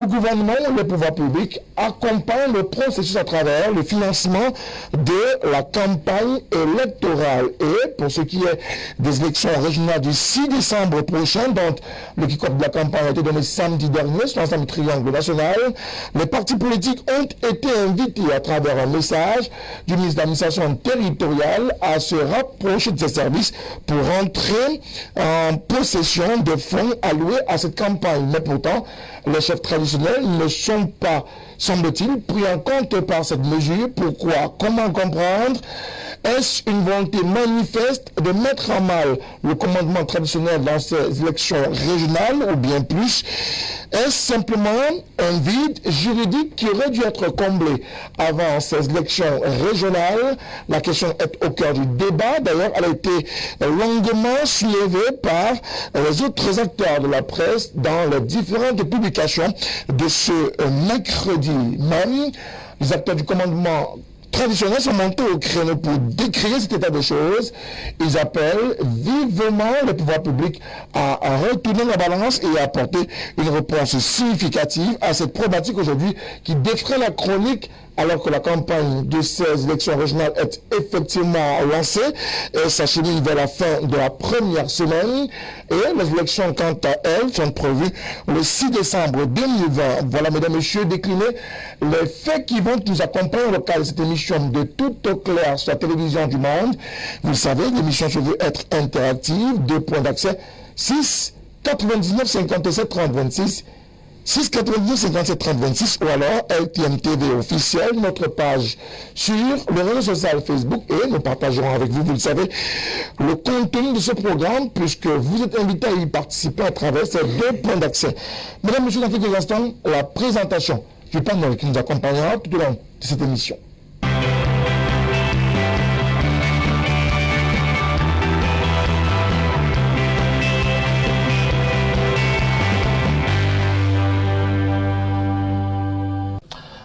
Le gouvernement ou les pouvoirs publics accompagnent le processus à travers le financement de la campagne électorale. Et pour ce qui est des élections régionales du 6 décembre prochain, dont le kick-off de la campagne a été donné samedi dernier sur l'ensemble du triangle national, les partis politiques ont été invités à travers un message du ministre de l'administration territoriale à se rapprocher de ces services pour entrer en possession de fonds alloués à cette campagne. Mais pourtant, les chefs traditionnels ne sont pas, semble-t-il, pris en compte par cette mesure. Pourquoi? Comment comprendre? Est-ce une volonté manifeste de mettre en mal le commandement traditionnel dans ces élections régionales, ou bien plus? Est-ce simplement un vide juridique qui aurait dû être comblé avant ces élections régionales? La question est au cœur du débat. D'ailleurs, elle a été longuement soulevée par les autres acteurs de la presse dans les différentes publications de ce mercredi même. Les acteurs du commandement traditionnels sont montés au créneau pour décrire cet état de choses. Ils appellent vivement le pouvoir public à retourner la balance et à apporter une réponse significative à cette problématique aujourd'hui qui défraie la chronique alors que la campagne de ces élections régionales est effectivement lancée et s'achemine vers la fin de la première semaine. Et les élections, quant à elles, sont prévues le 6 décembre 2020. Voilà, mesdames et messieurs, décliner les faits qui vont nous accompagner au cadre de cette émission de Tout au clair sur la télévision du monde. Vous le savez, l'émission se veut être interactive, 2 points d'accès, 6 99 57 30 26, 6 99 57 30 26 ou alors LTM TV officiel, notre page sur le réseau social Facebook, et nous partagerons avec vous, vous le savez, le contenu de ce programme puisque vous êtes invités à y participer à travers ces 2 points d'accès. Mesdames et messieurs, dans quelques instants, la présentation du panel qui nous accompagnera tout au long de cette émission.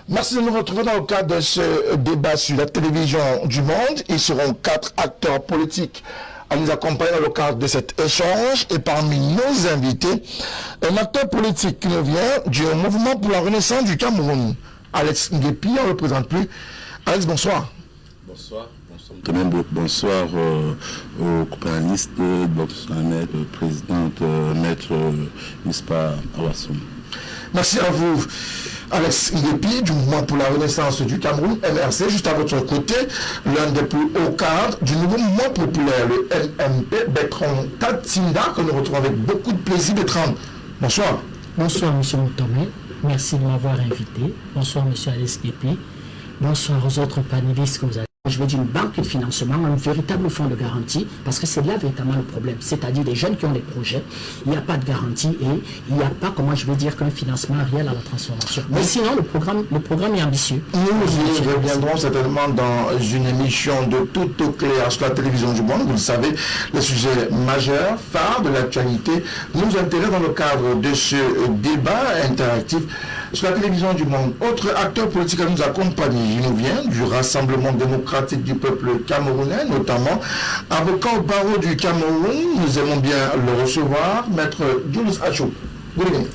Merci de nous retrouver dans le cadre de ce débat sur la télévision du monde. Ils seront 4 acteurs politiques à nous accompagner dans le cadre de cet échange. Et parmi nos invités, un acteur politique qui nous vient du Mouvement pour la Renaissance du Cameroun, Alex Nguépi, on ne le présente plus. Alex, bonsoir. Bonsoir. Bonsoir aux panélistes, bonsoir maître, présidente, maître Mispa Awassoum. Merci à vous, Alex Nguépi, du Mouvement pour la Renaissance du Cameroun, MRC, juste à votre côté, l'un des plus hauts cadres du nouveau mouvement populaire, le MMP, Bertrand Tatinda, que nous retrouvons avec beaucoup de plaisir. Bertrand, bonsoir. Bonsoir, M. Moutomé. Merci de m'avoir invité. Bonsoir, M. Alex Nguépi. Bonsoir aux autres panélistes que vous avez. Je veux dire une banque de financement, un véritable fonds de garantie, parce que c'est là véritablement le problème. C'est-à-dire des jeunes qui ont des projets, il n'y a pas de garantie et il n'y a pas, comment je veux dire, qu'un financement réel à la transformation. Mais sinon, le programme est ambitieux. Nous y reviendrons certainement dans une émission de Tout au clair sur la télévision du monde. Vous le savez, les sujets majeurs, phares de l'actualité, nous intéressent dans le cadre de ce débat interactif sur la télévision du monde. Autre acteur politique à nous accompagner, il nous vient du Rassemblement démocratique du peuple camerounais, notamment avocat au barreau du Cameroun. Nous aimons bien le recevoir, maître Julius Achou. Good evening.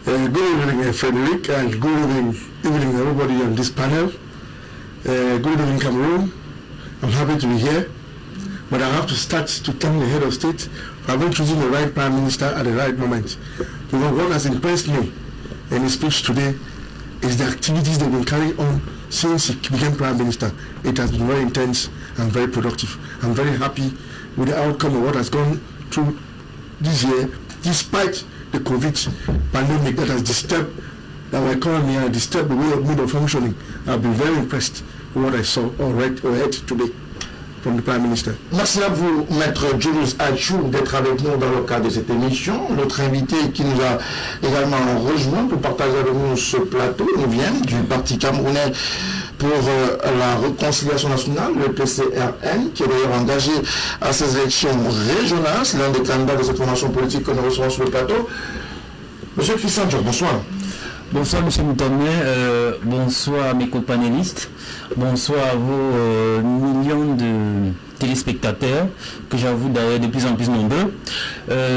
Good evening, Frederick, and good evening everybody on this panel. Good evening, Cameroon. I'm happy to be here, but I have to start to thank the head of state for having chosen the right prime minister at the right moment. Because what has impressed me in his speech today is the activities they've been carrying on since he became Prime Minister. It has been very intense and very productive. I'm very happy with the outcome of what has gone through this year, despite the COVID pandemic that has disturbed our economy and disturbed the way of mode of functioning. I've been very impressed with what I saw or read today from the Prime Minister. Merci à vous, maître Julius Achou, d'être avec nous dans le cadre de cette émission. Notre invité qui nous a également rejoint pour partager avec nous ce plateau, nous vient du Parti camerounais pour la réconciliation nationale, le PCRN, qui est d'ailleurs engagé à ces élections régionales. C'est l'un des candidats de cette formation politique que nous recevons sur le plateau. Monsieur Christian Diop, bonsoir. Bonsoir M. Moutomé, bonsoir à mes co-panélistes, bonsoir à vos millions de téléspectateurs, que j'avoue d'ailleurs de plus en plus nombreux.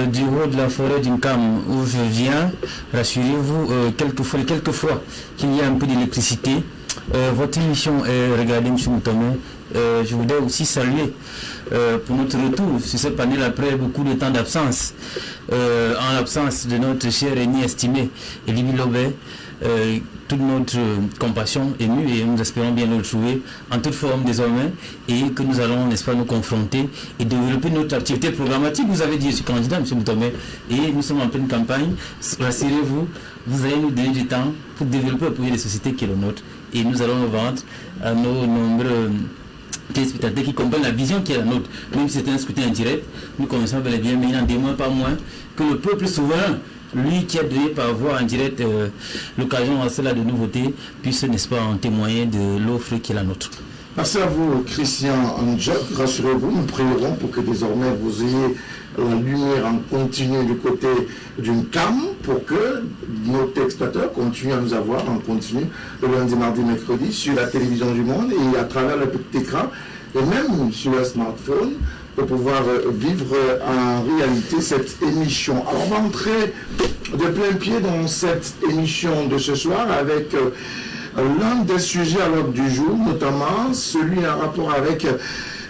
Du haut de la forêt d'Inkam où je viens, rassurez-vous, quelquefois qu'il y a un peu d'électricité. Votre émission est regardée, M. Moutomé. Je voudrais aussi saluer pour notre retour sur ce panel après beaucoup de temps d'absence, en l'absence de notre cher ennemi estimé, Elibi Lobé, toute notre compassion émue, et nous espérons bien le retrouver en toute forme désormais, et que nous allons, n'est-ce pas, nous confronter et développer notre activité programmatique. Vous avez dit, je suis candidat, M. Moutomé, et nous sommes en pleine campagne. Rassurez-vous, vous allez nous donner du temps pour développer le projet de société qui est le nôtre, et nous allons le vendre à nos nombreux téléspectateurs qui comprennent la vision qui est la nôtre. Même si c'est un scrutin indirect, nous commençons bel et bien, mais il n'en démoint pas moins que le peuple souverain, lui qui a donné par voie en direct l'occasion à cela de nous voter, puisse, n'est-ce pas, en témoigner de l'offre qui est la nôtre. Merci à vous, Christian Andjok. Rassurez-vous, nous prierons pour que désormais vous ayez la lumière en continu du côté d'une cam, pour que nos téléspectateurs continuent à nous avoir en continu le lundi, mardi, mercredi sur la télévision du monde et à travers le petit écran et même sur le smartphone pour pouvoir vivre en réalité cette émission. Alors on va entrer de plein pied dans cette émission de ce soir avec l'un des sujets à l'ordre du jour, notamment celui en rapport avec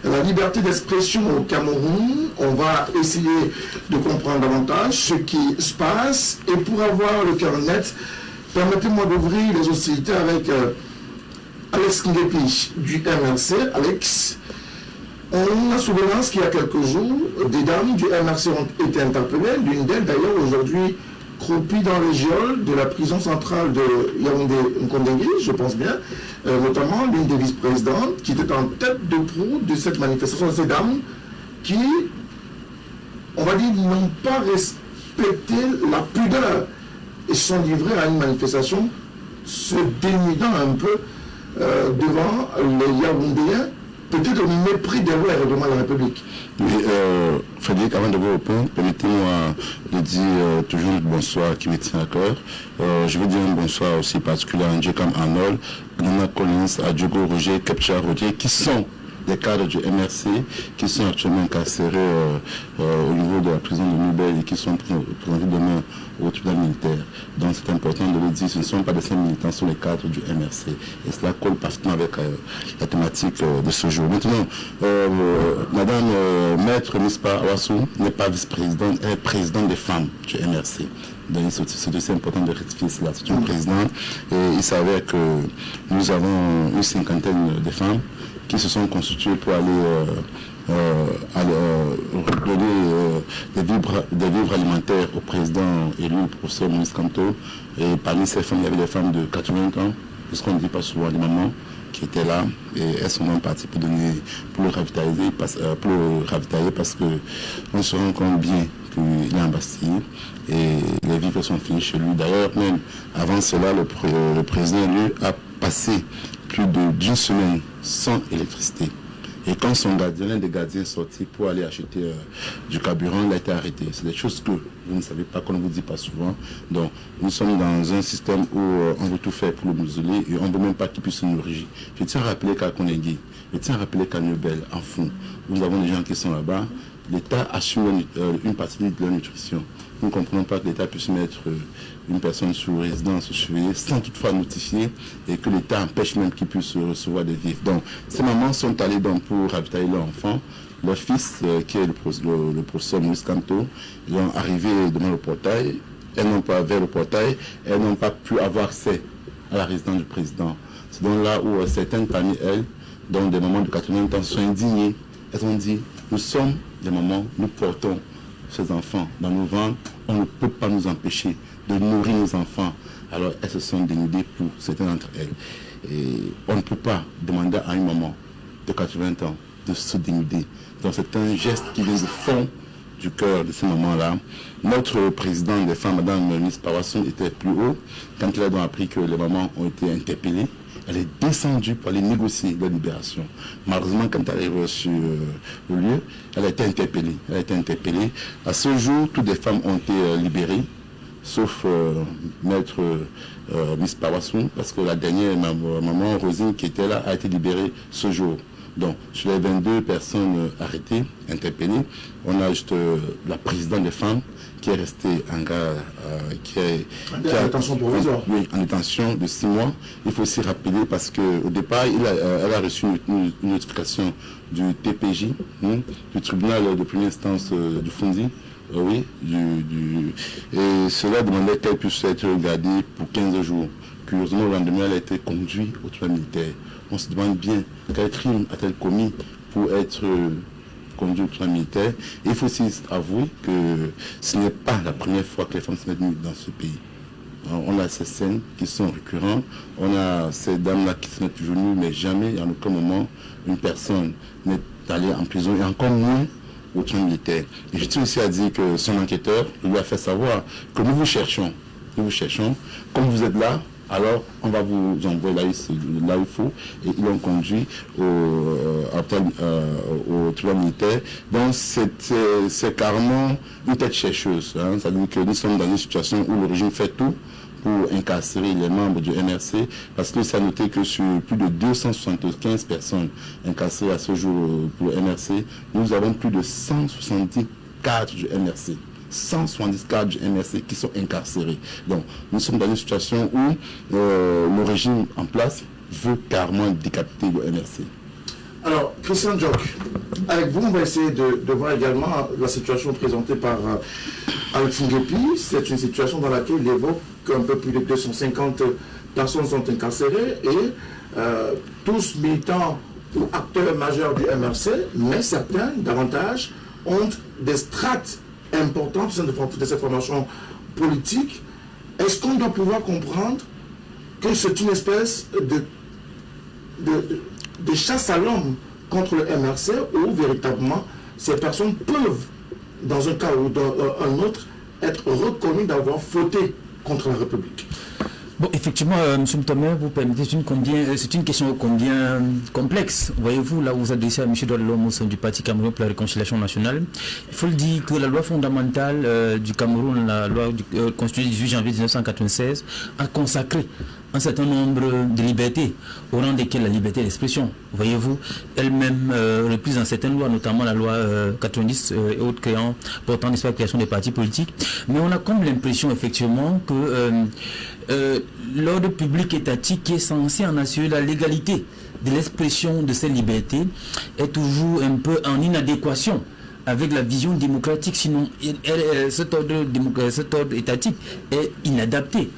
la liberté d'expression au Cameroun. On va essayer de comprendre davantage ce qui se passe, et pour avoir le cœur net, permettez-moi d'ouvrir les hostilités avec Alex Ngepi du MRC. Alex, on a souvenance qu'il y a quelques jours, des dames du MRC ont été interpellées, l'une d'elles d'ailleurs aujourd'hui croupie dans les geôles de la prison centrale de Yaoundé-Nkondengui, je pense bien, notamment l'une des vice-présidentes qui était en tête de proue de cette manifestation, de ces dames qui, on va dire, n'ont pas respecté la pudeur et se sont livrées à une manifestation se dénudant un peu devant les Yaoundéens, peut-être au mépris des lois et règlements de la République. Oui, Frédéric, avant de vous répondre, permettez-moi de dire toujours bonsoir qui me tient à cœur. Je veux dire un bonsoir aussi particulier à André Kam Arnold, Nana Collins, à Diogo Roger, Kepcha Roger, qui sont des cadres du MRC, qui sont actuellement incarcérés au niveau de la prison de Nouvelle et qui sont présentés demain au tribunal militaire. Donc c'est important de le dire, ce ne sont pas des simples militants, ce sont les cadres du MRC. Et cela colle parfaitement avec la thématique de ce jour. Maintenant, Madame Maître Mispa Awassou n'est pas vice-présidente, elle est présidente des femmes du MRC. Donc c'est aussi important de rectifier cela. C'est une présidente et il s'avère que nous avons une cinquantaine de femmes qui se sont constituées pour aller redonner des vivres alimentaires au président élu, le professeur Maurice Kamto. Et parmi ces femmes, il y avait des femmes de 80 ans, parce qu'on ne dit pas souvent les mamans, qui étaient là, et elles sont même parties pour le ravitailler, parce que on se rend compte bien qu'il est en Bastille et les vivres sont finis chez lui. D'ailleurs, même avant cela, le président élu a passé plus d'une semaine sans électricité. Et quand son gardien, l'un des gardiens est sorti pour aller acheter du carburant, il a été arrêté. C'est des choses que vous ne savez pas, qu'on ne vous dit pas souvent. Donc, nous sommes dans un système où on veut tout faire pour le museler et on ne veut même pas qu'il puisse se nourrir. Je tiens à rappeler qu'à Konegui, je tiens à rappeler qu'à Nubel, en fond, nous avons des gens qui sont là-bas. L'État assure une partie de leur nutrition. Nous ne comprenons pas que l'État puisse mettre une personne sous résidence surveillée sans toutefois notifier et que l'État empêche même qu'il puisse recevoir des vivres. Donc, ces mamans sont allées donc pour ravitailler leur enfant. Leur fils, qui est le professeur Maurice Kamto, ils sont arrivés devant le portail. Elles n'ont pas vers le portail, elles n'ont pas pu avoir accès à la résidence du président. C'est donc là où certaines parmi elles, dont des mamans de 80 ans, sont indignées. Elles ont dit, nous sommes des mamans, nous portons ces enfants dans nos ventres, on ne peut pas nous empêcher de nourrir nos enfants. Alors elles se sont dénudées pour certaines d'entre elles. Et on ne peut pas demander à une maman de 80 ans de se dénuder. Donc c'est un geste qui vient du fond du cœur de ces mamans-là. Notre président des femmes, Mme Miss Pawasson, était plus haut. Quand elle a donc appris que les mamans ont été interpellées, elle est descendue pour aller négocier la libération. Malheureusement, quand elle arrive sur le lieu, elle a été interpellée. À ce jour, toutes les femmes ont été libérées. sauf maître Miss Pawassou, parce que la dernière, maman Rosine qui était là, a été libérée ce jour. Donc, sur les 22 personnes arrêtées, interpellées, on a juste la présidente des femmes qui est restée en détention provisoire. Oui, en détention de 6 mois. Il faut aussi rappeler parce qu'au départ, elle a reçu une notification du TPJ, du tribunal de première instance du Fondi. Oui, et cela demandait qu'elle puisse être gardée pour 15 jours. Curieusement, le lendemain, elle a été conduite au tribunal militaire. On se demande bien quel crime a-t-elle commis pour être conduite au tribunal militaire. Et il faut aussi avouer que ce n'est pas la première fois que les femmes se mettent nues dans ce pays. On a ces scènes qui sont récurrentes, on a ces dames-là qui se mettent toujours nues, mais jamais, en aucun moment, une personne n'est allée en prison, et encore moins au tribunal militaire. Et je tiens aussi à dire que son enquêteur lui a fait savoir que nous vous cherchons, comme vous êtes là, alors on va vous envoyer là où il faut, et ils l'ont conduit au tribunal militaire. Donc c'est carrément une tête chercheuse, ça veut dire que nous sommes dans une situation où le régime fait tout pour incarcérer les membres du MRC, parce que c'est à noter que sur plus de 275 personnes incarcérées à ce jour pour le MRC, nous avons plus de 170 cadres du MRC. 170 cadres du MRC qui sont incarcérés. Donc, nous sommes dans une situation où le régime en place veut carrément décapiter le MRC. Alors, Christian Djok, avec vous, on va essayer de voir également la situation présentée par Alex Nguepi. C'est une situation dans laquelle il évoque qu'un peu plus de 250 personnes sont incarcérées et tous militants ou acteurs majeurs du MRC, mais certains, davantage, ont des strates importantes de cette formation politique. Est-ce qu'on doit pouvoir comprendre que c'est une espèce de chasse à l'homme contre le MRC où véritablement ces personnes peuvent, dans un cas ou dans un autre, être reconnues d'avoir fauté contre la République? Bon, effectivement, M. Mtomé, vous permettez, c'est une question combien complexe. Voyez-vous, là où vous adressez à M. Doualom au sein du Parti Cameroun pour la réconciliation nationale, il faut le dire que la loi fondamentale du Cameroun, la loi constituée du 18 janvier 1996, a consacré un certain nombre de libertés, au rang desquelles la liberté d'expression, voyez-vous, elle-même reprise dans certaines lois, notamment la loi 90 et autres portant la création des partis politiques. Mais on a comme l'impression, effectivement, que l'ordre public étatique qui est censé en assurer la légalité de l'expression de ces libertés est toujours un peu en inadéquation avec la vision démocratique, sinon cet ordre étatique est inadapté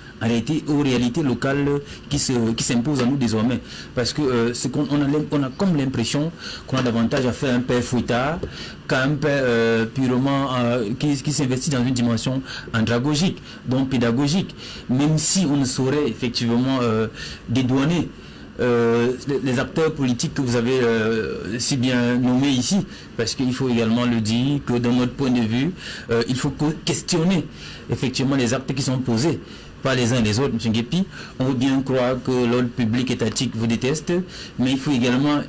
aux réalités locales qui s'imposent à nous désormais. Parce que on a comme l'impression qu'on a davantage à faire un père fouettard qu'à un père purement qui s'investit dans une dimension andragogique, donc pédagogique, même si on ne saurait effectivement dédouaner les acteurs politiques que vous avez si bien nommés ici, parce qu'il faut également le dire que de notre point de vue, il faut questionner effectivement les actes qui sont posés par les uns et les autres. M. Nguepi, on veut bien croire que l'ordre public étatique vous déteste, mais il faut également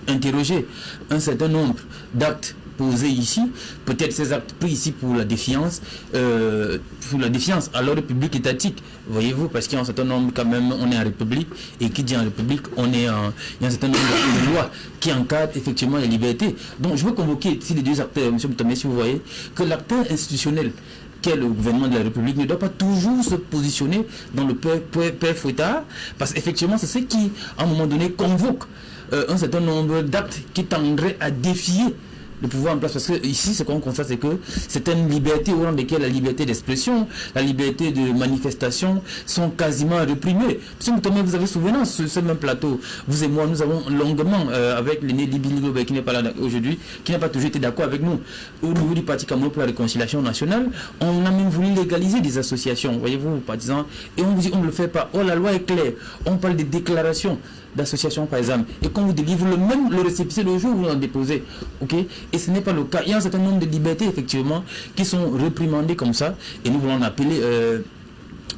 interroger un certain nombre d'actes posés ici, peut-être ces actes pris ici pour la défiance à l'ordre public étatique, voyez-vous, parce qu'il y a un certain nombre quand même, on est en République, et qui dit en République, il y a un certain nombre de lois qui encadrent effectivement les libertés. Donc je veux convoquer ici les deux acteurs, M. Mtomé, si vous voyez, que l'acteur institutionnel qu'est le gouvernement de la République ne doit pas toujours se positionner dans le père fouettard, parce qu'effectivement c'est ce qui, à un moment donné, convoque un certain nombre d'actes qui tendraient à défier le pouvoir en place, parce que ici ce qu'on constate, c'est que certaines libertés au rang desquelles la liberté d'expression, la liberté de manifestation sont quasiment réprimées. Monsieur Mtomé, vous avez souvenance sur ce même plateau, vous et moi, nous avons longuement avec l'aîné Libi Ligobé, qui n'est pas là aujourd'hui, qui n'a pas toujours été d'accord avec nous, au niveau du Parti Cameroun pour la réconciliation nationale, on a même voulu légaliser des associations, voyez-vous, partisans, et on vous dit on ne le fait pas. Oh, la loi est claire, on parle des déclarations d'associations par exemple, et qu'on vous délivre le récépissé le jour où vous en déposez, ok, et ce n'est pas le cas. Il y a un certain nombre de libertés effectivement qui sont réprimandées comme ça, et nous voulons appeler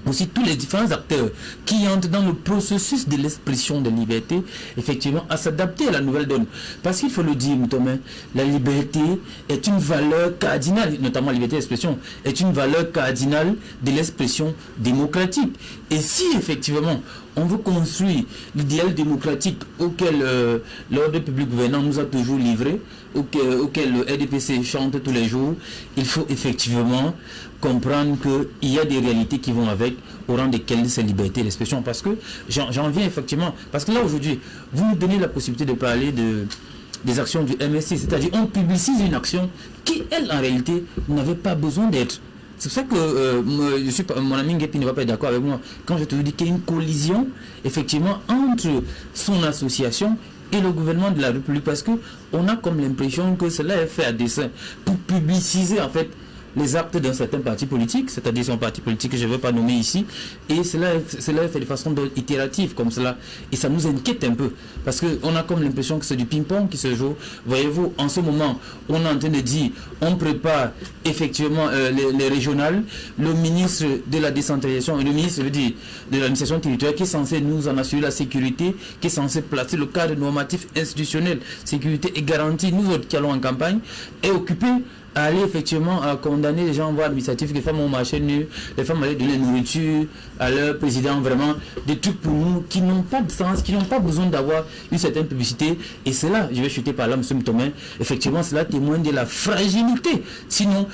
aussi tous les différents acteurs qui entrent dans le processus de l'expression de liberté, effectivement, à s'adapter à la nouvelle donne. Parce qu'il faut le dire, Thomas, la liberté est une valeur cardinale, notamment la liberté d'expression, est une valeur cardinale de l'expression démocratique. Et si, effectivement, on veut construire l'idéal démocratique auquel l'ordre public gouvernant nous a toujours livré, auquel le RDPC chante tous les jours, il faut effectivement comprendre qu'il y a des réalités qui vont avec, au rang desquelles c'est liberté d'expression. Parce que j'en viens effectivement, parce que là aujourd'hui, vous nous donnez la possibilité de parler des actions du MSC, c'est-à-dire on publicise une action qui, elle, en réalité, n'avait pas besoin d'être. C'est pour ça que mon ami Ngepi ne va pas être d'accord avec moi quand je te dis qu'il y a une collision effectivement entre son association et le gouvernement de la République, parce que on a comme l'impression que cela est fait à dessein pour publiciser en fait les actes d'un certain parti politique, c'est-à-dire son parti politique que je ne vais pas nommer ici, et cela est fait de façon itérative comme cela, et ça nous inquiète un peu, parce qu'on a comme l'impression que c'est du ping-pong qui se joue. Voyez-vous, en ce moment, on est en train de dire, on prépare effectivement les régionales, le ministre de la décentralisation et le ministre de l'administration territoriale qui est censé nous en assurer la sécurité, qui est censé placer le cadre normatif institutionnel, sécurité et garantie, nous autres qui allons en campagne, est occupé à aller effectivement à condamner les gens en voie administrative, les femmes ont marché nu, les femmes allaient donner la nourriture à leur président, vraiment des trucs pour nous qui n'ont pas de sens, qui n'ont pas besoin d'avoir une certaine publicité. Et c'est là, je vais chuter par là, M. Moutomen, effectivement cela témoigne de la fragilité, sinon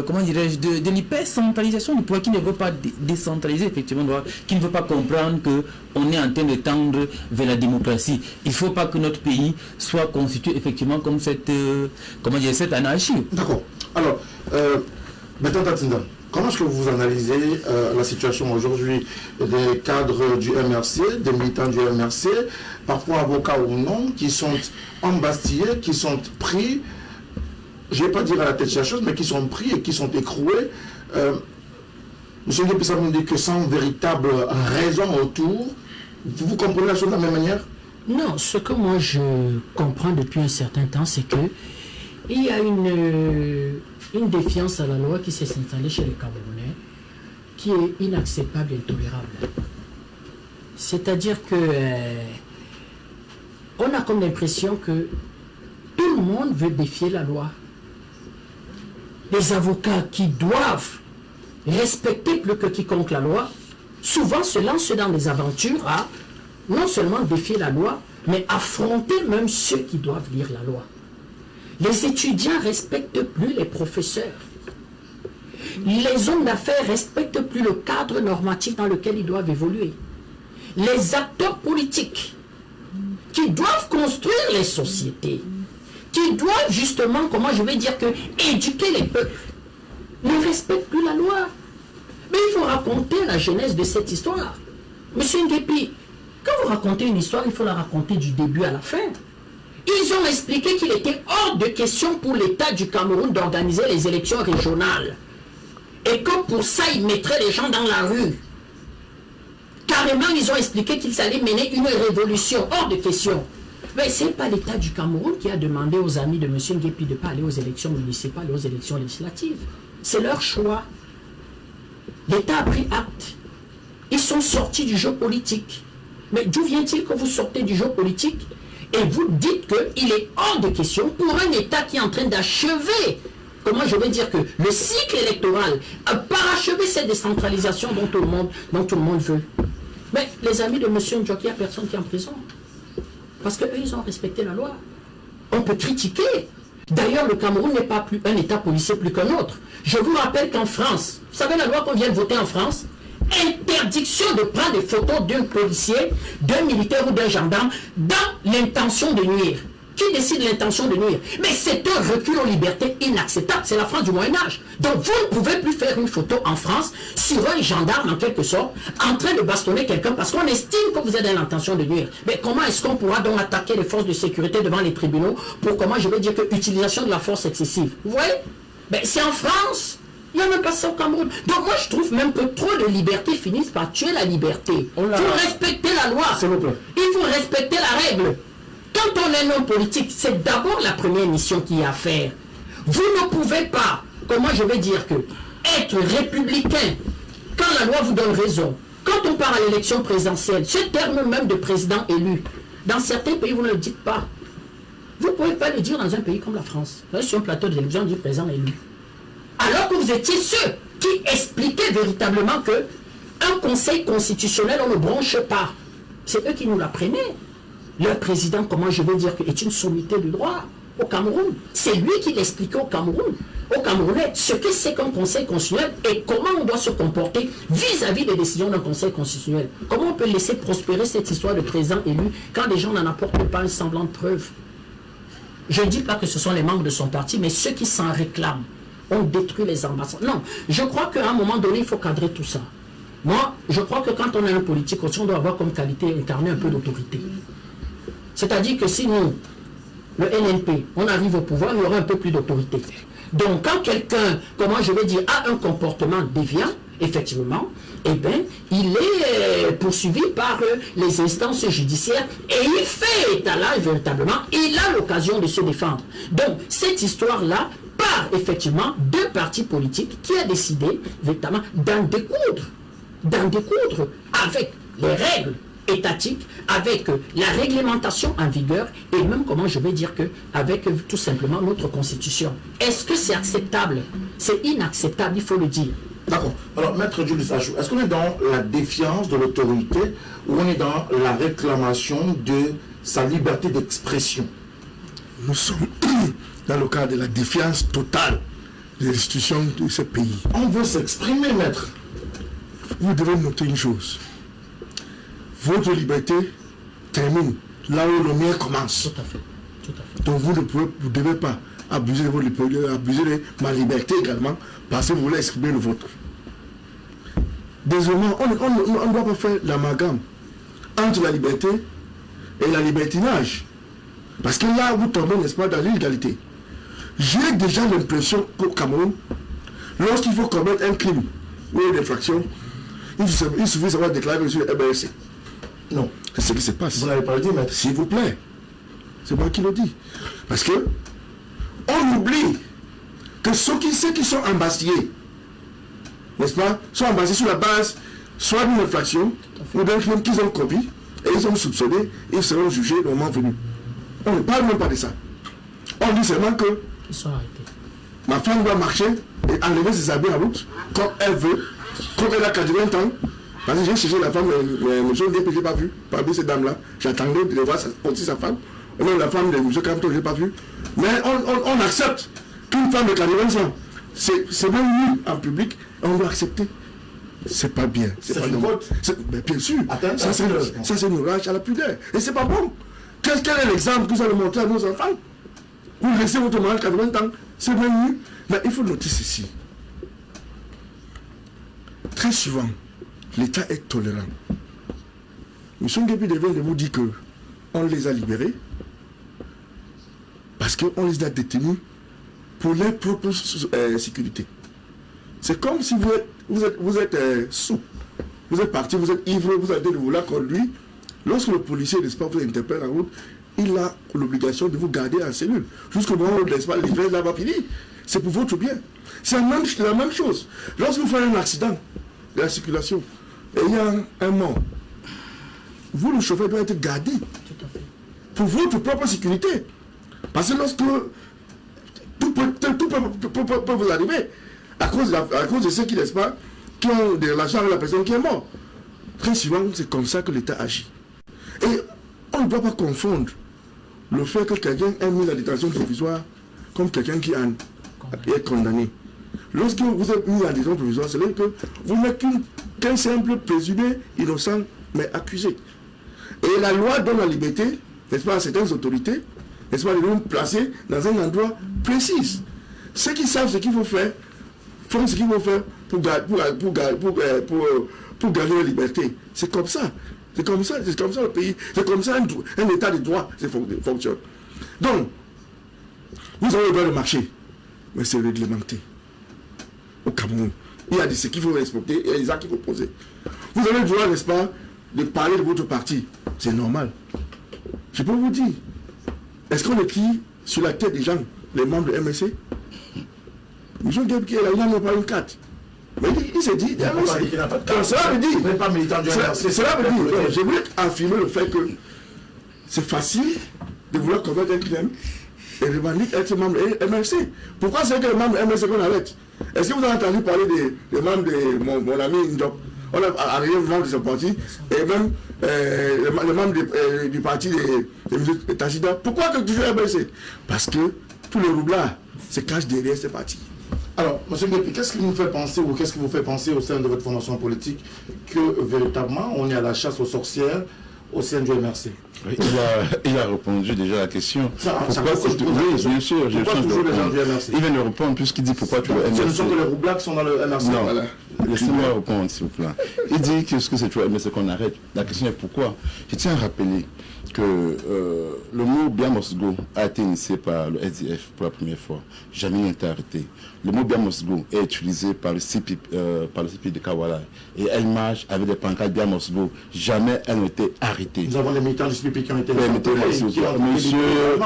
comment dirais-je, de l'hypercentralisation du pouvoir qui ne veut pas décentraliser, effectivement, qui ne veut pas comprendre que on est en train de tendre vers la démocratie. Il ne faut pas que notre pays soit constitué effectivement comme cette cette anarchie. D'accord. Alors, maintenant, Tatinda, comment est-ce que vous analysez la situation aujourd'hui des cadres du MRC, des militants du MRC, parfois avocats ou non, qui sont embastillés, qui sont pris, je ne vais pas dire à la tête chercheuse, mais qui sont pris et qui sont écroués. Monsieur Ngepissa nous dit que sans véritable raison autour, vous comprenez la chose de la même manière? Non, ce que moi je comprends depuis un certain temps, c'est que il y a une défiance à la loi qui s'est installée chez les Camerounais qui est inacceptable et intolérable. C'est-à-dire que on a comme l'impression que tout le monde veut défier la loi. Les avocats qui doivent respecter plus que quiconque la loi, souvent se lancent dans des aventures à non seulement défier la loi, mais affronter même ceux qui doivent lire la loi. Les étudiants respectent plus les professeurs. Les hommes d'affaires respectent plus le cadre normatif dans lequel ils doivent évoluer. Les acteurs politiques qui doivent construire les sociétés, qui doivent justement, comment je vais dire, que éduquer les peuples, ne respectent plus la loi. Mais il faut raconter la genèse de cette histoire. Monsieur Ngepi, quand vous racontez une histoire, il faut la raconter du début à la fin. Ils ont expliqué qu'il était hors de question pour l'État du Cameroun d'organiser les élections régionales. Et que pour ça, ils mettraient les gens dans la rue. Carrément, ils ont expliqué qu'ils allaient mener une révolution, hors de question. Mais ce n'est pas l'État du Cameroun qui a demandé aux amis de M. Ngepi de ne pas aller aux élections municipales et aux élections législatives. C'est leur choix. L'État a pris acte. Ils sont sortis du jeu politique. Mais d'où vient-il que vous sortez du jeu politique et vous dites qu'il est hors de question pour un État qui est en train d'achever, comment je vais dire, que le cycle électoral a parachevé cette décentralisation dont tout le monde veut. Mais les amis de M. Ndjoki, il n'y a personne qui est en prison. Parce qu'eux, ils ont respecté la loi. On peut critiquer. D'ailleurs, le Cameroun n'est pas plus un État policier plus qu'un autre. Je vous rappelle qu'en France, vous savez la loi qu'on vient de voter en France, interdiction de prendre des photos d'un policier, d'un militaire ou d'un gendarme dans l'intention de nuire. Qui décide l'intention de nuire? Mais c'est un recul aux libertés inacceptable. C'est la France du Moyen-Âge. Donc vous ne pouvez plus faire une photo en France sur un gendarme en quelque sorte, en train de bastonner quelqu'un parce qu'on estime que vous êtes dans l'intention de nuire. Mais comment est-ce qu'on pourra donc attaquer les forces de sécurité devant les tribunaux pour, comment je vais dire, que utilisation de la force excessive? Vous voyez? Ben, c'est en France. Il n'y a même pas ça au Cameroun. Donc moi je trouve même que trop de liberté finissent par tuer la liberté. Il faut respecter la loi. Il faut respecter la règle. Quand on est un homme politique, c'est d'abord la première mission qu'il y a à faire. Vous ne pouvez pas, comment je vais dire, que être républicain quand la loi vous donne raison, quand on part à l'élection présidentielle, ce terme même de président élu, dans certains pays, vous ne le dites pas. Vous ne pouvez pas le dire dans un pays comme la France. Là, sur un plateau de télévision, on dit président élu. Alors que vous étiez ceux qui expliquaient véritablement que un conseil constitutionnel, on ne bronche pas. C'est eux qui nous l'apprenaient. Le président, comment je veux dire, est une sommité du droit au Cameroun. C'est lui qui l'expliquait au Cameroun. Au Camerounais, ce que c'est qu'un conseil constitutionnel et comment on doit se comporter vis-à-vis des décisions d'un conseil constitutionnel. Comment on peut laisser prospérer cette histoire de président élu quand les gens n'en apportent pas un semblant de preuve. Je ne dis pas que ce sont les membres de son parti, mais ceux qui s'en réclament ont détruit les ambassades. Non, je crois qu'à un moment donné, il faut cadrer tout ça. Moi, je crois que quand on est un politique aussi, on doit avoir comme qualité incarner un peu d'autorité. C'est-à-dire que si nous, le NNP, on arrive au pouvoir, il y aura un peu plus d'autorité. Donc, quand quelqu'un, comment je vais dire, a un comportement déviant, effectivement, eh bien, il est poursuivi par les instances judiciaires et il fait étalage véritablement, il a l'occasion de se défendre. Donc, cette histoire-là part effectivement d'un parti politique qui a décidé véritablement d'en découdre avec les règles étatique, avec la réglementation en vigueur et même, comment je vais dire, que avec tout simplement notre constitution. Est-ce que c'est acceptable? C'est inacceptable, il faut le dire. D'accord. Alors, Maître Julius Achou, est-ce qu'on est dans la défiance de l'autorité ou on est dans la réclamation de sa liberté d'expression? Nous sommes dans le cadre de la défiance totale des institutions de ce pays. On veut s'exprimer, maître. Vous devez noter une chose. Votre liberté termine là où le mien commence. Tout à fait. Tout à fait. Donc vous ne devez pas abuser de votre liberté, abuser de ma liberté également, parce que vous voulez exprimer le vôtre. Désormais, on ne doit pas faire l'amalgame entre la liberté et la libertinage. Parce que là, vous tombez, n'est-ce pas, dans l'illégalité. J'ai déjà l'impression qu'au Cameroun, lorsqu'il faut commettre un crime ou une infraction, il suffit savoir déclarer sur le MRC. Non, c'est ce qui se passe. Vous n'avez pas le dit, maître. S'il vous plaît. C'est moi qui le dis. Parce que on oublie que ceux qui sont embastillés, n'est-ce pas, sont embastillés sur la base soit d'une infraction ou d'un crime qu'ils ont commis et ils sont soupçonnés, ils seront jugés le moment venu. On ne parle même pas de ça. On dit seulement que Ils sont arrêtés. ma femme doit marcher et enlever ses habits en route comme elle veut, comme elle a 80 ans. Parce que j'ai cherché la femme, M. Ndé, je n'ai pas vu, parmi ces dames-là. J'attendais de voir aussi sa femme. Et même la femme de M. Kamto, je n'ai pas vu. Mais on accepte qu'une femme de 80 ans, c'est même nul en public, on doit accepter. C'est pas bien. C'est pas normal. Bien sûr. Ça, c'est une rage à la pudeur. Et c'est pas bon. Quel est l'exemple que vous allez montrer à nos enfants? Vous laissez votre mari 80 ans, c'est même nul. Mais il faut noter ceci. Très souvent, l'État est tolérant. M. Nguépi vient de vous dire qu'on les a libérés parce qu'on les a détenus pour leur propre sécurité. C'est comme si vous êtes sous, vous êtes parti, vous êtes ivre, vous avez de vouloir conduire. Lorsque le policier, n'est-ce pas, vous interpelle en route, il a l'obligation de vous garder en cellule. Jusqu'au moment où, n'est-ce pas, l'hiver là va finir. C'est pour votre bien. C'est la même chose. Lorsque vous faites un accident de la circulation, et il y a un mort, vous, le chauffeur, doit être gardé pour votre propre sécurité. Parce que lorsque tout peut vous arriver à cause de ceux qui, n'est-ce pas, qui ont des relations avec la personne qui est morte. Très souvent, c'est comme ça que l'État agit. Et on ne doit pas confondre le fait que quelqu'un ait mis la détention provisoire comme quelqu'un qui est condamné. Lorsque vous êtes mis en détention provisoire, c'est-à-dire que vous n'êtes qu'un simple présumé innocent, mais accusé. Et la loi donne la liberté, n'est-ce pas, à certaines autorités, n'est-ce pas, de nous placer dans un endroit précis. Ceux qui savent ce qu'il faut faire, font ce qu'il faut faire pour gagner la liberté. C'est comme ça. C'est comme ça le pays. C'est comme ça un état de droit fonctionne. Donc, vous avez le droit de marcher, mais c'est réglementé. Au Cameroun, il y a ce qu'il faut respecter et il y a des actes qu'il faut poser. Vous avez le droit, n'est-ce pas, de parler de votre parti. C'est normal. Je peux vous dire, est-ce qu'on écrit sur la tête des gens, les membres de MSC? Ils ont dit qu'il n'a pas une carte. Mais il s'est dit, cela veut dire, je voulais affirmer le fait que c'est facile de vouloir commettre un crime et revendiquer être membre MRC. Pourquoi c'est que les membres MRC qu'on arrête? Est-ce que vous avez entendu parler des membres de mon ami Ndop? On a arrivé au membre de ce parti et même les membres du parti de Tachida. Pourquoi que toujours MRC? Parce que tous les roublards se cachent derrière ce parti. Alors, M. Guépi, qu'est-ce qui vous fait penser ou qu'est-ce qui vous fait penser au sein de votre formation politique que véritablement on est à la chasse aux sorcières au sein du MRC? Il a répondu déjà à la question. Oui, bien sûr. Il vient de répondre puisqu'il dit pourquoi tu le MRC. Ce ne sont que les roublards qui sont dans le MRC. Non, voilà. Laissez-moi répondre s'il vous plaît. Il dit que ce que c'est le MRC qu'on arrête. La question est pourquoi. Je tiens à rappeler que le mot Biamosgo a été initié par le SDF pour la première fois. Jamais il n'a été arrêté. Le mot Biamosgo est utilisé par le CP de Kawala. Et elle marche avec des pancartes Biamosgo. Jamais elle n'a été arrêtée. Nous avons des militants du CPP qui ont été Monsieur,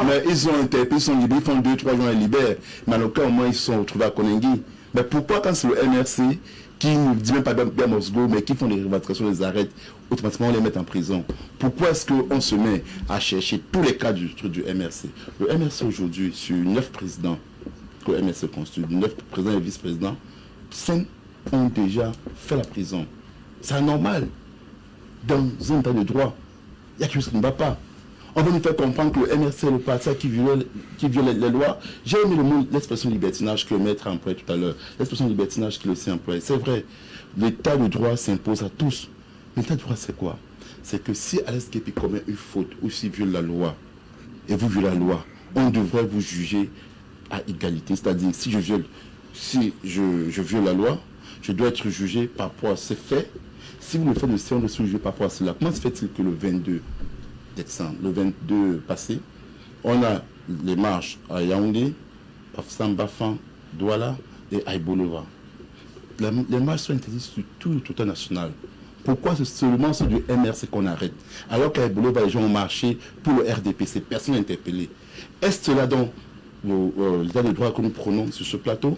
mais ils ont interpellé, ils sont libérés, ils font 2-3 jours, ils libèrent. Mais en cas, au moins, ils sont retrouvés à Konengi. Mais pourquoi quand c'est le MRC qui ne dit même pas Biamosgo, mais qui font les revendications, les arrêtent, automatiquement on les met en prison? Pourquoi est-ce qu'on se met à chercher tous les cas du MRC? Le MRC aujourd'hui, sur 9 présidents que le MRC constitue, 9 présidents et vice-présidents, 5 ont déjà fait la prison. C'est anormal. Dans un état de droit, il y a quelque chose qui ne va pas. On va nous faire comprendre que le MRC est le parti qui viole les lois. J'ai aimé le mot, l'expression libertinage que le maître a employé tout à l'heure. L'expression libertinage qu'il a aussi employé. C'est vrai, l'état de droit s'impose à tous. Mais l'état de droit, c'est quoi? C'est que si Alex Guépi commet une faute ou s'il viole la loi, et vous violez la loi, on devrait vous juger à égalité. C'est-à-dire, si je viole la loi, je dois être jugé par rapport à ces faits. Si vous le faites aussi, on doit se juger par rapport à cela. Comment se fait-il que le 22 décembre, le 22 passé, on a les marches à Yaoundé, Bafsan, Bafan, Douala et Aïbolova. Les marches sont interdites sur tout le territoire national. Pourquoi c'est seulement ceux du MRC qu'on arrête? Alors qu'à Aïbolova, les gens ont marché pour le RDPC, personne n'est interpellé. Est-ce là donc l'état de droit que nous prenons sur ce plateau?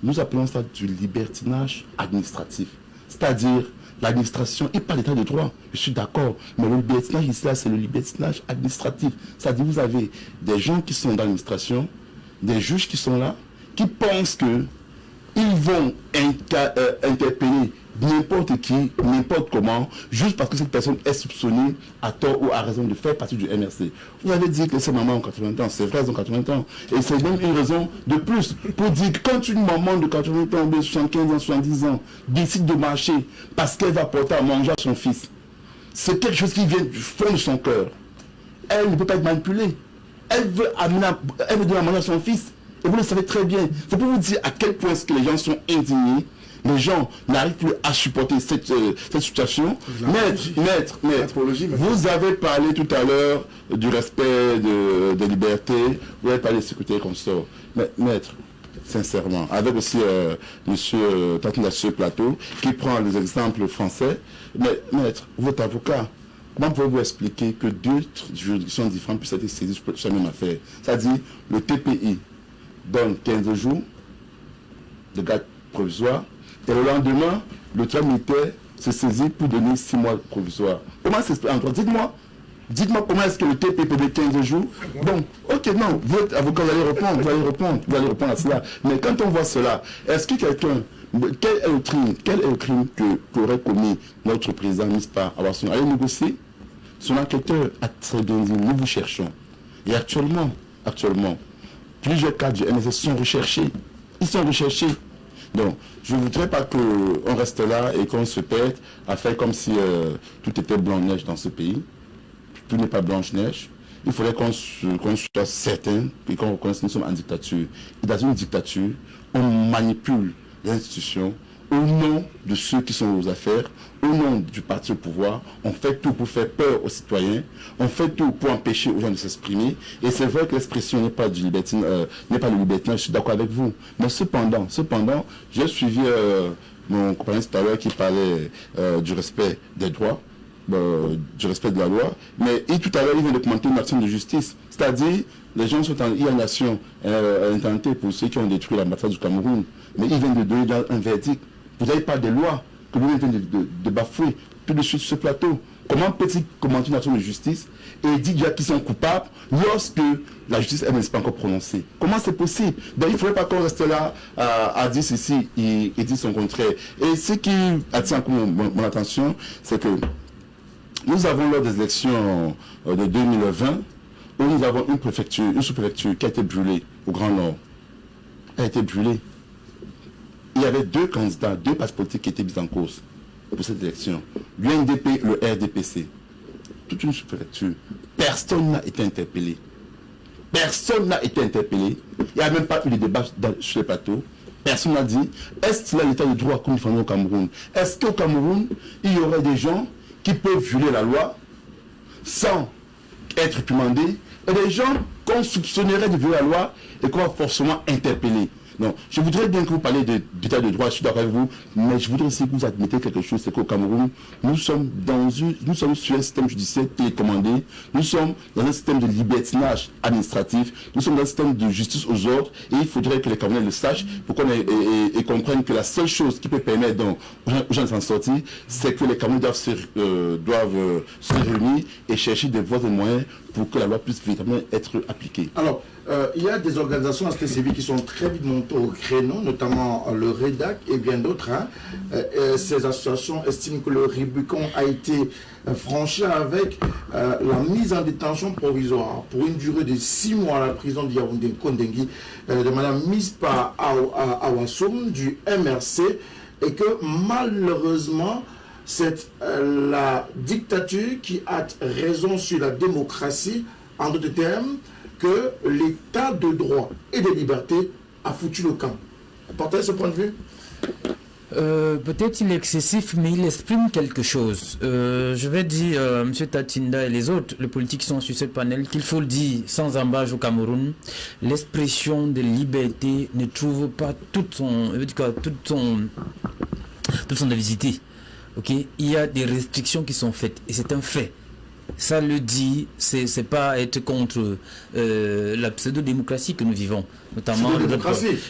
Nous appelons ça du libertinage administratif. C'est-à-dire, l'administration et pas l'état de droit, je suis d'accord, mais le libertinage ici, c'est le libertinage administratif. C'est-à-dire, vous avez des gens qui sont dans l'administration, des juges qui sont là, qui pensent que ils vont interpeller n'importe qui, n'importe comment, juste parce que cette personne est soupçonnée à tort ou à raison de faire partie du MRC. Vous avez dit que ces mamans ont 80 ans, c'est vrai, elles ont 80 ans. Et c'est même une raison de plus pour dire que quand une maman de 80 ans, de 75 ans, 70 ans, décide de marcher parce qu'elle va porter à manger à son fils, c'est quelque chose qui vient du fond de son cœur. Elle ne peut pas être manipulée. Elle veut donner à manger à son fils. Et vous le savez très bien. C'est pour vous dire à quel point est-ce que les gens sont indignés. Les gens n'arrivent plus à supporter cette situation. Maître, vous avez parlé tout à l'heure du respect des libertés, vous avez parlé de sécurité et consort. Mais maître, sincèrement, avec aussi monsieur Tatina sur ce plateau, qui prend les exemples français, mais maître, votre avocat, comment pouvez-vous expliquer que deux juridictions différentes puissent être saisies sur la même affaire? C'est-à-dire, le TPI donne 15 jours de garde provisoire, et le lendemain, le tribunal militaire se saisit pour donner 6 mois provisoires. Comment c'est encore? Dites-moi comment est-ce que le TP peut donner 15 jours? Bon, ok, non, votre avocat, vous allez répondre à cela. Mais quand on voit cela, est-ce que quelqu'un, quel est le crime qu'aurait commis notre président, n'est-ce pas, avoir son aller négocier? Son enquêteur a très bien dit, nous vous cherchons. Et actuellement, plusieurs cas du MSS sont recherchés. Ils sont recherchés. Donc, je ne voudrais pas qu'on reste là et qu'on se perde à faire comme si tout était blanc-neige dans ce pays. Tout n'est pas blanche-neige. Il faudrait qu'on soit certain et qu'on reconnaisse que nous sommes en dictature. Et dans une dictature, on manipule les institutions au nom de ceux qui sont aux affaires, au nom du parti au pouvoir. On fait tout pour faire peur aux citoyens, on fait tout pour empêcher aux gens de s'exprimer. Et c'est vrai que l'expression n'est pas le libertinage, je suis d'accord avec vous. Mais cependant, j'ai suivi mon compagnon tout à l'heure qui parlait du respect des droits. du respect de la loi, mais tout à l'heure, il vient de commenter une action de justice. C'est-à-dire, les gens sont il y a une action intentée pour ceux qui ont détruit l'ambassade du Cameroun, mais ils viennent de donner un verdict. Vous n'avez pas de loi que vous venez de bafouer tout de suite sur ce plateau. Comment peut-il commenter une action de justice et dire déjà qu'ils sont coupables lorsque la justice elle n'est pas encore prononcée? Comment c'est possible? Donc, il ne faudrait pas qu'on reste là à dire ceci et dire son contraire. Et ce qui attire mon attention, c'est que nous avons lors des élections de 2020, où nous avons une sous-préfecture qui a été brûlée au Grand Nord. Elle a été brûlée. Il y avait 2 candidats, 2 partis politiques qui étaient mis en cause pour cette élection. L'UNDP, le RDPC. Toute une sous-préfecture. Personne n'a été interpellé. Personne n'a été interpellé. Il n'y a même pas eu de débat sur les plateaux. Personne n'a dit, est-ce qu'il y a l'état de droit comme nous faisons au Cameroun? Est-ce qu'au Cameroun, il y aurait des gens qui peuvent violer la loi sans être réprimandés, et des gens qu'on soupçonnerait de violer la loi et qu'on va forcément interpeller? Non, je voudrais bien que vous parliez d'état de droit, je suis d'accord avec vous, mais je voudrais aussi que vous admettez quelque chose, c'est qu'au Cameroun, nous sommes sur un système judiciaire télécommandé, nous sommes dans un système de libertinage administratif, nous sommes dans un système de justice aux ordres, et il faudrait que les Camerounais le sachent, pour qu'on et comprennent que la seule chose qui peut permettre donc, aux gens de s'en sortir, c'est que les Camerounais doivent se réunir et chercher des voies et moyens pour que la loi puisse véritablement être appliquée. Alors, il y a des organisations civiles qui sont très vite montées au créneau, notamment le REDAC et bien d'autres. Ces associations estiment que le Rubicon a été franchi avec la mise en détention provisoire pour une durée de 6 mois à la prison de Yaoundé-Kondengui de Mme Mispa Awassoum du MRC, et que malheureusement, c'est la dictature qui a raison sur la démocratie, en d'autres termes, que l'état de droit et de liberté a foutu le camp. Partagez ce point de vue? Peut-être il est excessif, mais il exprime quelque chose. Je vais dire, M. Tatinda et les autres, les politiques qui sont sur ce panel, qu'il faut le dire sans embâche au Cameroun, l'expression de liberté ne trouve pas toute son diversité. Okay? Il y a des restrictions qui sont faites, et c'est un fait. Ça le dit, c'est pas être contre la pseudo-démocratie que nous vivons, notamment.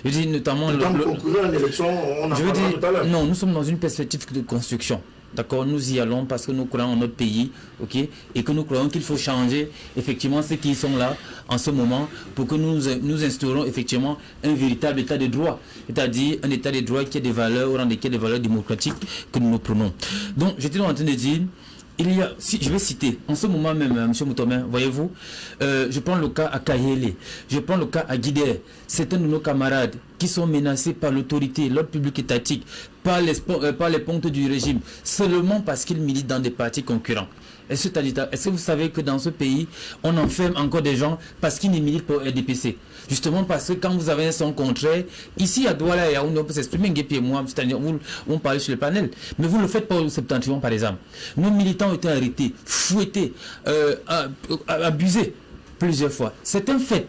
Je dis notamment le temps de concourir en élection, on en parlera tout à l'heure. Non, nous sommes dans une perspective de construction. D'accord, nous y allons parce que nous croyons en notre pays, ok, et que nous croyons qu'il faut changer effectivement ceux qui sont là en ce moment pour que nous instaurons effectivement un véritable état de droit, c'est-à-dire un état de droit qui a des valeurs, dans lesquelles des valeurs démocratiques que nous prenons. Donc, j'étais en train de dire, il y a, je vais citer, en ce moment même, M. Moutomen, voyez-vous, je prends le cas à Kayele, je prends le cas à Guidé, certains de nos camarades qui sont menacés par l'autorité, l'ordre public étatique, par les pontes du régime, seulement parce qu'ils militent dans des partis concurrents. Est-ce que vous savez que dans ce pays, on enferme encore des gens parce qu'ils ne militent pas au RDPC? Justement parce que quand vous avez un son contraire, ici à Douala et à Yaoundé, on peut s'exprimer, Nguepi et moi, c'est-à-dire on parle sur le panel, mais vous ne le faites pas au Septentrion par exemple. Nos militants ont été arrêtés, fouettés, abusés plusieurs fois. C'est un fait.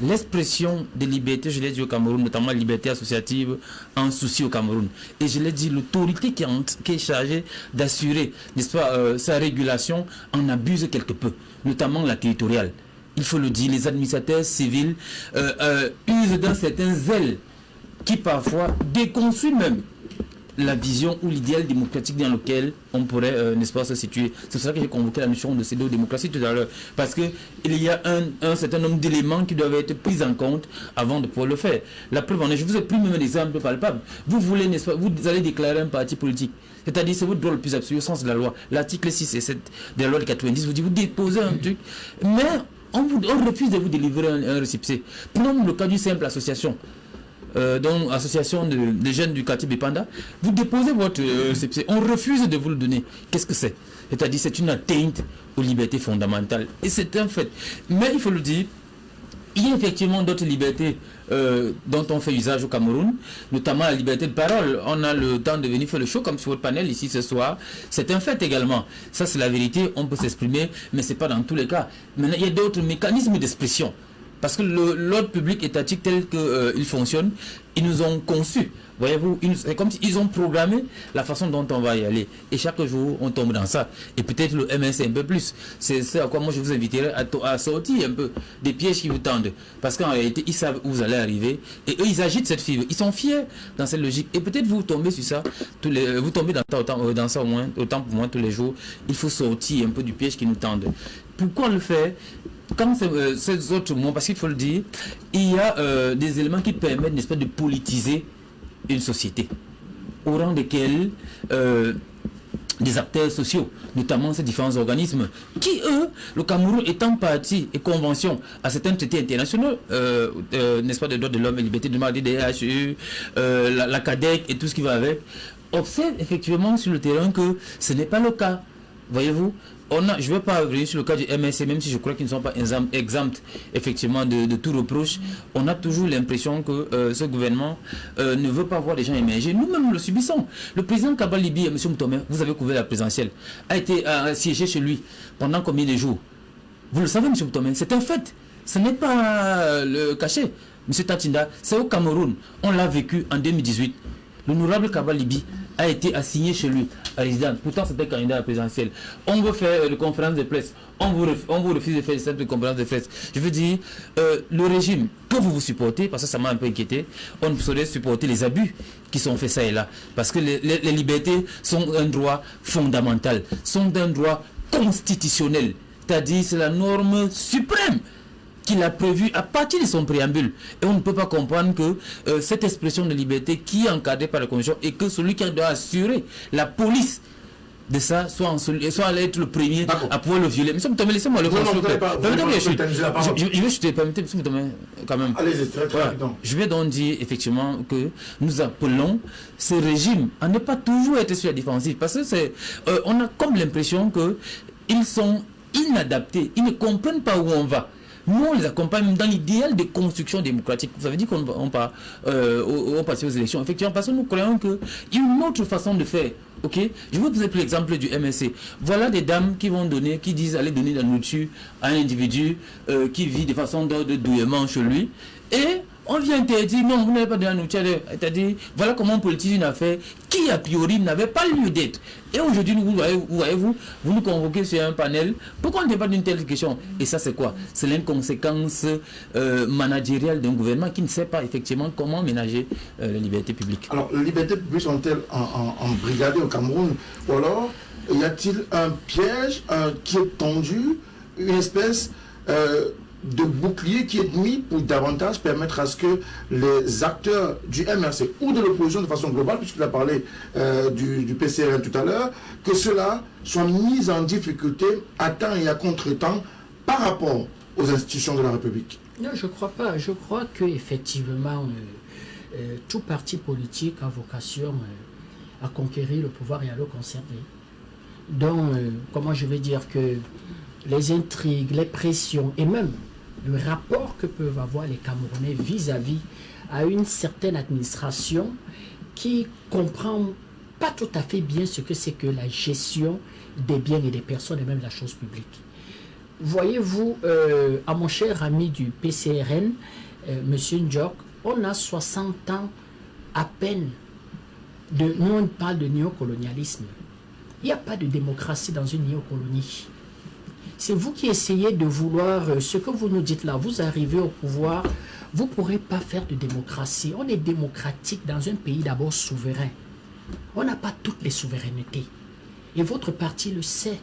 L'expression de liberté, je l'ai dit au Cameroun, notamment la liberté associative, en souci au Cameroun. Et je l'ai dit, l'autorité qui est chargée d'assurer, n'est-ce pas, sa régulation en abuse quelque peu, notamment la territoriale. Il faut le dire, les administrateurs civils usent d'un certain zèle qui parfois déconstruit même la vision ou l'idéal démocratique dans lequel on pourrait, n'est-ce pas, se situer. C'est pour ça que j'ai convoqué la notion de pseudo-démocratie tout à l'heure. Parce qu'il y a un certain nombre d'éléments qui doivent être pris en compte avant de pouvoir le faire. La preuve en est, je vous ai pris même un exemple palpable. Vous voulez, n'est-ce pas, vous allez déclarer un parti politique. C'est-à-dire, c'est votre droit le plus absolu au sens de la loi. L'article 6 et 7 de la loi de 90 vous dit, vous déposez un truc, mais on refuse de vous délivrer un récépissé. Prenons le cas d'une simple association. Donc association des jeunes du quartier Bipanda, vous déposez votre récépissé, on refuse de vous le donner. Qu'est-ce que c'est? C'est-à-dire c'est une atteinte aux libertés fondamentales. Et c'est un fait. Mais il faut le dire, il y a effectivement d'autres libertés dont on fait usage au Cameroun, notamment la liberté de parole. On a le temps de venir faire le show comme sur votre panel ici ce soir. C'est un fait également. Ça c'est la vérité, on peut s'exprimer, mais ce n'est pas dans tous les cas. Maintenant, il y a d'autres mécanismes d'expression. Parce que l'ordre public étatique tel qu'il fonctionne, ils nous ont conçus. Voyez-vous, c'est comme s'ils ont programmé la façon dont on va y aller. Et chaque jour, on tombe dans ça. Et peut-être le MS un peu plus. C'est à quoi moi je vous inviterai à sortir un peu des pièges qui vous tendent. Parce qu'en réalité, ils savent où vous allez arriver. Et eux, ils agitent cette fibre. Ils sont fiers dans cette logique. Et peut-être vous tombez sur ça. Vous tombez dans ça au moins, autant pour moi tous les jours. Il faut sortir un peu du piège qui nous tendent. Pourquoi on le fait? Comme ces autres mots, parce qu'il faut le dire, il y a des éléments qui permettent, n'est-ce pas, de politiser une société, au rang desquels des acteurs sociaux, notamment ces différents organismes, qui eux, le Cameroun étant partie et convention à certains traités internationaux, n'est-ce pas, des droits de l'homme et liberté de mardi, des DHU, la CADEC et tout ce qui va avec, observent effectivement sur le terrain que ce n'est pas le cas. Voyez-vous, je ne vais pas revenir sur le cas du MSC, même si je crois qu'ils ne sont pas exempts effectivement de tout reproche. On a toujours l'impression que ce gouvernement ne veut pas voir les gens émerger. Nous-mêmes, nous le subissons. Le président Kabal Libi, M. Moutomé, vous avez couvert la présidentielle, a été siégé chez lui pendant combien de jours? Vous le savez, M. Moutomé, c'est un fait. Ce n'est pas le cachet. M. Tatinda, c'est au Cameroun. On l'a vécu en 2018. L'honorable Kabal Libi a été assigné chez lui à résidence. Pourtant, c'était candidat à la présidentielle. On veut faire une conférence de presse. On vous refuse de faire cette conférence de presse. Je veux dire, le régime que vous supportez, parce que ça m'a un peu inquiété, on ne saurait supporter les abus qui sont faits ça et là. Parce que les libertés sont un droit fondamental, sont un droit constitutionnel. C'est-à-dire, c'est la norme suprême qu'il a prévu à partir de son préambule. Et on ne peut pas comprendre que cette expression de liberté qui est encadrée par la Constitution et que celui qui doit assurer la police de ça soit allé être le premier à pouvoir le violer. Monsieur Moutomé, laissez-moi le construire. Je vais chuter, permettez, monsieur Moutomé, quand même. Allez-y, très rapidement. Je vais donc dire effectivement que nous appelons ce régime à ne pas toujours être sur la défensive. Parce que on a comme l'impression qu'ils sont inadaptés, ils ne comprennent pas où on va. Nous, on les accompagne dans l'idéal de construction démocratique. Ça veut dire qu'on passe aux élections. Effectivement, parce que nous croyons qu'il y a une autre façon de faire. Ok, je vais vous donner l'exemple du MSC. Voilà des dames qui disent aller donner de la nourriture à un individu qui vit de façon de douillement chez lui. Et on vient interdire, non, vous n'avez pas de la nourriture. C'est-à-dire, voilà comment on politise une affaire qui, a priori, n'avait pas lieu d'être. Et aujourd'hui, vous nous convoquez sur un panel. Pourquoi on ne débat d'une telle question? Et ça, c'est quoi? C'est l'inconséquence managériale d'un gouvernement qui ne sait pas effectivement comment ménager les libertés publiques. Alors, les libertés publiques sont-elles embrigadées au Cameroun? Ou alors, y a-t-il un piège qui est tendu, une espèce de bouclier qui est mis pour davantage permettre à ce que les acteurs du MRC ou de l'opposition de façon globale, puisqu'il a parlé du PCRN tout à l'heure, que cela soit mis en difficulté à temps et à contre-temps par rapport aux institutions de la République? Non, je ne crois pas. Je crois qu'effectivement, tout parti politique a vocation à conquérir le pouvoir et à le conserver. Donc, comment je vais dire que les intrigues, les pressions et même le rapport que peuvent avoir les Camerounais vis-à-vis à une certaine administration qui comprend pas tout à fait bien ce que c'est que la gestion des biens et des personnes et même la chose publique. Voyez-vous, à mon cher ami du PCRN, M. Ndjok, on a 60 ans à peine. Nous, on parle de néocolonialisme. Il n'y a pas de démocratie dans une néocolonie. C'est vous qui essayez de vouloir, ce que vous nous dites là, vous arrivez au pouvoir, vous ne pourrez pas faire de démocratie. On est démocratique dans un pays d'abord souverain. On n'a pas toutes les souverainetés. Et votre parti le sait.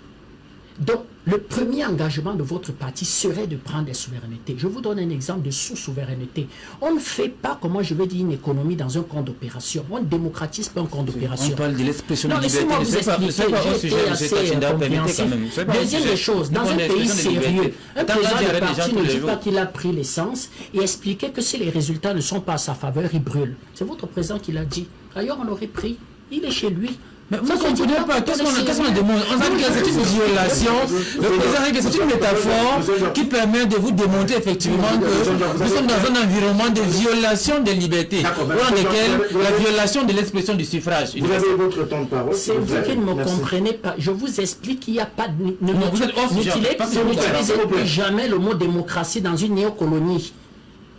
Donc, le premier engagement de votre parti serait de prendre des souverainetés. Je vous donne un exemple de sous-souveraineté. On ne fait pas, comment je vais dire, une économie dans un compte d'opération. On ne démocratise pas un compte d'opération. On parle de l'expression de liberté. Laissez-moi vous expliquer. J'ai été incompréhensif. Deuxième des choses, dans un pays sérieux, un président de parti ne dit pas qu'il a pris l'essence et expliquer que si les résultats ne sont pas à sa faveur, il brûle. C'est votre président qui l'a dit. Ailleurs, on l'aurait pris. Il est chez lui. Mais vous ne comprenez pas, qu'est-ce qu'on demande? On a dit que c'est une violation. Le président dit que c'est une métaphore qui permet de vous démontrer effectivement que nous sommes dans un environnement de violation des libertés, dans lequel la violation de l'expression du suffrage. Vous avez votre temps de parole. C'est vous qui ne me comprenez pas. Je vous explique qu'il n'y a pas de... N'utilisez plus jamais le mot démocratie dans une néocolonie.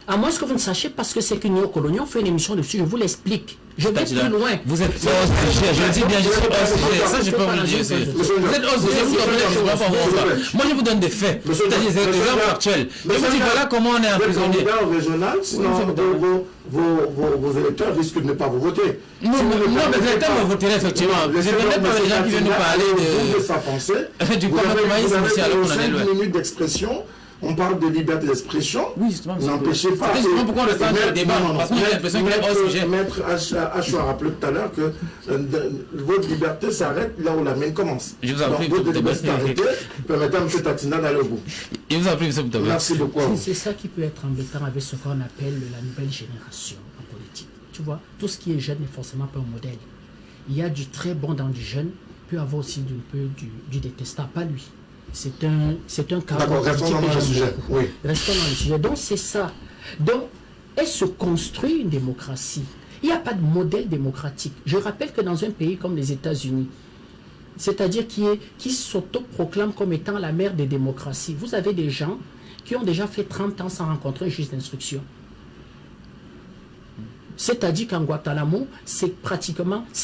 À moins que vous ne sachiez parce que c'est qu'une néocolonie, on fait une émission dessus, je vous l'explique. Je vais plus loin. Vous êtes hors sujet, je dis bien, je suis hors sujet. Ça, je peux vous le dire. Vous êtes hors sujet, vous comprenez pas. Moi, je vous donne des faits, c'est-à-dire des exemples factuels. Je vous dis, voilà comment on est emprisonné. Régional, sinon vos électeurs risquent de ne pas vous voter. Non, mais les électeurs me voteraient effectivement. Je ne connais pas les gens qui viennent nous parler du comportementisme ici, alors qu'on en est loin. 5 minutes d'expression. On parle de liberté d'expression. Oui, justement. N'empêchez pas. C'est justement pourquoi on le fait le débat. Parce qu'on a l'impression qu'il est hors sujet. Maître H a rappelé tout à l'heure que votre liberté s'arrête là où la mienne commence. Je vous en prie, votre liberté s'arrête. Permettez à M. Tatina d'aller au bout. Je vous en prie, M. Boutaba. Merci beaucoup. C'est ça qui peut être embêtant avec ce qu'on appelle la nouvelle génération en politique. Tu vois, tout ce qui est jeune n'est forcément pas un modèle. Il y a du très bon dans du jeune, peut avoir aussi un peu du détestable. Pas lui. C'est un cas. D'accord, restons dans le sujet. Oui. Restons dans le sujet. Donc, c'est ça. Donc, elle se construit une démocratie. Il n'y a pas de modèle démocratique. Je rappelle que dans un pays comme les États-Unis, c'est-à-dire qui s'autoproclame comme étant la mère des démocraties, vous avez des gens qui ont déjà fait 30 ans sans rencontrer un juge d'instruction. C'est-à-dire qu'en Guantanamo, c'est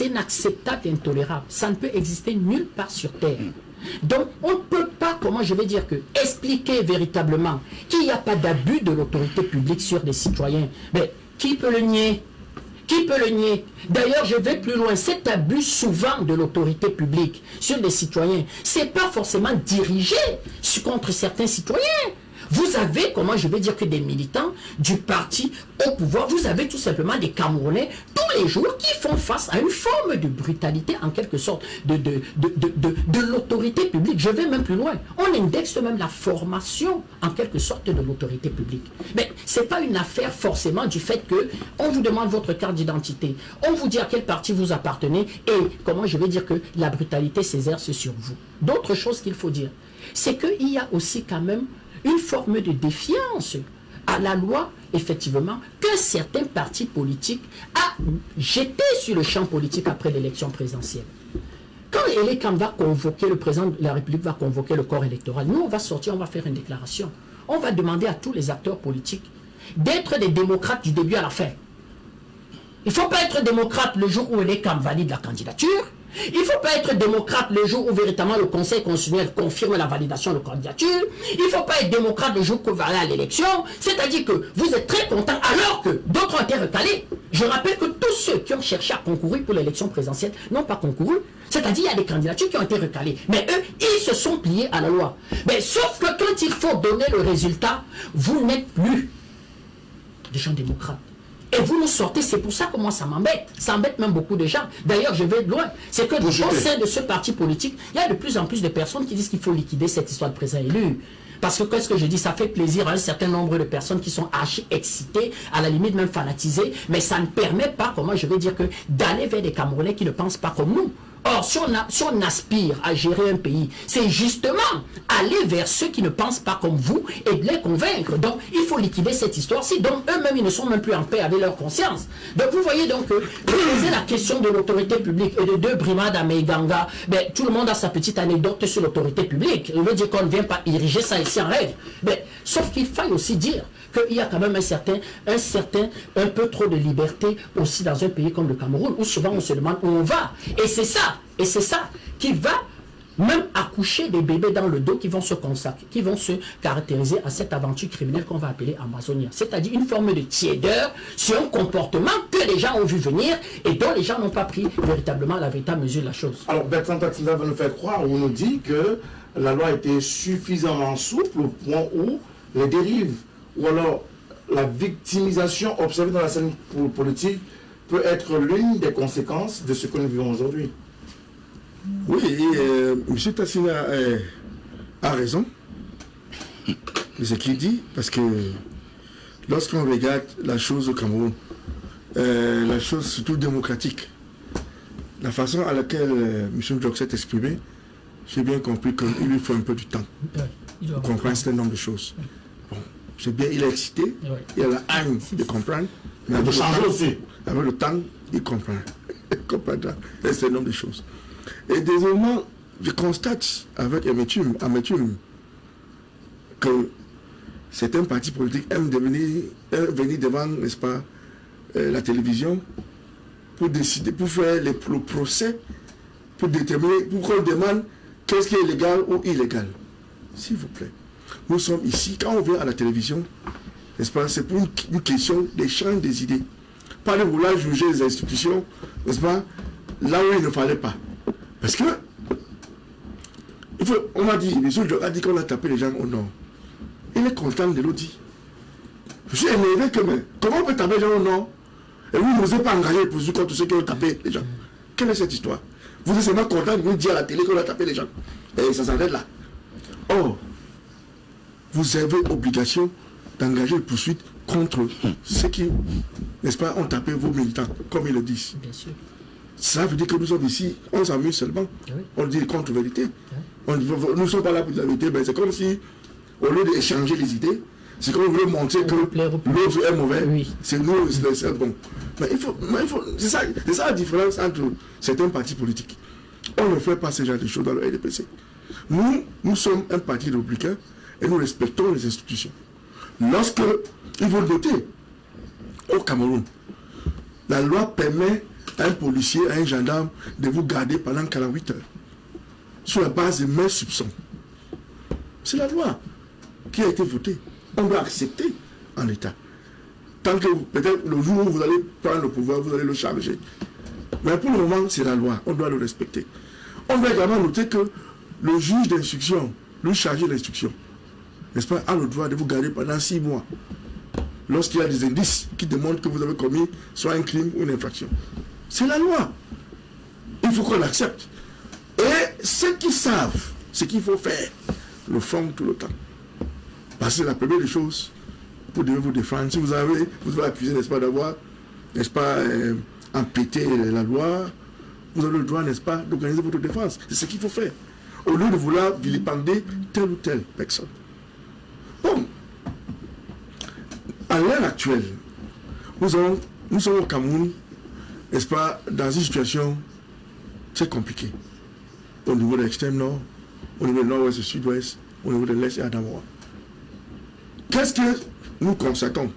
inacceptable et intolérable. Ça ne peut exister nulle part sur Terre. Donc, on ne peut pas, comment je vais dire que, expliquer véritablement qu'il n'y a pas d'abus de l'autorité publique sur des citoyens. Mais qui peut le nier? Qui peut le nier? D'ailleurs, je vais plus loin. Cet abus souvent de l'autorité publique sur des citoyens, ce n'est pas forcément dirigé contre certains citoyens. Vous avez, comment je vais dire, que des militants du parti au pouvoir, vous avez tout simplement des Camerounais tous les jours qui font face à une forme de brutalité, en quelque sorte, de l'autorité publique. Je vais même plus loin. On indexe même la formation, en quelque sorte, de l'autorité publique. Mais ce n'est pas une affaire forcément du fait qu'on vous demande votre carte d'identité, on vous dit à quel parti vous appartenez et, comment je vais dire, que la brutalité s'exerce sur vous. D'autres choses qu'il faut dire, c'est qu'il y a aussi quand même une forme de défiance à la loi, effectivement, que certains partis politiques a jeté sur le champ politique après l'élection présidentielle. Quand Elekam va convoquer, le président de la République va convoquer le corps électoral, nous on va sortir, on va faire une déclaration. On va demander à tous les acteurs politiques d'être des démocrates du début à la fin. Il ne faut pas être démocrate le jour où Elekam valide la candidature. Il ne faut pas être démocrate le jour où véritablement le Conseil constitutionnel confirme la validation de candidature. Il ne faut pas être démocrate le jour que vous allez à l'élection. C'est-à-dire que vous êtes très content alors que d'autres ont été recalés. Je rappelle que tous ceux qui ont cherché à concourir pour l'élection présidentielle n'ont pas concouru. C'est-à-dire qu'il y a des candidatures qui ont été recalées. Mais eux, ils se sont pliés à la loi. Mais sauf que quand il faut donner le résultat, vous n'êtes plus des gens démocrates. Et vous nous sortez, c'est pour ça que moi ça m'embête. Ça embête même beaucoup de gens. D'ailleurs, je vais loin. C'est que au sein de ce parti politique, il y a de plus en plus de personnes qui disent qu'il faut liquider cette histoire de président élu. Parce que qu'est-ce que je dis, ça fait plaisir à un certain nombre de personnes qui sont archi excitées, à la limite même fanatisées, mais ça ne permet pas, comment je vais dire, que d'aller vers des Camerounais qui ne pensent pas comme nous. Or, si on aspire à gérer un pays, c'est justement aller vers ceux qui ne pensent pas comme vous et de les convaincre. Donc, il faut liquider cette histoire-ci. Donc, eux-mêmes, ils ne sont même plus en paix avec leur conscience. Donc, vous voyez donc que poser la question de l'autorité publique et de deux brimades à Meiganga, ben, tout le monde a sa petite anecdote sur l'autorité publique. Je veux dire qu'on ne vient pas ériger ça ici en règle. Mais, sauf qu'il faille aussi dire qu'il y a quand même un peu trop de liberté aussi dans un pays comme le Cameroun, où souvent on se demande où on va. Et c'est ça qui va même accoucher des bébés dans le dos qui vont se consacrer, qui vont se caractériser à cette aventure criminelle qu'on va appeler Amazonia. C'est-à-dire une forme de tiédeur sur un comportement que les gens ont vu venir et dont les gens n'ont pas pris véritablement la véritable mesure de la chose. Alors Bertrand Tatina va nous faire croire, ou nous dit que la loi était suffisamment souple au point où les dérives ou alors la victimisation observée dans la scène politique peut être l'une des conséquences de ce que nous vivons aujourd'hui. Oui, M. Tatina a raison de ce qu'il dit, parce que lorsqu'on regarde la chose au Cameroun, la chose surtout démocratique, la façon à laquelle M. Ndjok s'est exprimé, j'ai bien compris qu'il lui faut un peu du temps pour comprendre un certain nombre de choses. Bon, c'est bien, il est excité, il a la haine de comprendre, mais avec le temps, il comprend. Il comprendra un certain nombre de choses. Et désormais, je constate avec amertume que certains partis politiques aiment venir devant, n'est-ce pas, la télévision pour décider, pour faire le procès, pour déterminer, pour qu'on demande qu'est-ce qui est légal ou illégal. S'il vous plaît. Nous sommes ici, quand on vient à la télévision, n'est-ce pas, c'est pour une question d'échange des idées. Pas de vouloir juger les institutions, n'est-ce pas, là où il ne fallait pas. Parce que, on m'a dit, M. Ndjok a dit qu'on a tapé les gens au nord. Il est content de l'autre dire. Je suis énervé que, mais comment on peut taper les gens au nord et vous n'osez pas engager les poursuites contre ceux qui ont tapé les gens? Quelle est cette histoire? Vous êtes seulement content de nous dire à la télé qu'on a tapé les gens. Et ça s'arrête là. Or, vous avez obligation d'engager les poursuites contre ceux qui, n'est-ce pas, ont tapé vos militants, comme ils le disent. Bien sûr. Ça veut dire que nous sommes ici, on s'amuse seulement. Oui. On dit contre-vérité. Oui. Nous ne sommes pas là pour dire la vérité, mais c'est comme si, au lieu d'échanger les idées, c'est comme on veut montrer que l'autre est mauvais. Oui. C'est nous, c'est bon. Mais il faut c'est ça la différence entre certains partis politiques. On ne fait pas ce genre de choses dans le RDPC. Nous sommes un parti républicain et nous respectons les institutions. Lorsque, il faut noter, au Cameroun, la loi permet à un policier, à un gendarme de vous garder pendant 48 heures sur la base de mains soupçons. C'est la loi qui a été votée. On doit accepter en l'état. Tant que peut-être le jour où vous allez prendre le pouvoir, vous allez le charger. Mais pour le moment, c'est la loi. On doit le respecter. On doit également noter que le juge d'instruction, le chargé d'instruction, n'est-ce pas, a le droit de vous garder pendant 6 mois. Lorsqu'il y a des indices qui démontrent que vous avez commis soit un crime ou une infraction. C'est la loi. Il faut qu'on l'accepte. Et ceux qui savent ce qu'il faut faire, le font tout le temps. Parce que c'est la première des choses, vous devez vous défendre. Si vous avez accusé, n'est-ce pas, d'avoir, n'est-ce pas, empiété la loi, vous avez le droit, n'est-ce pas, d'organiser votre défense. C'est ce qu'il faut faire. Au lieu de vouloir vilipender telle ou telle personne. Bon. À l'heure actuelle, nous sommes au Cameroun, n'est-ce pas, dans une situation très compliquée. Au niveau de l'extrême nord, au niveau de nord-ouest et sud-ouest, au niveau de l'est et Adamawa. Qu'est-ce que nous constatons?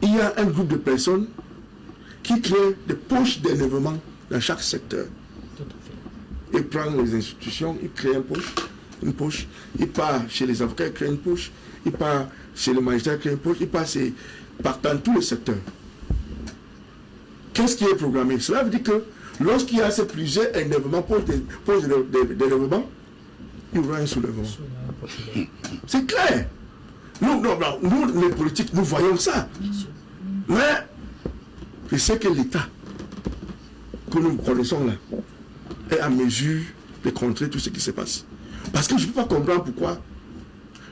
Il y a un groupe de personnes qui créent des poches d'énervement dans chaque secteur. Ils prennent les institutions, ils créent une poche, ils partent chez les avocats, ils créent une poche, ils partent chez les magistrats, ils créent une poche, ils partent dans tous les secteurs. Qu'est-ce qui est programmé? Cela veut dire que lorsqu'il y a ces plusieurs énervements, poches d'énervement, il y aura un soulèvement. C'est clair. Nous, les politiques, nous voyons ça. Mais je sais que l'État que nous connaissons là est à mesure de contrer tout ce qui se passe. Parce que je ne peux pas comprendre pourquoi,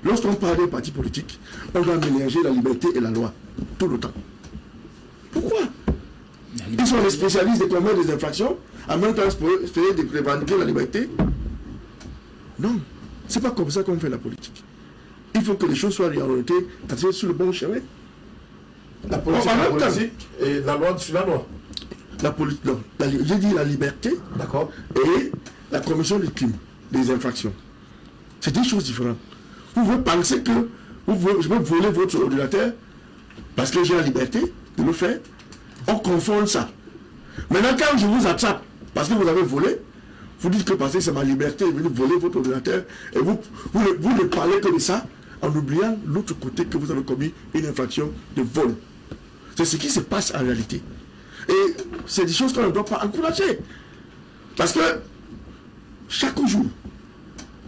lorsqu'on parle d'un parti politique, on doit mélanger la liberté et la loi tout le temps. Pourquoi? Ils sont les spécialistes de commettre des infractions, en même temps espérer de revendiquer la liberté. Non, c'est pas comme ça qu'on fait la politique. Il faut que les choses soient réorientées sur le bon chemin. La politique, et la loi sur la loi. J'ai dit la liberté. D'accord. Et la commission des crimes, des infractions. C'est deux choses différentes. Vous pouvez penser que je peux voler votre ordinateur parce que j'ai la liberté de le faire. On confond ça. Maintenant, quand je vous attrape parce que vous avez volé, vous dites que parce que c'est ma liberté de venir voler votre ordinateur et vous ne parlez que de ça en oubliant l'autre côté que vous avez commis une infraction de vol. C'est ce qui se passe en réalité. Et c'est des choses qu'on ne doit pas encourager. Parce que chaque jour,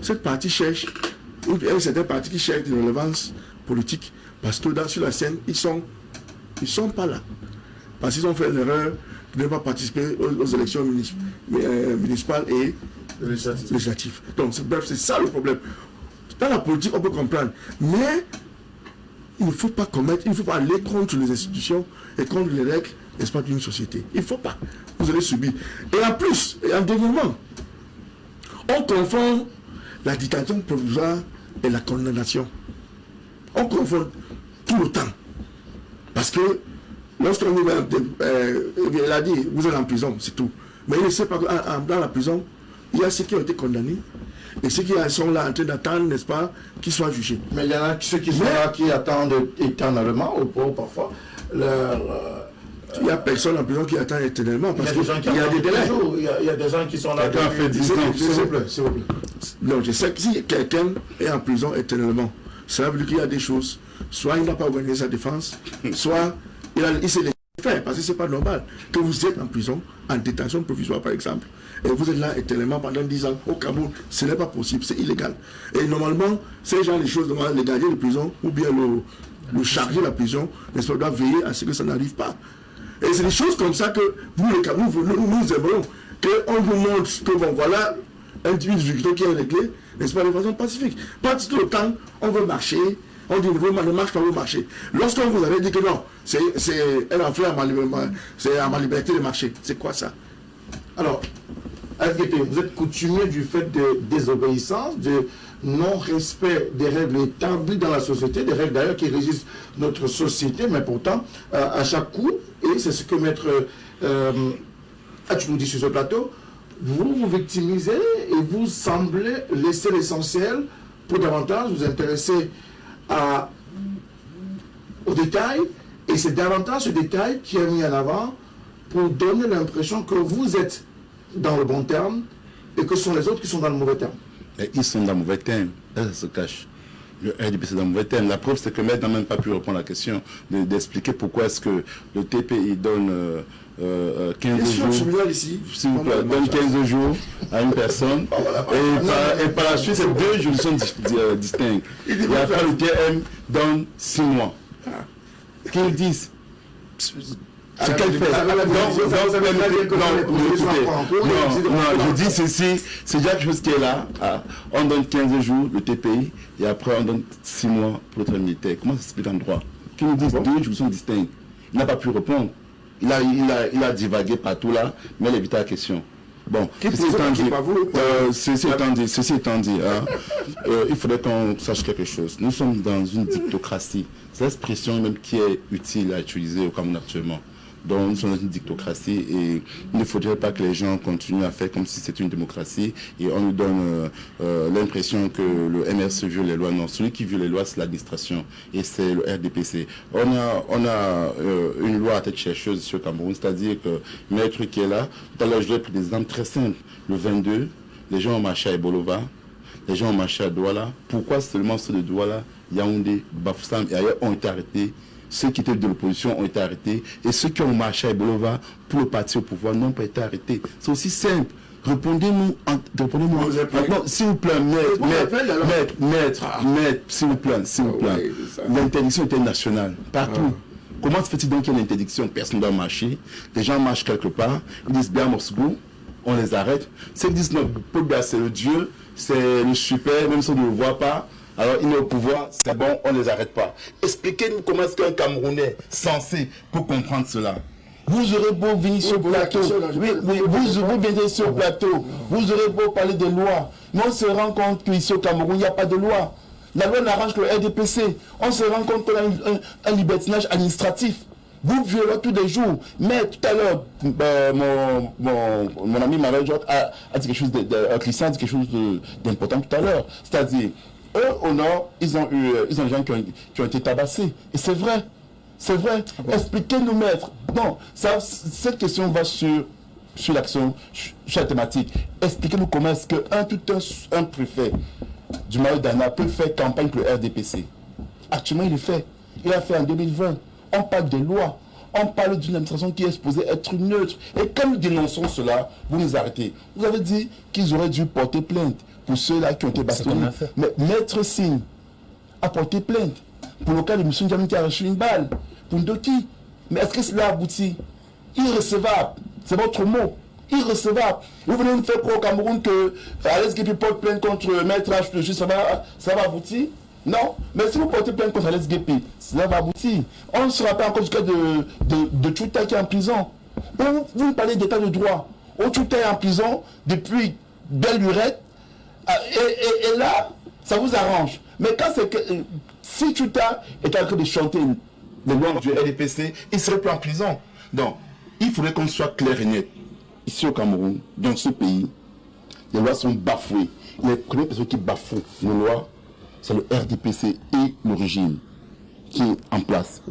cette partie cherche, une certaine partie qui cherche une relevance politique, parce que sur la scène, ils sont pas là. Parce qu'ils ont fait l'erreur de ne pas participer aux élections municipales et législatives. Donc, bref, c'est ça le problème. Dans la politique, on peut comprendre. Mais il ne faut pas aller contre les institutions et contre les règles n'est-ce pas, d'une société. Il ne faut pas. Vous allez subir. Et en plus, et en dernièrement, on confond la détention provisoire et la condamnation. On confond tout le temps. Parce que lorsqu'on vous elle a dit, vous êtes en prison, c'est tout. Mais il ne sait pas que dans la prison, il y a ceux qui ont été condamnés et ceux qui sont là en train d'attendre, n'est-ce pas, qu'ils soient jugés. Mais il y en a ceux qui sont là qui attendent éternellement, ou parfois. Il n'y a personne en prison qui attend éternellement parce qu'il y a des délais. Il y a des gens qui sont là. S'il vous plaît. Donc je sais que si quelqu'un est en prison éternellement, ça veut dire qu'il y a des choses. Soit il n'a pas organisé sa défense, soit il s'est laissé faire, parce que ce n'est pas normal que vous êtes en prison, en détention provisoire par exemple, et vous êtes là éternellement pendant 10 ans au Cameroun. Ce n'est pas possible, c'est illégal. Et normalement, ces gens, les choses, les gardiens de prison, ou bien le chargé de la prison, n'est-ce pas, doit veiller à ce que ça n'arrive pas. Et c'est des choses comme ça que nous, les Cameroun, nous aimerions qu'on nous montre que bon, voilà une victoire qui est réglée, n'est-ce pas, de façon pacifique. Pas tout le temps, on veut marcher, on dit ne marche pas, vous marchez. Lorsqu'on vous avait dit que non, c'est un enfant à ma liberté de marcher, c'est quoi ça? Alors, SGP, vous êtes coutumier du fait de désobéissance, de non-respect des règles établies dans la société, des règles d'ailleurs qui régissent notre société, mais pourtant, à chaque coup, et c'est ce que Maître tu nous dis sur ce plateau, vous vous victimisez et vous semblez laisser l'essentiel pour davantage vous intéresser aux détails, et c'est davantage ce détail qui est mis en avant pour donner l'impression que vous êtes dans le bon terme et que ce sont les autres qui sont dans le mauvais terme. Et ils sont dans le mauvais terme, ça se cache. Le RDPC dans le mauvais terme. La preuve, c'est que Maître n'a même pas pu répondre à la question d'expliquer pourquoi est-ce que le TPI donne 15 jours, s'il vous plaît, donne 15 jours à une personne et par la suite, c'est 2 juridictions distinctes. Et après, le TM donne 6 mois. Qu'ils disent. C'est qu'elle fait. Non, je dis ceci, c'est déjà quelque chose qui est là. On donne 15 jours le TPI et après on donne 6 mois pour l'autre militaire. Comment ça s'explique en droit? Qui nous disent 2 juridictions distinctes. Il n'a pas pu répondre. Il a divagué partout là, mais il a évité la question. Bon, ceci étant dit, il faudrait qu'on sache quelque chose. Nous sommes dans une dictocratie. C'est l'expression même qui est utile à utiliser au Cameroun actuellement. Donc nous sommes dans une dictocratie et il ne faudrait pas que les gens continuent à faire comme si c'était une démocratie et on nous donne l'impression que le MRC viole les lois. Non, celui qui viole les lois c'est l'administration et c'est le RDPC. On a une loi à tête chercheuse sur le Cameroun, c'est-à-dire que Maître qui est là, tout à l'heure je lui ai pris des exemples très simples. Le 22, les gens ont marché à Ebolova, les gens ont marché à Douala. Pourquoi seulement ceux de Douala, Yaoundé, Bafoussam et ailleurs ont été arrêtés? Ceux qui étaient de l'opposition ont été arrêtés et ceux qui ont marché à Ebolova pour le parti au pouvoir n'ont pas été arrêtés. C'est aussi simple. Répondez-moi. S'il vous plaît, maître, s'il vous plaît. L'interdiction internationale, partout. Comment se fait-il donc qu'il y ait une interdiction? Personne ne doit marcher. Les gens marchent quelque part, ils disent bien Moscou, on les arrête. Ceux qui disent non, c'est le Dieu, c'est le super, même si on ne le voit pas. Alors il est au pouvoir, c'est bon, on ne les arrête pas. Expliquez-nous comment est-ce qu'un Camerounais censé peut comprendre cela. Vous aurez beau venir sur le plateau, vous viendrez sur le plateau, vous aurez beau parler de loi, mais on se rend compte qu'ici au Cameroun, il n'y a pas de loi. La loi n'arrange que le RDPC. On se rend compte qu'on a un libertinage administratif. Vous violez tous les jours. Mais tout à l'heure, mon ami Marie-Jo a dit quelque chose Christian a dit quelque chose d'important tout à l'heure. C'est-à-dire, eux, au nord, ils ont des gens qui ont été tabassés. Et c'est vrai. C'est vrai. Ah bon? Expliquez-nous, maître. Non, cette question va sur l'action, sur la thématique. Expliquez-nous comment est-ce qu'un préfet du Marais d'Anna peut faire campagne pour le RDPC. Actuellement, il le fait. Il a fait en 2020. On parle de loi. On parle d'une administration qui est supposée être neutre. Et quand nous dénonçons cela, vous nous arrêtez. Vous avez dit qu'ils auraient dû porter plainte pour ceux-là qui ont été bastonnés. Mais Maître Signe a porté plainte pour le cas de M. Ndiamé qui a reçu une balle. Pour Ndoki. Mais est-ce que cela aboutit? Irrecevable. C'est votre mot. Irrecevable. Vous venez nous faire croire au Cameroun que Alex Guépi porte plainte contre Maître H. Ça va aboutir? Non, mais si vous portez plainte contre l'SGP, cela va aboutir. On ne se rappelle encore du cas de Tchouta qui est en prison. Vous parlez d'état de droit. Tchouta est en prison depuis belle lurette. Et là, ça vous arrange. Mais quand c'est que... Si Tchouta est en train de chanter les lois du RDPC, il ne serait plus en prison. Donc, il faudrait qu'on soit clair et net. Ici au Cameroun, dans ce pays, les lois sont bafouées. Les premières personnes qui bafouent les lois, c'est le RDPC et le régime qui est en place.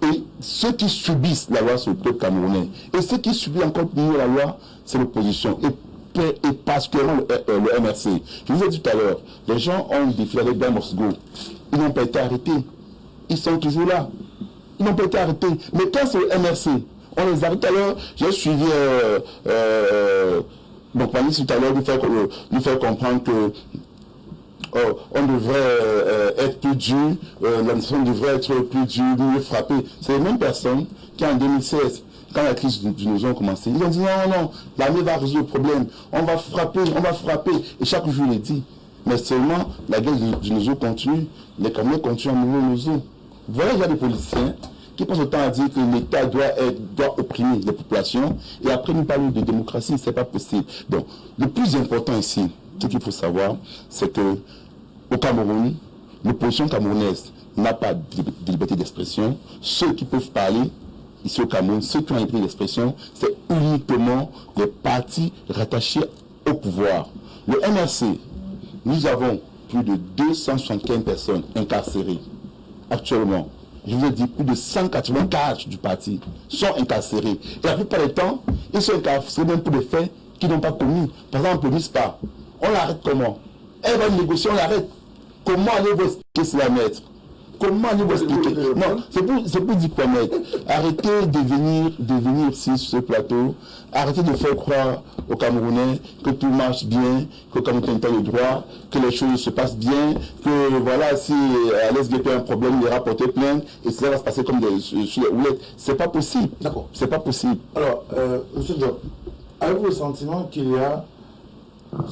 Et ceux qui subissent la loi, c'est le peuple camerounais. Et ceux qui subissent encore mieux la loi, c'est l'opposition. Et particulièrement le MRC. Je vous ai dit tout à l'heure, les gens ont défilé avec Dan Mosgo. Ils n'ont pas été arrêtés. Ils sont toujours là. Ils n'ont pas été arrêtés. Mais quand c'est le MRC, on les arrête. Tout à l'heure, j'ai suivi donc Panis tout à l'heure nous faire comprendre que on devrait être plus dur, l'administration devrait être plus dure, mieux frapper. C'est les mêmes personnes qui en 2016, quand la crise du Nozo a commencé, ils ont dit non, l'armée va résoudre le problème, on va frapper, et chaque jour il est dit. Mais seulement la guerre du Nozo continue, les Camerounais continuent à mourir au Nozo. Voilà, il y a des politiciens qui passent autant à dire que l'État doit opprimer les populations, et après nous parlons de démocratie, c'est pas possible. Donc, le plus important ici, ce qu'il faut savoir, c'est que au Cameroun, l'opposition camerounaise n'a pas de liberté d'expression. Ceux qui peuvent parler ici au Cameroun, ceux qui ont une liberté d'expression, c'est uniquement les partis rattachés au pouvoir. Le MRC, nous avons plus de 275 personnes incarcérées actuellement. Je vous ai dit, plus de 180 cadres du parti sont incarcérés. Et la plupart du temps, ils sont incarcérés même pour des faits qu'ils n'ont pas commis. Par exemple, le MISPA, on l'arrête comment? Elle va négocier, on l'arrête. Comment allez-vous expliquer cela, maître? Comment allez-vous expliquer? Non, c'est pour dire quoi, maître? Arrêtez de venir ici sur ce plateau. Arrêtez de faire croire aux Camerounais que tout marche bien, que le Cameroun est le droit, que les choses se passent bien, que voilà, si à l'SGP a un problème, il ira porter plainte et cela va se passer comme sur les roulettes. C'est pas possible. D'accord. C'est pas possible. Alors, M. Diop, avez-vous le sentiment qu'il y a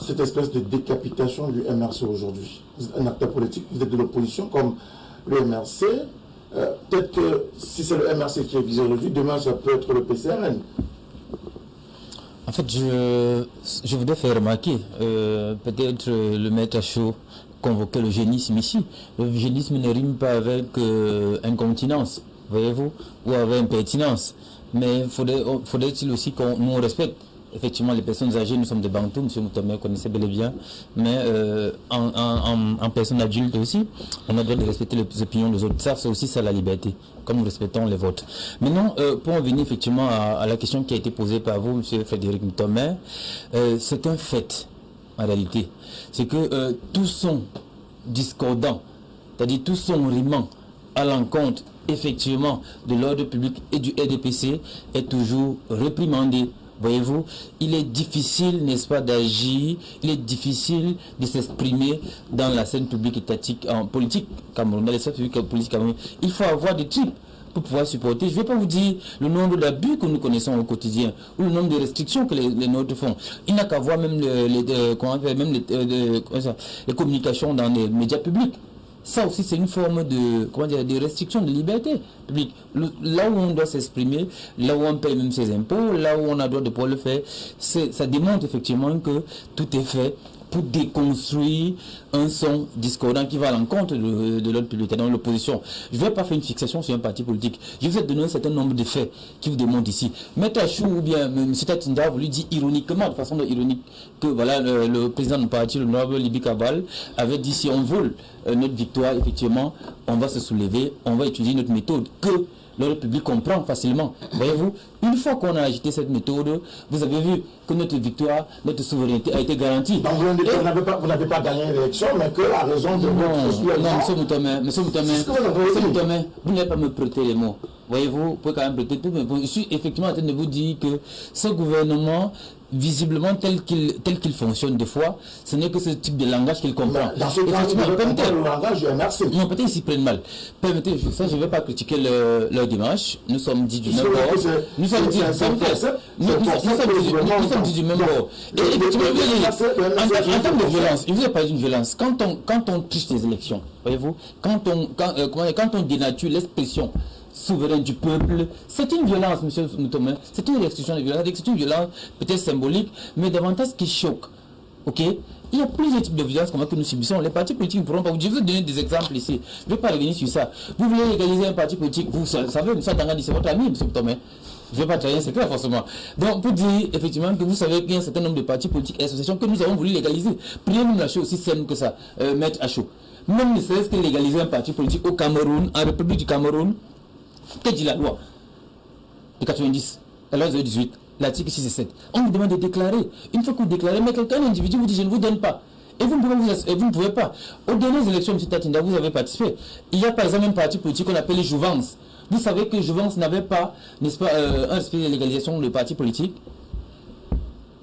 cette espèce de décapitation du MRC aujourd'hui? Vous êtes un acteur politique, vous êtes de l'opposition comme le MRC. Peut-être que si c'est le MRC qui est visé aujourd'hui, demain ça peut être le PCRN. En fait, je voudrais faire remarquer, peut-être le maître Achou convoquait le génisme ici. Le génisme ne rime pas avec incontinence, voyez-vous, ou avec impertinence. Mais faudrait-il aussi qu'on nous respecte. Effectivement, les personnes âgées, nous sommes des bantous, M. Moutamé connaissait bel et bien, mais en personnes adultes aussi, on a le droit de respecter les opinions des autres. Ça, c'est aussi ça la liberté, comme nous respectons les vôtres. Maintenant, pour en venir effectivement à la question qui a été posée par vous, M. Frédéric Moutamé, c'est un fait, en réalité. C'est que tous sont discordants, c'est-à-dire tous sont rimants à l'encontre, effectivement, de l'ordre public et du RDPC, est toujours réprimandé. Voyez-vous, il est difficile, n'est-ce pas, d'agir, il est difficile de s'exprimer dans la scène publique étatique, en politique camerounaise, dans les scènes publiques politiques camerounaises. Il faut avoir des types pour pouvoir supporter. Je ne vais pas vous dire le nombre d'abus que nous connaissons au quotidien, ou le nombre de restrictions que les nôtres font. Il n'a qu'à voir même les communications dans les médias publics. Ça aussi, c'est une forme de restriction de liberté publique. Là où on doit s'exprimer, là où on paye même ses impôts, là où on a droit de pouvoir le faire, ça démontre effectivement que tout est fait pour déconstruire un son discordant qui va à l'encontre de l'ordre public, dans l'opposition. Je ne vais pas faire une fixation sur un parti politique. Je vous ai donné un certain nombre de faits qui vous démontrent ici. Maître Achou ou bien M. Tatinda voulu dire ironiquement, de façon ironique, que voilà, le président du parti, l'honorable Libi Kabal, avait dit si on vole notre victoire, effectivement, on va se soulever, on va utiliser notre méthode que l'ordre public comprend facilement. Voyez-vous, une fois qu'on a agité cette méthode, vous avez vu que notre victoire, notre souveraineté a été garantie. Donc vous n'avez pas gagné l'élection, mais que la raison de votre monsieur Moutamé, vous n'allez pas me prêter les mots. Voyez-vous, vous pouvez quand même prêter tout, mais je suis effectivement en train de vous dire que ce gouvernement visiblement tel qu'il fonctionne des fois, ce n'est que ce type de langage qu'il comprend. Dans ce cas, le langage du MRC. Non, peut-être ils s'y prennent mal. Permettez, ça je ne vais pas critiquer leur démarche. Nous sommes dits du même bord. Nous sommes dits du même bord. Et effectivement, en termes de violence, il ne vous a pas dit une violence. Quand on triche les élections, voyez-vous, quand on dénature l'expression souverain du peuple, c'est une violence, monsieur Moutomen, c'est une restriction de violence, c'est une violence peut-être symbolique, mais davantage qui choque. Ok? Il y a plusieurs types de violences que nous subissons. Les partis politiques ne pourront pas. Je vais vous donner des exemples ici. Je ne vais pas revenir sur ça. Vous voulez légaliser un parti politique, vous savez, M. Dangani, c'est votre ami, M. Moutomen. Je ne vais pas trahir un secret, forcément. Donc, pour dire effectivement que vous savez qu'il y a un certain nombre de partis politiques et associations que nous avons voulu légaliser. Prenez-nous la chose aussi simple que ça, Maître Acho. Même ne serait-ce que légaliser un parti politique au Cameroun, en République du Cameroun, que dit la loi de 90, la loi de 18, l'article 6 et 7. On vous demande de déclarer. Une fois que vous déclarez, mais quelqu'un, un individu vous dit je ne vous donne pas. Et vous ne pouvez pas. Aux dernières élections, M. Tatinda, vous avez participé. Il y a par exemple un parti politique qu'on appelle les Jouvence. Vous savez que Jouvence n'avait pas, n'est-ce pas, un respect de légalisation de parti politique.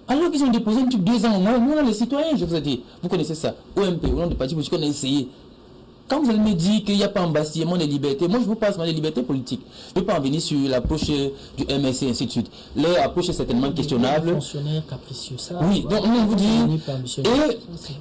Alors qu'ils ont déposé un truc 2 ans au moins, nous on a les citoyens, je vous ai dit. Vous connaissez ça. OMP, au nom du parti politique, on a essayé. Quand vous allez me dire qu'il n'y a pas embastillement des libertés, moi je vous passe des libertés politiques. Je ne vais pas en venir sur l'approche du MSC et ainsi de suite. L'approche est certainement questionnable. Fonctionnaire capricieux, ça. Oui, donc on vous dit.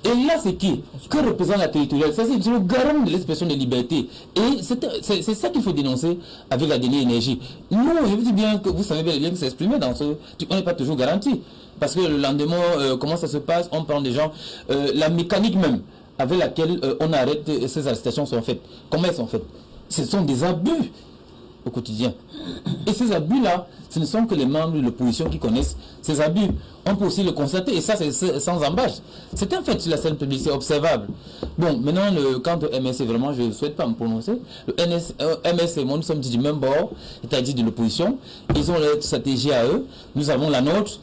Et là c'est qui? Que représente la territoriale? Ça c'est le garant de l'expression de liberté. Et c'est ça qu'il faut dénoncer avec la dernière énergie. Nous, je vous dis bien que vous savez bien que c'est exprimé dans ce. On n'est pas toujours garanti. Parce que le lendemain, comment ça se passe? On prend des gens. La mécanique même avec laquelle on arrête ces arrestations sont faites. Comment elles sont faites? Ce sont des abus au quotidien. Et ces abus-là, ce ne sont que les membres de l'opposition qui connaissent ces abus. On peut aussi le constater, et ça c'est sans embâche. C'est un fait sur la scène publique, c'est observable. Bon, maintenant, quant au MSC, vraiment, je ne souhaite pas me prononcer. Le MSC, moi, nous sommes du même bord, c'est-à-dire de l'opposition. Ils ont leur stratégie à eux, nous avons la nôtre.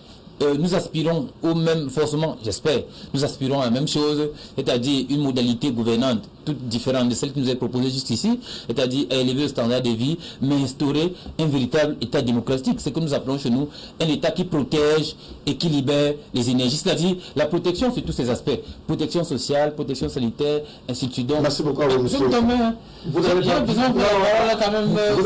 Nous aspirons au même, forcément, j'espère, nous aspirons à la même chose, c'est-à-dire une modalité gouvernante toute différente de celle qui nous est proposée jusqu'ici, c'est-à-dire élever le standard de vie, mais instaurer un véritable État démocratique, ce que nous appelons chez nous un État qui protège et qui libère les énergies, c'est-à-dire la protection sur tous ces aspects, protection sociale, protection sanitaire, ainsi de suite. Donc, merci beaucoup à vous, monsieur. Vous avez besoin quand même, vous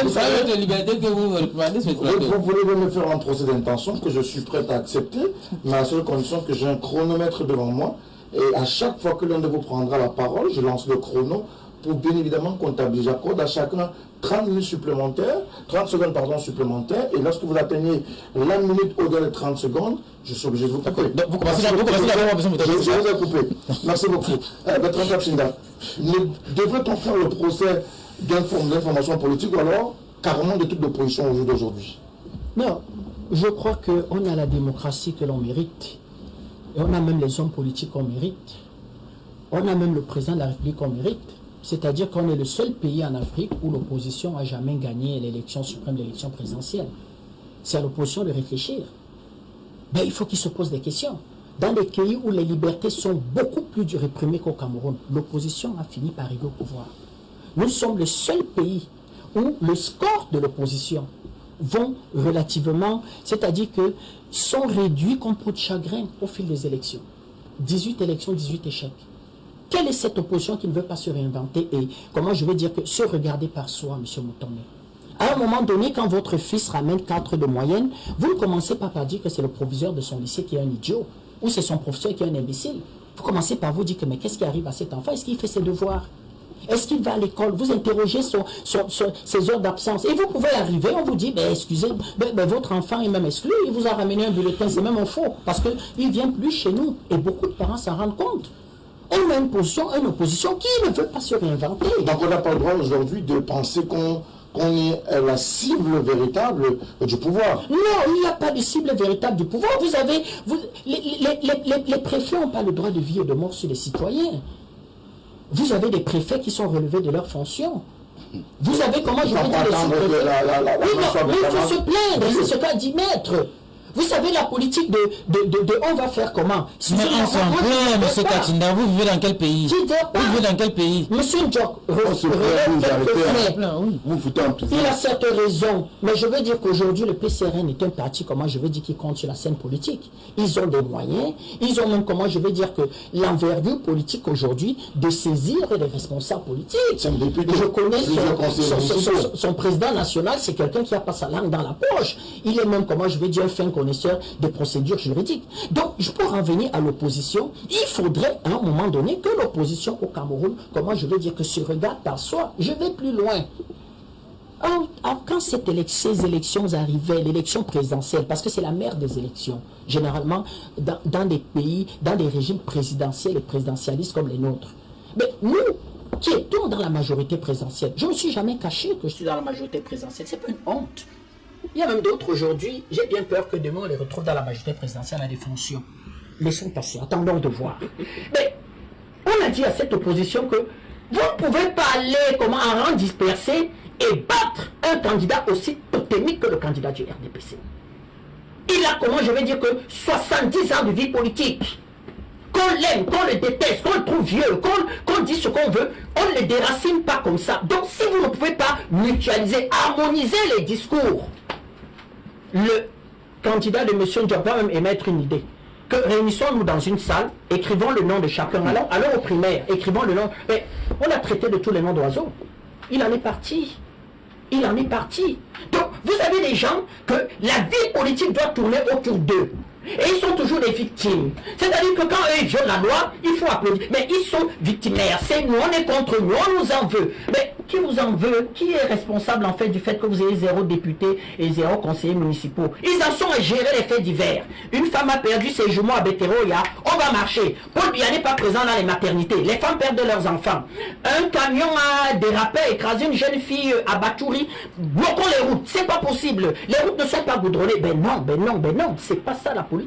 savez de liberté que vous recommandez. Vous voulez me faire un procès d'intention que je suis prêt à accepter, mais à la seule condition que j'ai un chronomètre devant moi. Et à chaque fois que l'un de vous prendra la parole, je lance le chrono pour bien évidemment comptabiliser. J'accorde à chacun 30 minutes supplémentaires, 30 secondes pardon, supplémentaires. Et lorsque vous atteignez la minute au-delà de 30 secondes, je suis obligé de vous couper. Donc vous commencez d'abord. Je vous ai coupé. Merci beaucoup. Bertrand Kapsinda, devrait-on faire le procès d'information politique ou alors carrément de toute l'opposition au jour d'aujourd'hui? Non, je crois qu'on a la démocratie que l'on mérite. Et on a même les hommes politiques qu'on mérite. On a même le président de la République qu'on mérite. C'est-à-dire qu'on est le seul pays en Afrique où l'opposition n'a jamais gagné l'élection suprême, l'élection présidentielle. C'est à l'opposition de réfléchir. Mais il faut qu'il se pose des questions. Dans les pays où les libertés sont beaucoup plus réprimées qu'au Cameroun, l'opposition a fini par arriver au pouvoir. Nous sommes le seul pays où le score de l'opposition vont relativement, c'est-à-dire que sont réduits comme peau de chagrin au fil des élections. 18 élections, 18 échecs. Quelle est cette opposition qui ne veut pas se réinventer et, comment je veux dire, que se regarder par soi, M. Moutomen? À un moment donné, quand votre fils ramène 4 de moyenne, vous ne commencez pas par dire que c'est le proviseur de son lycée qui est un idiot, ou c'est son professeur qui est un imbécile. Vous commencez par vous dire que, mais qu'est-ce qui arrive à cet enfant? Est-ce qu'il fait ses devoirs? Est-ce qu'il va à l'école? Vous interrogez ses heures d'absence. Et vous pouvez arriver, on vous dit, ben, excusez, votre enfant est même exclu, il vous a ramené un bulletin, c'est même un faux, parce qu'il ne vient plus chez nous. Et beaucoup de parents s'en rendent compte. On a une opposition qui ne veut pas se réinventer. Donc on n'a pas le droit aujourd'hui de penser qu'on est la cible véritable du pouvoir. Non, il n'y a pas de cible véritable du pouvoir. Vous avez... les préfets n'ont pas le droit de vie et de mort sur les citoyens. Vous avez des préfets qui sont relevés de leurs fonctions. Vous avez comment je vais dire les sous-préfets. Oui, mais il faut se plaindre, c'est ce qu'a dit Maître. Vous savez, la politique de on va faire comment? Mais on s'en plaint, M. Katinda, vous vivez dans quel pays? Vous vivez dans quel pays? Monsieur Ndjok, il a certes raison, mais je veux dire qu'aujourd'hui, le PCRN est un parti, comment je veux dire, qui compte sur la scène politique. Ils ont des moyens, ils ont même, comment je veux dire, que l'envergure politique aujourd'hui de saisir les responsables politiques. Je connais son président national, c'est quelqu'un qui n'a pas sa langue dans la poche. Il est même, comment je veux dire, un fin connaisseur des procédures juridiques. Donc, pour en venir à l'opposition, il faudrait à un moment donné que l'opposition au Cameroun, comment je veux dire, que se regarde par soi. Je vais plus loin. Quand ces élections arrivaient, l'élection présidentielle, parce que c'est la mère des élections, généralement dans des pays, dans des régimes présidentiels et présidentialistes comme les nôtres. Mais nous, qui étions dans la majorité présidentielle, je ne me suis jamais caché que je suis dans la majorité présidentielle. C'est pas une honte. Il y a même d'autres aujourd'hui, j'ai bien peur que demain on les retrouve dans la majorité présidentielle à des fonctions. Laissons passer, attendons de voir. Mais on a dit à cette opposition que vous ne pouvez pas aller en rang dispersé et battre un candidat aussi totémique que le candidat du RDPC. Il a, comment je vais dire, que 70 ans de vie politique. Qu'on l'aime, qu'on le déteste, qu'on le trouve vieux, qu'on dit ce qu'on veut, on ne le déracine pas comme ça. Donc si vous ne pouvez pas mutualiser, harmoniser les discours, le candidat de M. Ndjok va même émettre une idée. Que réunissons-nous dans une salle, écrivons le nom de chacun. Allons au primaire, écrivons le nom. Mais on a traité de tous les noms d'oiseaux. Il en est parti. Il en est parti. Donc, vous avez des gens que la vie politique doit tourner autour d'eux. Et ils sont toujours des victimes. C'est-à-dire que quand eux ils violent la loi, il faut applaudir. Mais ils sont victimaires. C'est nous, on est contre nous, on nous en veut. Mais qui vous en veut? Qui est responsable en fait du fait que vous ayez 0 député et 0 conseillers municipaux? Ils en sont à gérer les faits divers. Une femme a perdu ses jumeaux à Bétéroya, on va marcher. Paul Biya n'est pas présent dans les maternités. Les femmes perdent leurs enfants. Un camion a dérapé, écrasé une jeune fille à Baturi. Bloquons les routes. C'est pas possible. Les routes ne sont pas goudronnées. Ben non. C'est pas ça la politique.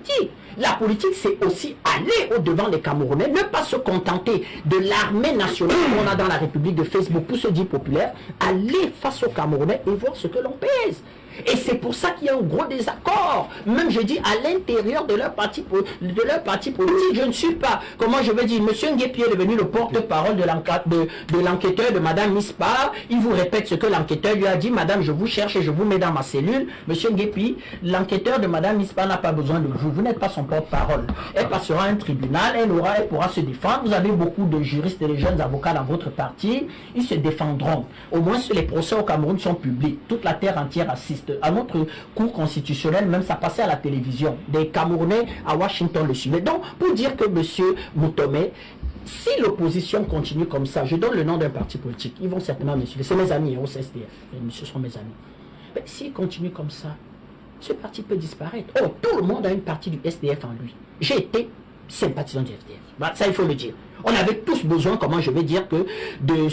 La politique, c'est aussi aller au-devant des Camerounais, ne pas se contenter de l'armée nationale qu'on a dans la République de Facebook pour se dire populaire, aller face aux Camerounais et voir ce que l'on pèse. Et c'est pour ça qu'il y a un gros désaccord, même je dis à l'intérieur de leur parti politique. Je ne suis pas, comment je veux dire, M. Nguépi est devenu le porte-parole de l'enquêteur de Mme Mispa. Il vous répète ce que l'enquêteur lui a dit. Madame, je vous cherche et je vous mets dans ma cellule. M. Nguépi, l'enquêteur de Mme Mispa n'a pas besoin de vous. Vous n'êtes pas son porte-parole. Elle passera à un tribunal, elle pourra se défendre. Vous avez beaucoup de juristes et de jeunes avocats dans votre parti. Ils se défendront. Au moins, les procès au Cameroun sont publics. Toute la terre entière assiste. À notre cour constitutionnelle, même ça passait à la télévision. Des Camerounais à Washington le suivaient. Donc, pour dire que M. Moutomé, si l'opposition continue comme ça, je donne le nom d'un parti politique, ils vont certainement me suivre. C'est mes amis au SDF. Ce sont mes amis. Mais s'ils continuent comme ça, ce parti peut disparaître. Oh, tout le monde a une partie du SDF en lui. J'ai été sympathisant du SDF. Bah, ça, il faut le dire. On avait tous besoin, comment je vais dire, que de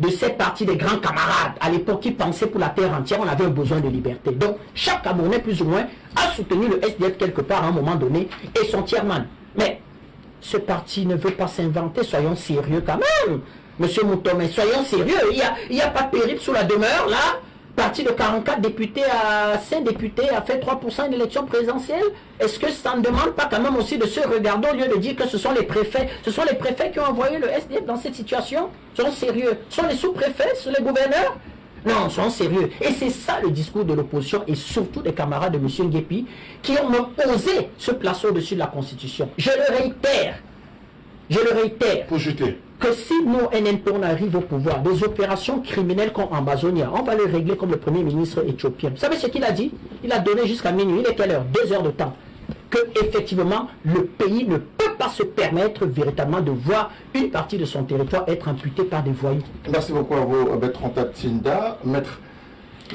cette partie des grands camarades, à l'époque qui pensaient pour la terre entière, on avait un besoin de liberté. Donc, chaque Camerounais, plus ou moins, a soutenu le SDF quelque part à un moment donné, et son chairman. Mais ce parti ne veut pas s'inventer, soyons sérieux quand même. Monsieur Moutomé, soyons sérieux, il n'y a pas de périple sous la demeure, là. Parti de 44 députés à 5 députés a fait 3% de l'élection présidentielle. Est-ce que ça ne demande pas quand même aussi de se regarder au lieu de dire que ce sont les préfets qui ont envoyé le SDF dans cette situation? Soyons sérieux. Ce sont les sous-préfets, ce sont les gouverneurs? Non, soyons sérieux. Et c'est ça le discours de l'opposition et surtout des camarades de M. Nguépi qui ont même osé se placer au-dessus de la Constitution. Je le réitère. Pour jeter. Que si nous, NNP, on arrive au pouvoir, des opérations criminelles comme Ambazonia, on va les régler comme le Premier ministre éthiopien. Vous savez ce qu'il a dit? Il a donné jusqu'à minuit, il est quelle heure? 2 heures de temps. Que effectivement, le pays ne peut pas se permettre véritablement de voir une partie de son territoire être amputée par des voyous. Merci beaucoup à vous, Maître Ntatinda. Maître,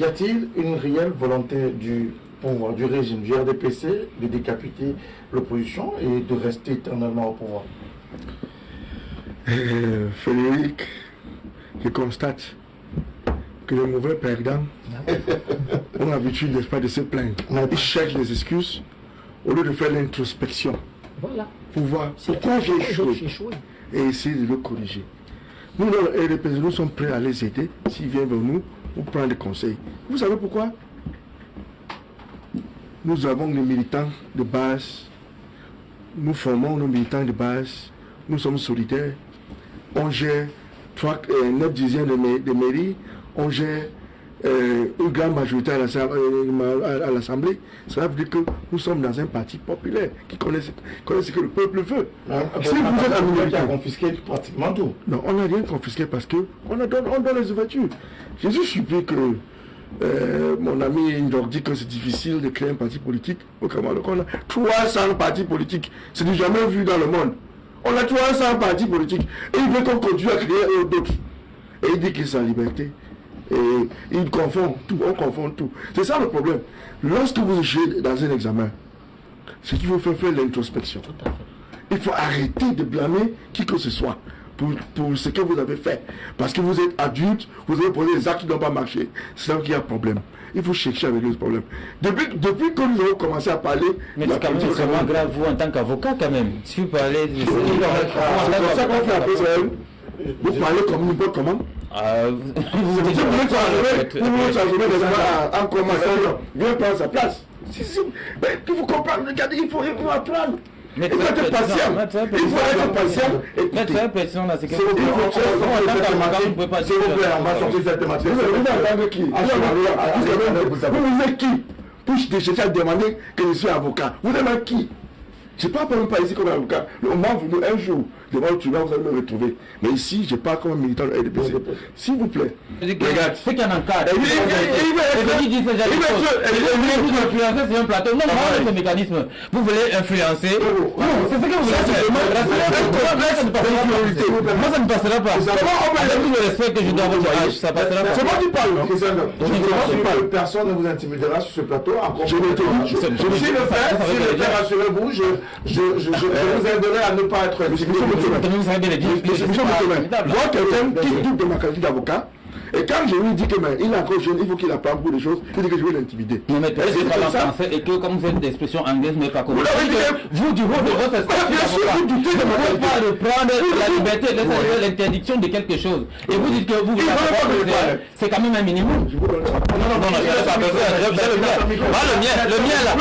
y a-t-il une réelle volonté du régime du RDPC de décapiter l'opposition et de rester éternellement au pouvoir? Frédéric, je constate que les mauvais perdants ont l'habitude, n'est-ce pas, de se plaindre. Ils cherchent des excuses au lieu de faire l'introspection. Voilà. Pour voir pourquoi j'ai échoué et essayer de le corriger. Nous, le RDPC, nous sommes prêts à les aider s'ils viennent vers nous pour prendre des conseils. Vous savez pourquoi? nous avons des militants de base, nous formons nos militants de base, nous sommes solidaires, on gère 9 dixièmes de mairie, on gère une grande majorité à l'Assemblée. Cela veut dire que nous sommes dans un parti populaire qui connaît ce que le peuple veut. Si vous êtes la minorité, on a confisqué pratiquement tout. Non, on n'a rien confisqué parce qu'on donne les ouvertures. Je suis surpris que mon ami Indor dit que c'est difficile de créer un parti politique au Cameroun. On a 300 partis politiques. C'est du jamais vu dans le monde. On a 300 partis politiques. Et il veut qu'on continue à créer d'autres. Et il dit qu'il est en liberté. Et il confond tout, on confond tout. C'est ça le problème. Lorsque vous échouez dans un examen, c'est qu'il faut faire l'introspection. Il faut arrêter de blâmer qui que ce soit pour ce que vous avez fait. Parce que vous êtes adulte, vous avez posé des actes qui n'ont pas marché. C'est là qu'il y a un problème. Il faut chercher avec le problème. Depuis que nous avons commencé à parler... Mais c'est quand même vraiment grave, vous en tant qu'avocat quand même. Si vous parlez... C'est comme ça qu'on fait la PCL. Vous parlez comme n'importe comment. Vous voulez changer des gens en commençant, viens prendre sa place. Mais il faut comprendre, regardez, il faut apprendre. Il faut être patient. Il faut être patient. Mettre la pression là, c'est que... S'il vous plaît, on va sortir cette thématique. Vous entendez qui? Vous êtes qui pour chercher à demander que je suis avocat? Vous êtes qui? Je ne parle même pas ici comme avocat. On m'a voulu un jour devant le tribunal, vous allez me retrouver. Mais ici, je parle comme un militant de LDPC. S'il vous plaît. Regarde, c'est qu'il y a un cadre. Il dit c'est un plateau. Non, c'est un mécanisme. Vous voulez influencer. C'est ce que vous voulez. Moi, ça ne passera pas. Avec tout le respect que je dois à votre âge, ça passera pas. C'est moi qui parle. Personne ne vous intimidera sur ce plateau. Je m'intimide. Si le fait, rassurez-vous, je vous aiderai à ne pas être Moi, quelqu'un qui doute de ma qualité d'avocat, et quand je lui dis que il est encore jeune, il faut qu'il apprenne beaucoup de choses, il dit que je vais l'intimider. Non, mais peut-être que c'est pas français et que comme vous faites d'expression anglaise, n'est pas comme vous, du haut de votre statut, vous doutez de ma qualité. Pas de prendre la liberté, l'interdiction de quelque chose. Et vous dites que vous c'est quand même un minimum. Non, pas le mien là. Le mien là.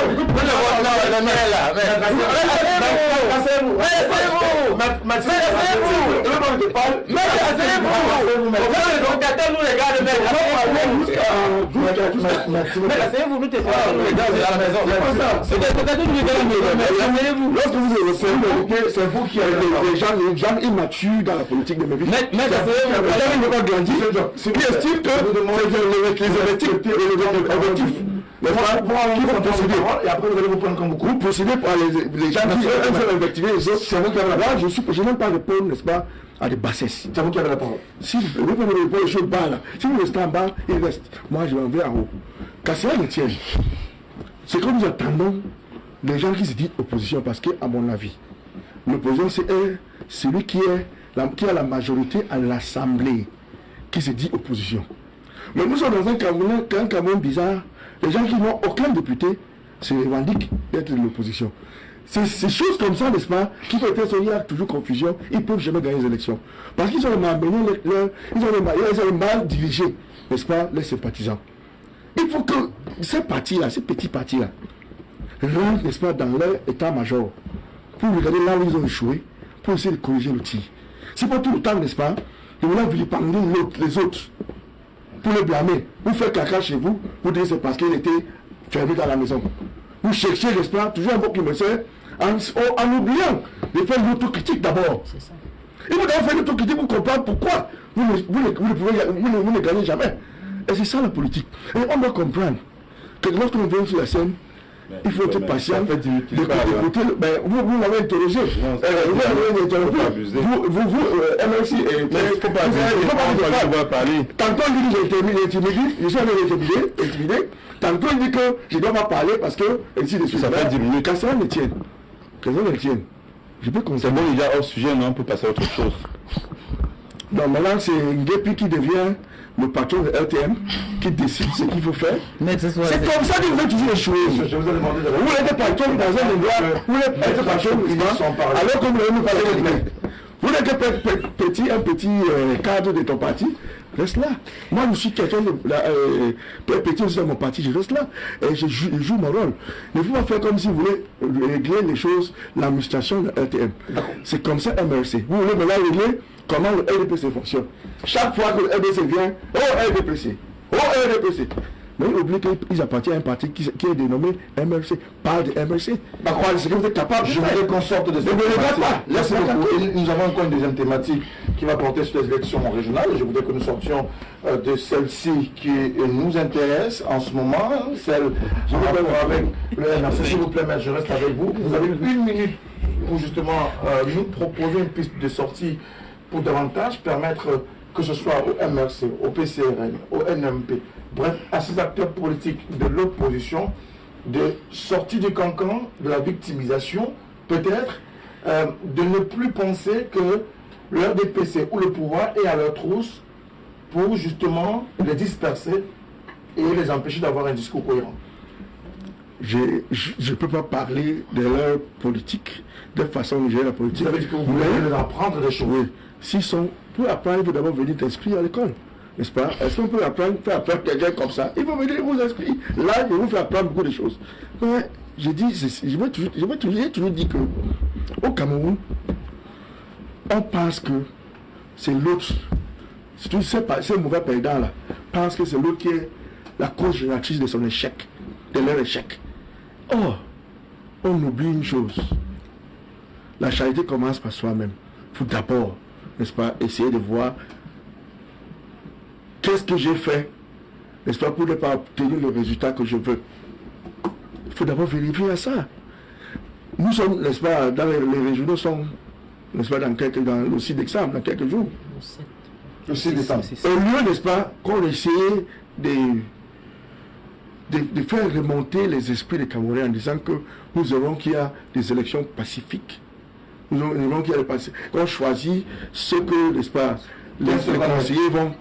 Lorsque vous êtes c'est vous qui avez des gens immatures dans la politique de mes vies. Ce qui estime que les objectifs et après vous allez vous prendre comme beaucoup. Vous procédez par les gens qui ont invectivé les autres. C'est vous qui avez la parole. Je n'aime pas répondre, n'est-ce pas, à des bassesses. C'est vous qui avez la parole. Si vous répondez aux choses bas là, si vous restez en bas, il reste. Moi je vais en haut. Qu'à cela ne tienne, c'est que nous attendons les gens qui se disent opposition parce que, à mon avis, l'opposition c'est celui qui a la majorité à l'Assemblée qui se dit opposition. Mais nous sommes dans un Cameroun bizarre. Les gens qui n'ont aucun député se revendiquent d'être de l'opposition. C'est ces choses comme ça, n'est-ce pas, qui font que il y a toujours confusion, ils ne peuvent jamais gagner les élections. Parce qu'ils ont ils ont mal dirigé, n'est-ce pas, les sympathisants. Il faut que ces partis-là, ces petits partis-là, rentrent, n'est-ce pas, dans leur état-major, pour regarder là où ils ont échoué, pour essayer de corriger le tir. C'est pas tout le temps, n'est-ce pas, de vouloir vilipender les autres, pour les blâmer. Vous faites caca chez vous, vous dites c'est parce qu'il était fermé dans la maison. Vous cherchez, n'est-ce pas, toujours un mot qui me sert, en oubliant de faire l'autocritique d'abord. Il faut d'abord faire l'autocritique pour comprendre pourquoi vous ne gagnez jamais. Et c'est ça la politique. Et on doit comprendre que lorsqu'on vient sur la scène, il faut être patient. Vous m'avez interrogé. Vous m'avez interrogé. MLC, tantôt il dit que j'ai intimidé, je suis intimidé. Tantôt il dit que je ne dois pas parler parce que ça fait 10 minutes. Quand ça me tienne. Je peux comprendre. C'est bon, il y a hors sujet, non, on peut passer à autre chose. Non, maintenant c'est Nguépi qui devient le patron de LTM qui décide ce qu'il faut faire. C'est comme ça que vous êtes toujours échoué. Je vous ai demandé de vous êtes patron dans un endroit, vous êtes patron alors que vous n'avez pas parlé de vous n'êtes que un petit cadre de ton parti, reste là. Moi, je suis quelqu'un de petit aussi dans mon parti, je reste là. Et je joue mon rôle. Ne faut pas faire comme si vous voulez régler les choses, l'administration de RTM. C'est comme ça MRC. Vous voulez maintenant régler comment le RDPC fonctionne. Chaque fois que le RDPC vient, RDPC, RDPC. Mais ils oublient qu'ils appartiennent à un parti qui est dénommé MRC. Parle de MRC. Parle de ce que vous êtes capable de faire. Je voudrais qu'on sorte de cette thématique. Nous avons encore une deuxième thématique qui va porter sur les élections régionales. Je voudrais que nous sortions de celle-ci qui nous intéresse en ce moment. Celle avec le MRC. S'il vous plaît, maître, je reste avec vous. Vous avez 1 minute pour justement nous proposer une piste de sortie pour davantage permettre que ce soit au MRC, au PCRN, au NMP, bref, à ces acteurs politiques de l'opposition, de sortir du cancan, de la victimisation, peut-être de ne plus penser que le RDPC ou le pouvoir est à leur trousse pour justement les disperser et les empêcher d'avoir un discours cohérent. Je ne peux pas parler de leur politique, de façon de gérer la politique. Vous avez dit que vous voulez leur apprendre des choses. Oui. S'ils sont, pour apprendre, il faut d'abord venir t'inscrire à l'école. N'est-ce pas? Est-ce qu'on peut apprendre, faire apprendre quelqu'un comme ça? Il faut venir vous inscrire. Là, je vous fais apprendre beaucoup de choses. Ouais, j'ai dit, j'ai toujours dit que au Cameroun, on pense que c'est l'autre. C'est mauvais perdant là. Pense que c'est l'autre qui est la cause génératrice de son échec, de leur échec. Or, on oublie une chose. La charité commence par soi-même. Il faut d'abord, n'est-ce pas, essayer de voir qu'est-ce que j'ai fait, n'est-ce pas, pour ne pas obtenir le résultat que je veux. Il faut d'abord vérifier à ça. Nous sommes, n'est-ce pas, dans les régionaux sont, n'est-ce pas, dans le site d'examen, dans quelques jours. Le 6 décembre. Au lieu, n'est-ce pas, qu'on essaye de faire remonter les esprits des Camerounais en disant que nous aurons qu'il y a des élections pacifiques. Nous aurons qu'il y a des qu'on choisit ce que, n'est-ce pas, les conseillers vont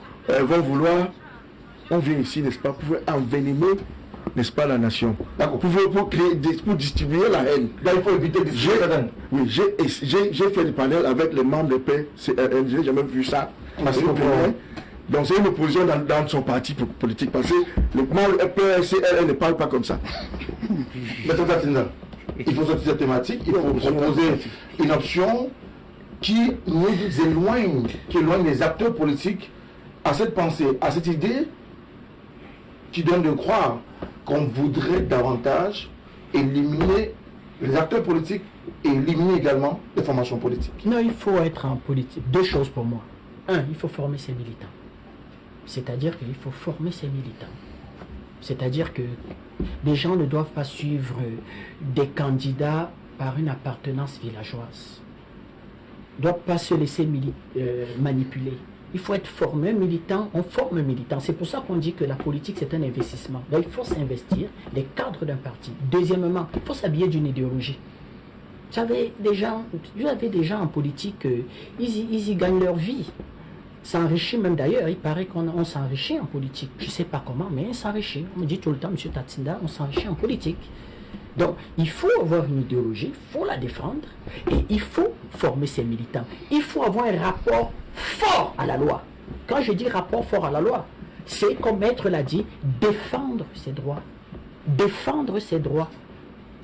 vouloir. On vient ici, n'est-ce pas, pour envenimer, n'est-ce pas, la nation. Pour distribuer la haine. Là, il faut éviter de distribuer la haine. Oui, j'ai fait des panels avec les membres de PCRN, je n'ai jamais vu ça. Donc c'est une opposition dans son parti politique, parce que le membre de PCRN ne parle pas comme ça. Il faut sortir de cette thématique, il faut proposer une option qui nous éloigne, qui éloigne les acteurs politiques à cette pensée, à cette idée qui donne de croire qu'on voudrait davantage éliminer les acteurs politiques et éliminer également les formations politiques. Non, il faut être en politique. 2 choses pour moi. 1, il faut former ses militants. C'est-à-dire qu'il faut former ses militants. C'est-à-dire que les gens ne doivent pas suivre des candidats par une appartenance villageoise. Ils ne doivent pas se laisser manipuler. Il faut être formé militant, on forme militant. C'est pour ça qu'on dit que la politique, c'est un investissement. Donc, il faut s'investir, les cadres d'un parti. Deuxièmement, il faut s'habiller d'une idéologie. Vous avez des gens en politique, ils y gagnent leur vie. S'enrichit même d'ailleurs, il paraît qu'on s'enrichit en politique. Je ne sais pas comment, mais on s'enrichit. On me dit tout le temps, M. Tatsinda, on s'enrichit en politique. Donc, il faut avoir une idéologie, il faut la défendre, et il faut former ses militants. Il faut avoir un rapport fort à la loi. Quand je dis rapport fort à la loi, c'est, comme Maître l'a dit, défendre ses droits. Défendre ses droits.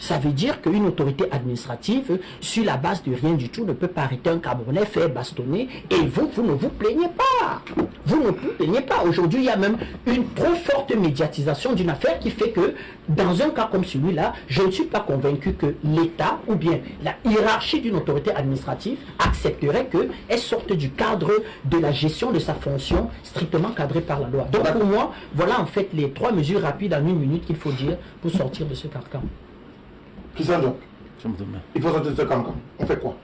Ça veut dire qu'une autorité administrative, sur la base de rien du tout, ne peut pas arrêter un Camerounais, faire bastonner, et vous ne vous plaignez pas. Vous ne vous plaignez pas. Aujourd'hui, il y a même une trop forte médiatisation d'une affaire qui fait que, dans un cas comme celui-là, je ne suis pas convaincu que l'État, ou bien la hiérarchie d'une autorité administrative, accepterait qu'elle sorte du cadre de la gestion de sa fonction, strictement cadrée par la loi. Donc pour moi, voilà en fait les 3 mesures rapides en 1 minute qu'il faut dire pour sortir de ce carcan. Qui ça donc? Il faut sortir de ce cancan. On fait quoi?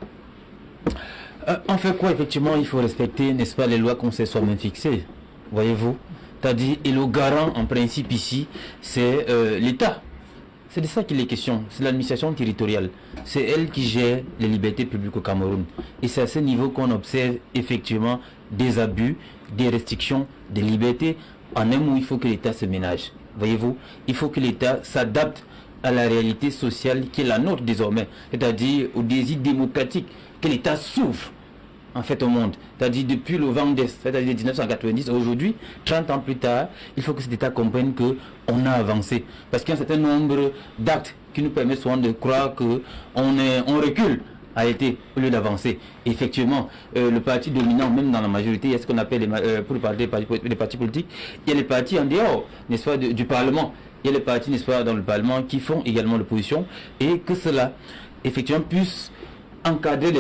On fait quoi? Effectivement, il faut respecter, n'est-ce pas, les lois qu'on s'est soi-même fixées. Voyez-vous? C'est-à-dire, et le garant, en principe, ici, c'est l'État. C'est de ça qu'il est question. C'est l'administration territoriale. C'est elle qui gère les libertés publiques au Cameroun. Et c'est à ce niveau qu'on observe effectivement des abus, des restrictions, des libertés. En un mot, il faut que l'État se ménage. Voyez-vous? Il faut que l'État s'adapte à la réalité sociale qui est la nôtre désormais, c'est-à-dire au désir démocratique, que l'État s'ouvre en fait au monde. C'est-à-dire depuis le vent d'Est, c'est-à-dire 1990, aujourd'hui, 30 ans plus tard, il faut que cet État comprenne qu'on a avancé. Parce qu'il y a un certain nombre d'actes qui nous permettent souvent de croire qu'on recule a été au lieu d'avancer. Effectivement, le parti dominant, même dans la majorité, il y a ce qu'on appelle, pour parler des partis politiques, il y a les partis en dehors, n'est-ce pas, du Parlement. Il y a les partis, n'est-ce pas, dans le Parlement qui font également l'opposition et que cela, effectivement, puisse encadrer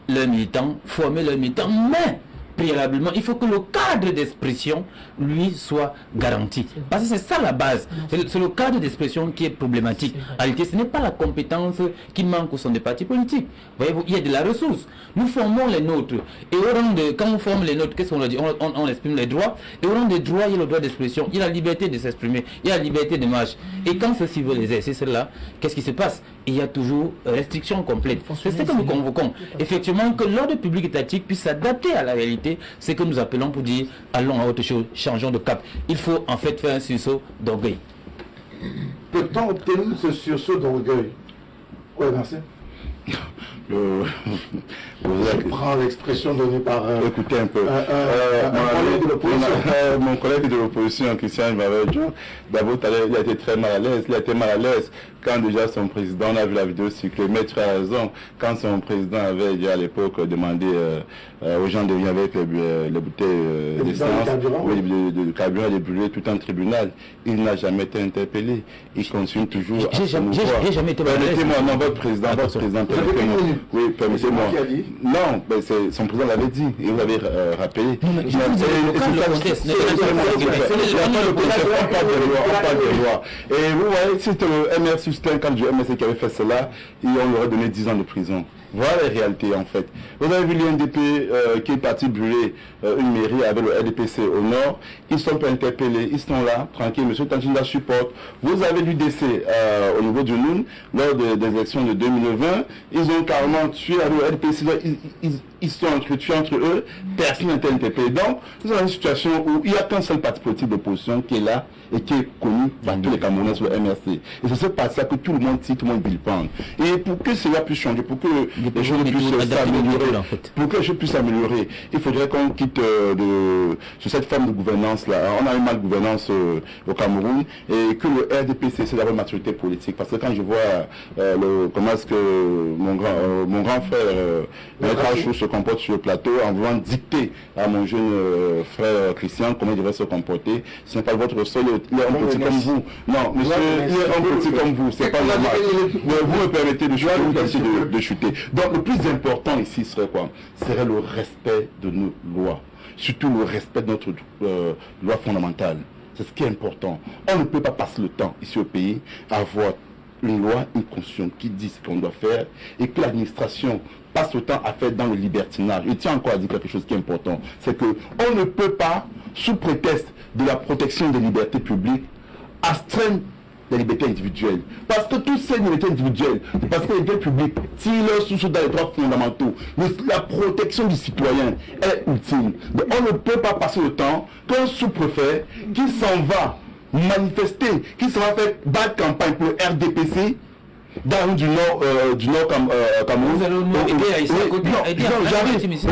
leurs militants, former leurs militants, mais préalablement, il faut que le cadre d'expression, lui, soit garanti. Parce que c'est ça la base. C'est le cadre d'expression qui est problématique. En réalité, ce n'est pas la compétence qui manque au sein des partis politiques. Voyez-vous, il y a de la ressource. Nous formons les nôtres. Et au rang de, quand on forme les nôtres, qu'est-ce qu'on leur dit? On exprime les droits. Et au rang des droits, il y a le droit d'expression. Il y a la liberté de s'exprimer. Il y a la liberté de marche. Et quand ceux-ci veulent les exercer, cela, qu'est-ce qui se passe? Il y a toujours restriction complète. C'est ce que nous convoquons. Effectivement, que l'ordre public étatique puisse s'adapter à la réalité. C'est que nous appelons pour dire allons à autre chose, changeons de cap. Il faut en fait faire un sursaut d'orgueil. Peut-on obtenir ce sursaut d'orgueil? Oui, merci. Je prends l'expression donnée par écoutez un peu. Mon collègue de l'opposition, Christian Maverjo, d'abord il a été très mal à l'aise. Il a été mal à l'aise quand déjà son président, on a vu la vidéo circuler, Maître a raison, quand son président avait déjà à l'époque demandé aux gens de venir avec les bouteilles d'essence, de carburant, de brûler tout un tribunal. Il n'a jamais été interpellé. Il continue toujours à se mouvoir. Permettez-moi, non, votre président, permettez-moi. Oui, permettez-moi. Non, mais son président l'avait dit, et vous l'avez rappelé. On parle de loi. Et vous voyez, si c'était le MRC, c'était un cadre du MRC qui avait fait cela, et on lui aurait donné 10 ans de prison. Voilà la réalité en fait. Vous avez vu l'INDP qui est parti brûler une mairie avec le RDPC au nord. Ils sont pas interpellés, ils sont là, tranquilles. Monsieur Tanginda supporte. Vous avez l'UDC au niveau du Noun, lors des élections de 2020. Ils ont carrément tué avec le RDPC. Ils sont entretués entre eux. Personne n'a été interpellé. Donc, nous avons une situation où il n'y a qu'un seul parti politique d'opposition qui est là et qui est connu par tous les Camerounais sur le MRC. Et c'est ce parti-là que tout le monde cite, tout le monde vilipende. Et pour que cela puisse changer, pour que les choses puissent s'améliorer, pour que les choses puissent s'améliorer, il faudrait qu'on quitte sur cette forme de gouvernance-là. On a une mal gouvernance au Cameroun et que le RDPC, c'est d'avoir une maturité politique. Parce que quand je vois comment est-ce que mon grand frère Maître Achou se comporte sur le plateau en voulant dicter à mon jeune frère Christian comment il devrait se comporter, ce n'est pas votre seul, il est un petit comme vous. Non, monsieur, il est un petit comme vous, c'est pas normal. Vous me permettez de chuter, vous permettez de chuter. Donc le plus important ici serait quoi? Serait le respect de nos lois, surtout le respect de notre loi fondamentale. C'est ce qui est important. On ne peut pas passer le temps ici au pays à avoir une loi, une constitution qui dit ce qu'on doit faire et que l'administration passe le temps à faire dans le libertinage. Je tiens encore à dire quelque chose qui est important, c'est que on ne peut pas, sous prétexte de la protection des libertés publiques, astreindre les libertés individuelles. Parce que toutes ces libertés individuelles, parce que les libertés publiques, s'ils leur sous dans les droits fondamentaux, la protection du citoyen est ultime. Donc on ne peut pas passer le temps qu'un sous-préfet qui s'en va manifester, qui s'en va faire bad campagne pour le RDPC, dans du nord Cameroun. J'arrive au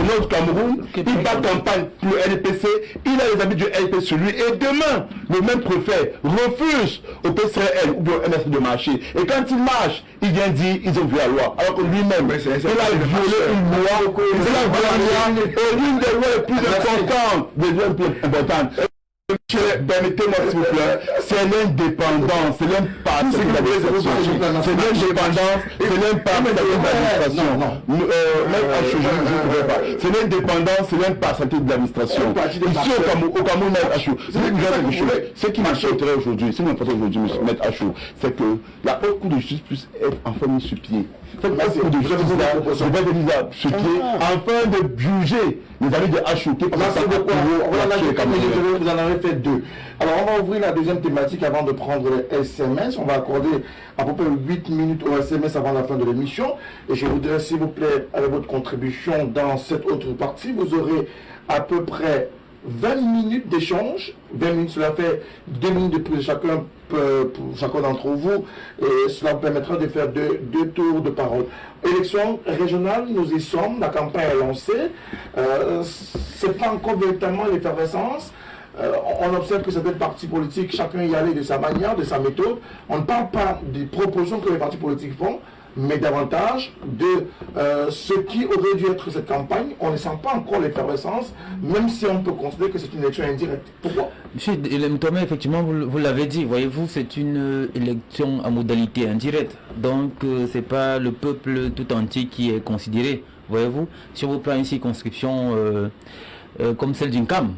nord du Cameroun, il bat campagne pour le RDPC, il a les habits du RDPC sur lui, et demain, le même préfet refuse au PCRL ou au MRC de marcher. Et quand il marche, il vient dire ils ont violé la loi. Alors que lui-même, il a violé une loi, et l'une des lois les plus importantes, des lois les plus importantes. Permettez-moi s'il vous plaît, c'est l'indépendance, c'est l'impartialité de l'administration. C'est l'indépendance, c'est l'impartialité de l'administration. C'est l'indépendance, c'est l'impartialité de l'administration. Ici au Cameroun, Maître Achou, ce qui m'inquiéterait aujourd'hui, ce qui m'importe aujourd'hui, Maître Achou, c'est que la haute cour de justice puisse être enfin mise sur pied. Cette haute cour de justice devrait être mise sur pied afin de juger les amis de Achou qui Merci beaucoup. Vous en avez fait deux. Alors on va ouvrir la deuxième thématique avant de prendre les SMS. On va accorder à peu près 8 minutes au SMS avant la fin de l'émission. Et je voudrais s'il vous plaît, avec votre contribution dans cette autre partie, vous aurez à peu près 20 minutes d'échange. 20 minutes, cela fait 2 minutes de prise chacun pour chacun d'entre vous. Et cela vous permettra de faire deux tours de parole. Élection régionale, nous y sommes. La campagne est lancée. Ce n'est pas encore véritablement l'effervescence. On observe que certains partis politiques, chacun y allait de sa manière, de sa méthode. On ne parle pas des propositions que les partis politiques font, mais davantage de ce qui aurait dû être cette campagne. On ne sent pas encore l'effervescence, même si on peut considérer que c'est une élection indirecte. Pourquoi? Monsieur Thomas, effectivement, vous l'avez dit, voyez-vous, c'est une élection à modalité indirecte. Donc, ce n'est pas le peuple tout entier qui est considéré. Voyez-vous, si on prend une circonscription comme celle d'une CAM,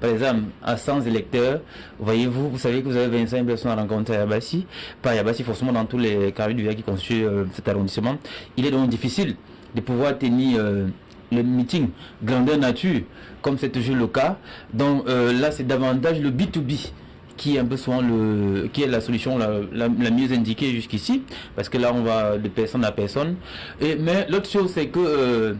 par exemple, à 100 électeurs, voyez-vous, vous savez que vous avez 25 personnes à rencontrer à Yabassi, pas à Yabassi, forcément dans tous les carrés du village qui constituent cet arrondissement. Il est donc difficile de pouvoir tenir le meeting grandeur nature, comme c'est toujours le cas. Donc là, c'est davantage le B2B qui est un peu souvent qui est la solution la mieux indiquée jusqu'ici, parce que là, on va de personne à personne. Mais l'autre chose, c'est que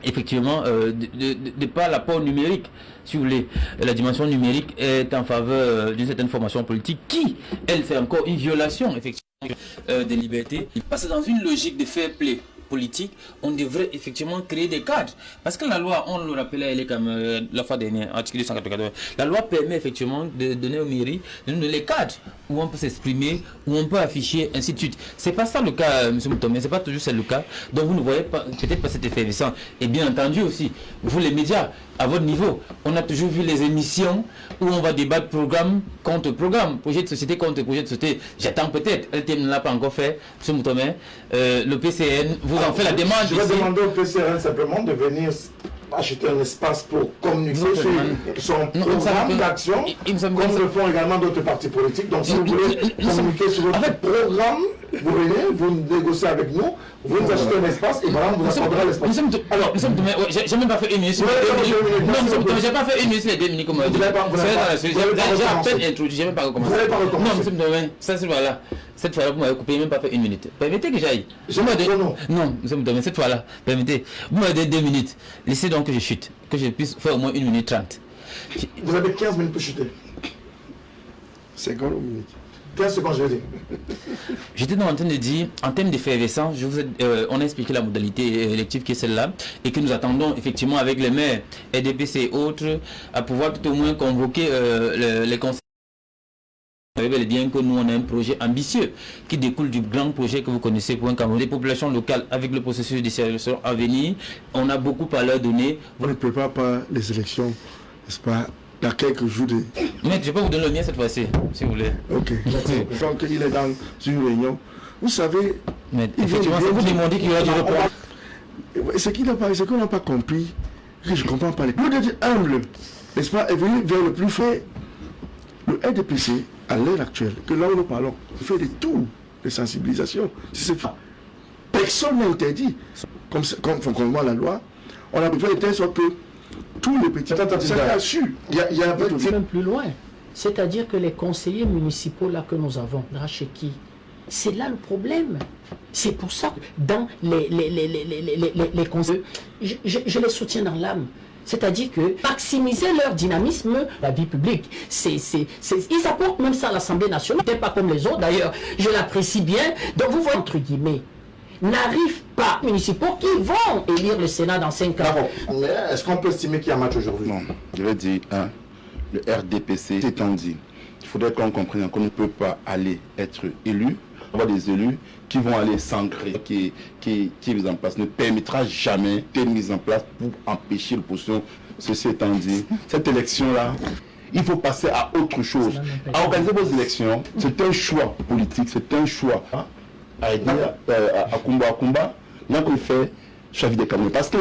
effectivement, de par l'apport numérique, si vous voulez, la dimension numérique est en faveur d'une certaine formation politique qui, elle, c'est encore une violation, effectivement, des libertés. Parce que dans une logique de fair play politique, on devrait effectivement créer des cadres. Parce que la loi, on le rappelait, elle est comme la fois dernière, article 294. La loi permet effectivement de donner aux mairies, de nous donner les cadres où on peut s'exprimer, où on peut afficher, ainsi de suite. C'est pas ça le cas, M. Moutomé, c'est pas toujours ça le cas. Donc vous ne voyez pas, peut-être pas cet effervescence. Et bien entendu aussi, vous les médias, à votre niveau, on a toujours vu les émissions où on va débattre programme contre programme, projet de société contre projet de société. J'attends peut-être, LTM ne l'a pas encore fait, M. Moutomé, le PCN vous en fait la demande. Je vais demander au PCN simplement de venir acheter un espace pour communiquer sur son programme d'action, comme le font également d'autres partis politiques. Donc si vous voulez communiquer sur votre programme, vous venez, vous négociez avec nous, vous nous achetez un espace et voilà, vous accordera l'espace. Alors, j'ai même pas fait une minute. Non, j'ai pas fait une minute, les 2 minutes comme j'ai à peine introduit, j'ai même pas recommencé. Non, ça c'est voilà. Cette fois-là, vous m'avez coupé, même pas fait une minute. Permettez que j'aille. Non, cette fois-là, permettez. Vous m'avez dit 2 minutes. Laissez donc que je chute, que je puisse faire au moins 1 minute 30. Vous avez 15 minutes pour chuter. 50 minutes. 15 secondes, je vais dire. J'étais en train de dire, en termes d'effervescence, on a expliqué la modalité élective qui est celle-là, et que nous attendons effectivement avec les maires, RDPC et autres, à pouvoir tout au moins convoquer les conseils. Vous savez bien que nous on a un projet ambitieux qui découle du grand projet que vous connaissez pour un Cameroun. Les populations locales avec le processus de sélection à venir, on a beaucoup à leur donner. On ne prépare pas les élections, n'est-ce pas, dans quelques jours de... Mais je peux vous donner le mien cette fois-ci, si vous voulez. Ok. Donc il est dans une réunion. Vous savez... Mais effectivement, c'est vous demandez qu'il y aura du report. Ce qu'on n'a pas compris, que je ne comprends pas. Vous êtes humble, n'est-ce pas, est venu vers le plus fait. Le RDPC, à l'heure actuelle, que là où nous parlons, fait des tours de sensibilisation. Personne n'a interdit, comme la loi, on a fait de telle sorte que tous les petits... Ça a su. Il y a un peu même plus loin. C'est-à-dire que les conseillers municipaux là que nous avons, Racheki, c'est là le problème. C'est pour ça que dans les conseils, je les soutiens dans l'âme. C'est-à-dire que maximiser leur dynamisme, la vie publique, ils apportent même ça à l'Assemblée nationale, peut-être pas comme les autres d'ailleurs, je l'apprécie bien. Donc vous voyez, entre guillemets, n'arrivent pas municipaux qui vont élire le Sénat dans 5 ans. Mais est-ce qu'on peut estimer qu'il y a un match aujourd'hui? Non, je vais dire, le RDPC, c'est dit, il faudrait qu'on comprenne qu'on ne peut pas aller être élu. On va des élus qui vont aller s'ancrer, qui est mis en place, ne permettra jamais d'être mise en place pour empêcher l'opposition. Ceci étant dit, cette élection-là, il faut passer à autre chose. À organiser vos élections, c'est un choix politique, c'est un choix à aider à combat. Là qu'on fait, choisir des Camerounais. Parce que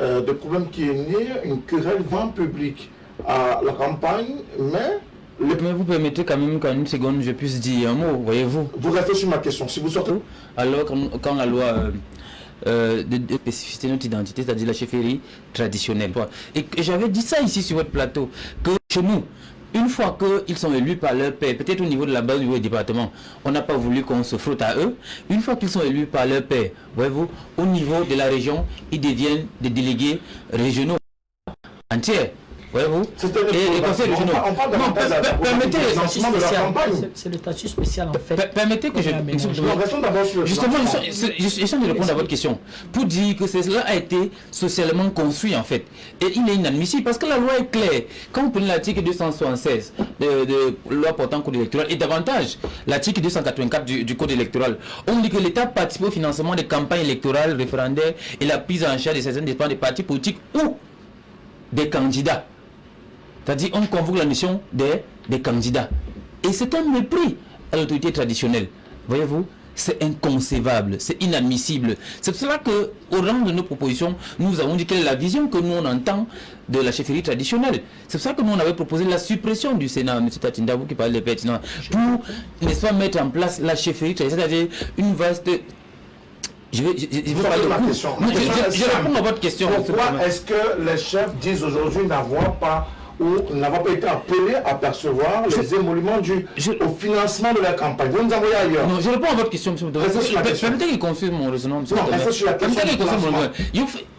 le problème qui est né, une querelle vent public à la campagne, mais vous permettez quand même qu'en une seconde je puisse dire un mot, voyez-vous. Vous restez sur ma question, si vous sortez. Alors quand la loi de spécificité de notre identité, c'est-à-dire la chefferie traditionnelle. Et j'avais dit ça ici sur votre plateau, que chez nous, une fois qu'ils sont élus par leur père, peut-être au niveau de la base, au niveau du département, on n'a pas voulu qu'on se frotte à eux. Une fois qu'ils sont élus par leur père, voyez-vous, au niveau de la région, ils deviennent des délégués régionaux. entière. Voyez-vous? Et conseils régionaux. On parle permettez le financement de la campagne. C'est le statut spécial en fait. Permettez que je... Justement, j'essaie de répondre à votre question. Pour dire que cela a été socialement construit en fait. Et il est inadmissible parce que la loi est claire. Quand vous prenez l'article 276 de loi portant code électoral et davantage l'article 284 du code électoral, on dit que l'État participe au financement des campagnes électorales, référendaires et la prise en charge de certaines dépenses des partis politiques ou des candidats. C'est-à-dire on convoque la mission des candidats. Et c'est un mépris à l'autorité traditionnelle. Voyez-vous, c'est inconcevable, c'est inadmissible. C'est pour cela qu'au rang de nos propositions, nous avons dit quelle est la vision que nous on entend de la chefferie traditionnelle. C'est pour ça que nous on avait proposé la suppression du Sénat, M. Tatinda, vous qui parlez de pertinent, pour, n'est-ce pas, mettre en place la chefferie traditionnelle, c'est-à-dire une vaste... Je réponds à votre question. Pourquoi est-ce que les chefs disent aujourd'hui n'avoir pas été appelés à percevoir les émoluments au financement de la campagne? Vous nous envoyez ailleurs. Non, je réponds à votre question, M. Permettez qu'il confirme mon raisonnement, M.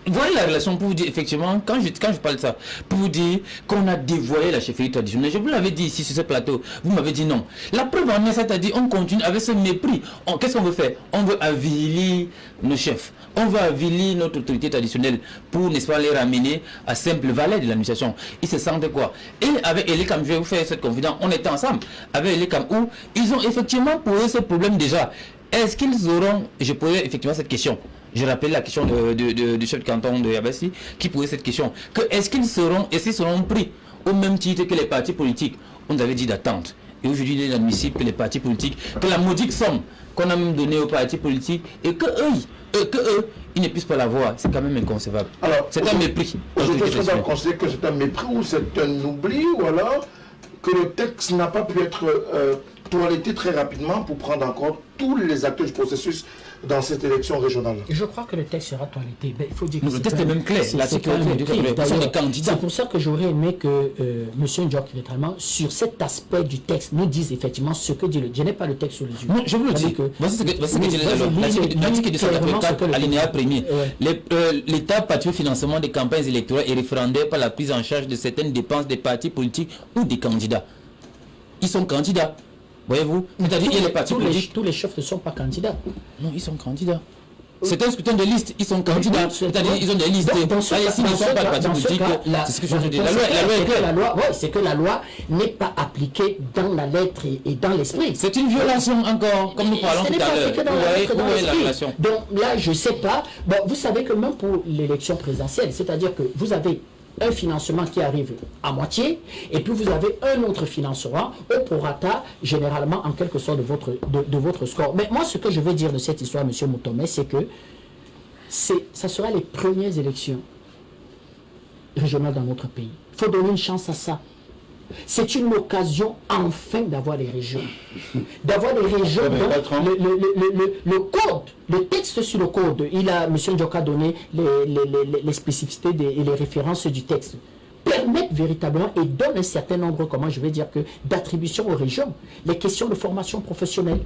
Vous voyez la relation pour vous dire, effectivement, quand je parle de ça, pour vous dire qu'on a dévoyé la chefferie traditionnelle. Je vous l'avais dit ici sur ce plateau, vous m'avez dit non. La preuve en est, c'est-à-dire on continue avec ce mépris. Qu'est-ce qu'on veut faire? On veut avilir nos chefs. On veut avilir notre autorité traditionnelle pour, n'est-ce pas, les ramener à simple valet de l'administration. Ils se sentent quoi? Et avec Elikam, je vais vous faire cette confidence, on était ensemble avec Elikam où ils ont effectivement posé ce problème déjà. Est-ce qu'ils auront, je posais effectivement cette question, je rappelle la question du chef de canton de Yabassi qui posait cette question, que est-ce qu'ils seront pris au même titre que les partis politiques? On avait dit d'attendre. Et aujourd'hui, il est inadmissible que les partis politiques, que la modique somme qu'on a même donnée aux partis politiques, et que eux, ils ne puissent pas la voir. C'est quand même inconcevable. Alors, c'est un mépris. Aujourd'hui, est-ce qu'on doit considérer que c'est un mépris ou c'est un oubli, ou alors que le texte n'a pas pu être toiletté très rapidement pour prendre en compte tous les acteurs du processus dans cette élection régionale? Je crois que le texte sera toiletté. Ben, il faut dire que le texte est même clair. C'est pour ça que j'aurais aimé que M. Ndjok, sur cet aspect du texte, nous dise effectivement ce que dit le... Je n'ai pas le texte sur les yeux. Non, je vous le dis. Voici ce que dit l'article 284, alinéa 1er. L'État participe au financement des campagnes électorales et référendaires par la prise en charge de certaines dépenses des partis politiques ou des candidats. Ils sont candidats. Voyez-vous? C'est-à-dire qu'il y a les partis politiques. Tous les chefs ne sont pas candidats. Non, ils sont candidats. C'est un scrutin de liste, ils sont candidats. C'est-à-dire qu'ils ont des listes. S'ils ne sont pas de partis politiques, c'est ce que je dis. C'est que la loi n'est pas appliquée dans la lettre et dans l'esprit. C'est une violation encore, comme nous parlons tout à l'heure. Donc là, je ne sais pas. Bon, vous savez que même pour l'élection présidentielle, c'est-à-dire que vous avez un financement qui arrive à moitié, et puis vous avez un autre financement au prorata, généralement en quelque sorte de votre score. Mais moi, ce que je veux dire de cette histoire, M. Moutomé, c'est que ça sera les premières élections régionales dans notre pays. Il faut donner une chance à ça. C'est une occasion enfin d'avoir des régions. D'avoir des régions dont le code, le texte sur le code, M. Ndjok a donné les spécificités et les références du texte, permettent véritablement et donnent un certain nombre, comment je vais dire, d'attributions aux régions. Les questions de formation professionnelle,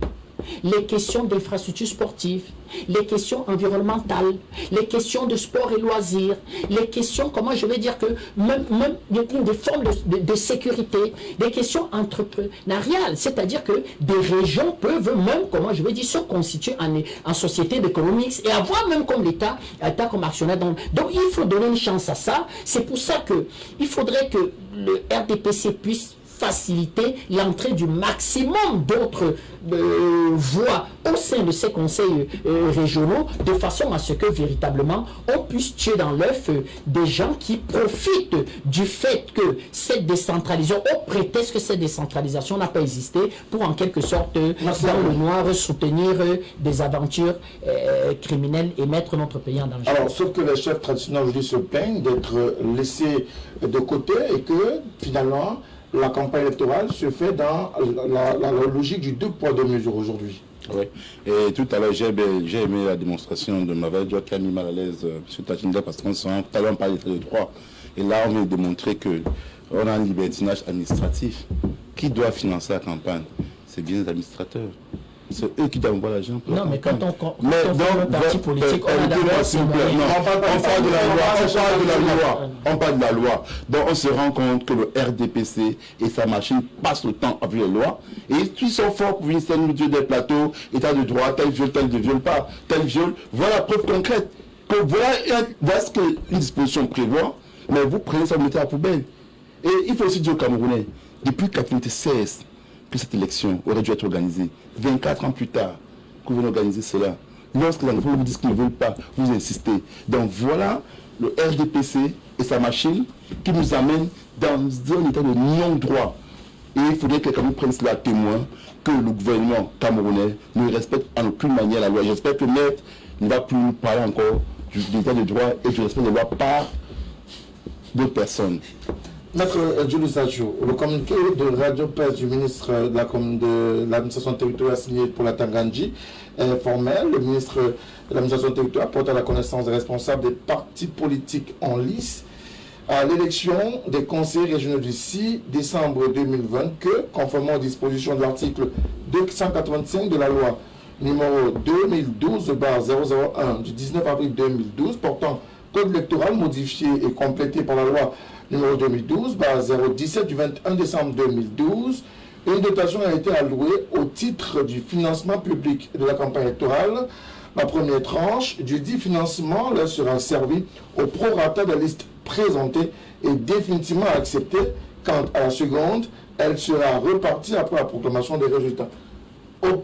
les questions d'infrastructures sportives, les questions environnementales, les questions de sport et loisirs, les questions, comment je vais dire, que même des formes de sécurité, des questions entrepreneuriales, c'est-à-dire que des régions peuvent même, comment je vais dire, se constituer en société d'économie et avoir même comme l'État comme actionnaire. Donc il faut donner une chance à ça. C'est pour ça qu'il faudrait que le RDPC puisse faciliter l'entrée du maximum d'autres voix au sein de ces conseils régionaux, de façon à ce que véritablement on puisse tuer dans l'œuf des gens qui profitent du fait que cette décentralisation, au prétexte que cette décentralisation n'a pas existé, pour en quelque sorte dans le noir soutenir des aventures criminelles et mettre notre pays en danger. Alors, sauf que les chefs traditionnels aujourd'hui se plaignent d'être laissés de côté et que finalement la campagne électorale se fait dans la logique du 2 poids 2 mesures aujourd'hui. Oui, et tout à l'heure j'ai aimé la démonstration de Mavel qui a mis mal à l'aise M. Tatinda, parce qu'on sent tout à l'heure on parle de droit. Et là on vient de démontrer qu'on a un libertinage administratif. Qui doit financer la campagne? C'est bien les administrateurs. C'est eux qui donnent l'argent. Non, mais quand on fait un parti politique, on a d'abord ses moyens. On parle de la loi. Donc on se rend compte que le RDPC et sa machine passent le temps avec les lois. Et ils sont forts pour venir nous dire des plateaux, état de droit, tel viol, tel ne viole pas, tel viol. Voilà la preuve concrète. Que voilà ce qu'une disposition prévoit, mais vous prenez ça, vous mettez à la poubelle. Et il faut aussi dire aux Camerounais, depuis 1996, que cette élection aurait dû être organisée. 24 ans plus tard, que vous organisez cela. Lorsque les enfants vous disent qu'ils ne veulent pas, vous insistez. Donc voilà le RDPC et sa machine qui nous amène dans un état de non-droit. Et il faudrait que les Camerounais prennent cela à témoin, que le gouvernement camerounais ne respecte en aucune manière la loi. J'espère que Maître ne va plus nous parler encore du état de droit et du respect des lois par d'autres personnes. Maître Julius Adjo, le communiqué de Radio Presse du ministre de l'administration territoriale signé pour la Tangandji est formel. Le ministre de l'administration territoriale porte à la connaissance des responsables des partis politiques en lice à l'élection des conseillers régionaux du 6 décembre 2020 que, conformément aux dispositions de l'article 285 de la loi numéro 2012-001 du 19 avril 2012 portant code électoral modifié et complété par la loi numéro 2012-017 du 21 décembre 2012, une dotation a été allouée au titre du financement public de la campagne électorale. La première tranche du dit financement leur sera servie au prorata de la liste présentée et définitivement acceptée. Quant à la seconde, elle sera repartie après la proclamation des résultats. Au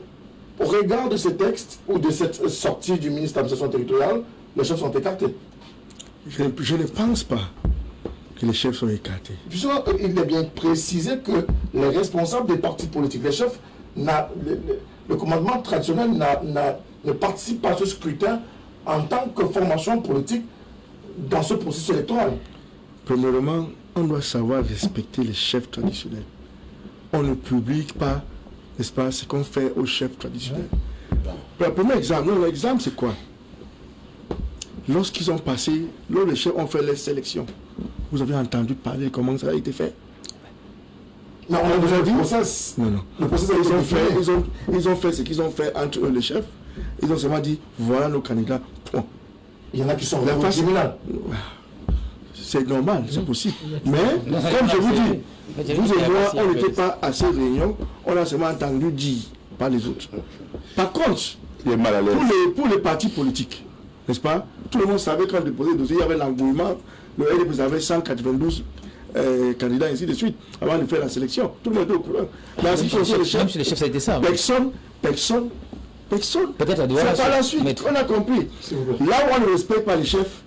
regard de ces textes ou de cette sortie du ministre de l'administration territoriale, les chefs sont écartés. Je ne pense pas que les chefs sont écartés. Il est bien précisé que les responsables des partis politiques, les chefs, le commandement traditionnel ne participe pas à ce scrutin en tant que formation politique dans ce processus électoral. Premièrement, on doit savoir respecter les chefs traditionnels. On ne publie pas, n'est-ce pas, ce qu'on fait aux chefs traditionnels. Le premier exemple, l'exemple c'est quoi? Lorsqu'ils ont passé, lorsque les chefs ont fait les sélections, vous avez entendu parler comment ça a été fait? Non, on a déjà dit le process. Non. Le process ils ont fait ce qu'ils ont fait entre eux, les chefs. Ils ont seulement dit, voilà nos candidats, point. Il y en a qui sont vraiment criminels. C'est normal, c'est possible. Mais, comme je vous dis, vous et moi, on n'était pas à ces réunions, on a seulement entendu dire par les autres. Par contre, pour les partis politiques, n'est-ce pas? Tout le monde savait quand on déposait le dossier, il y avait l'engouement. Le RDP avait 192 candidats, ainsi de suite, avant de faire la sélection. Tout le monde était au courant. Mais même chez les chefs, ça a été ça. Personne. Peut-être c'est par la suite, on a compris. Là où on ne respecte pas les chefs,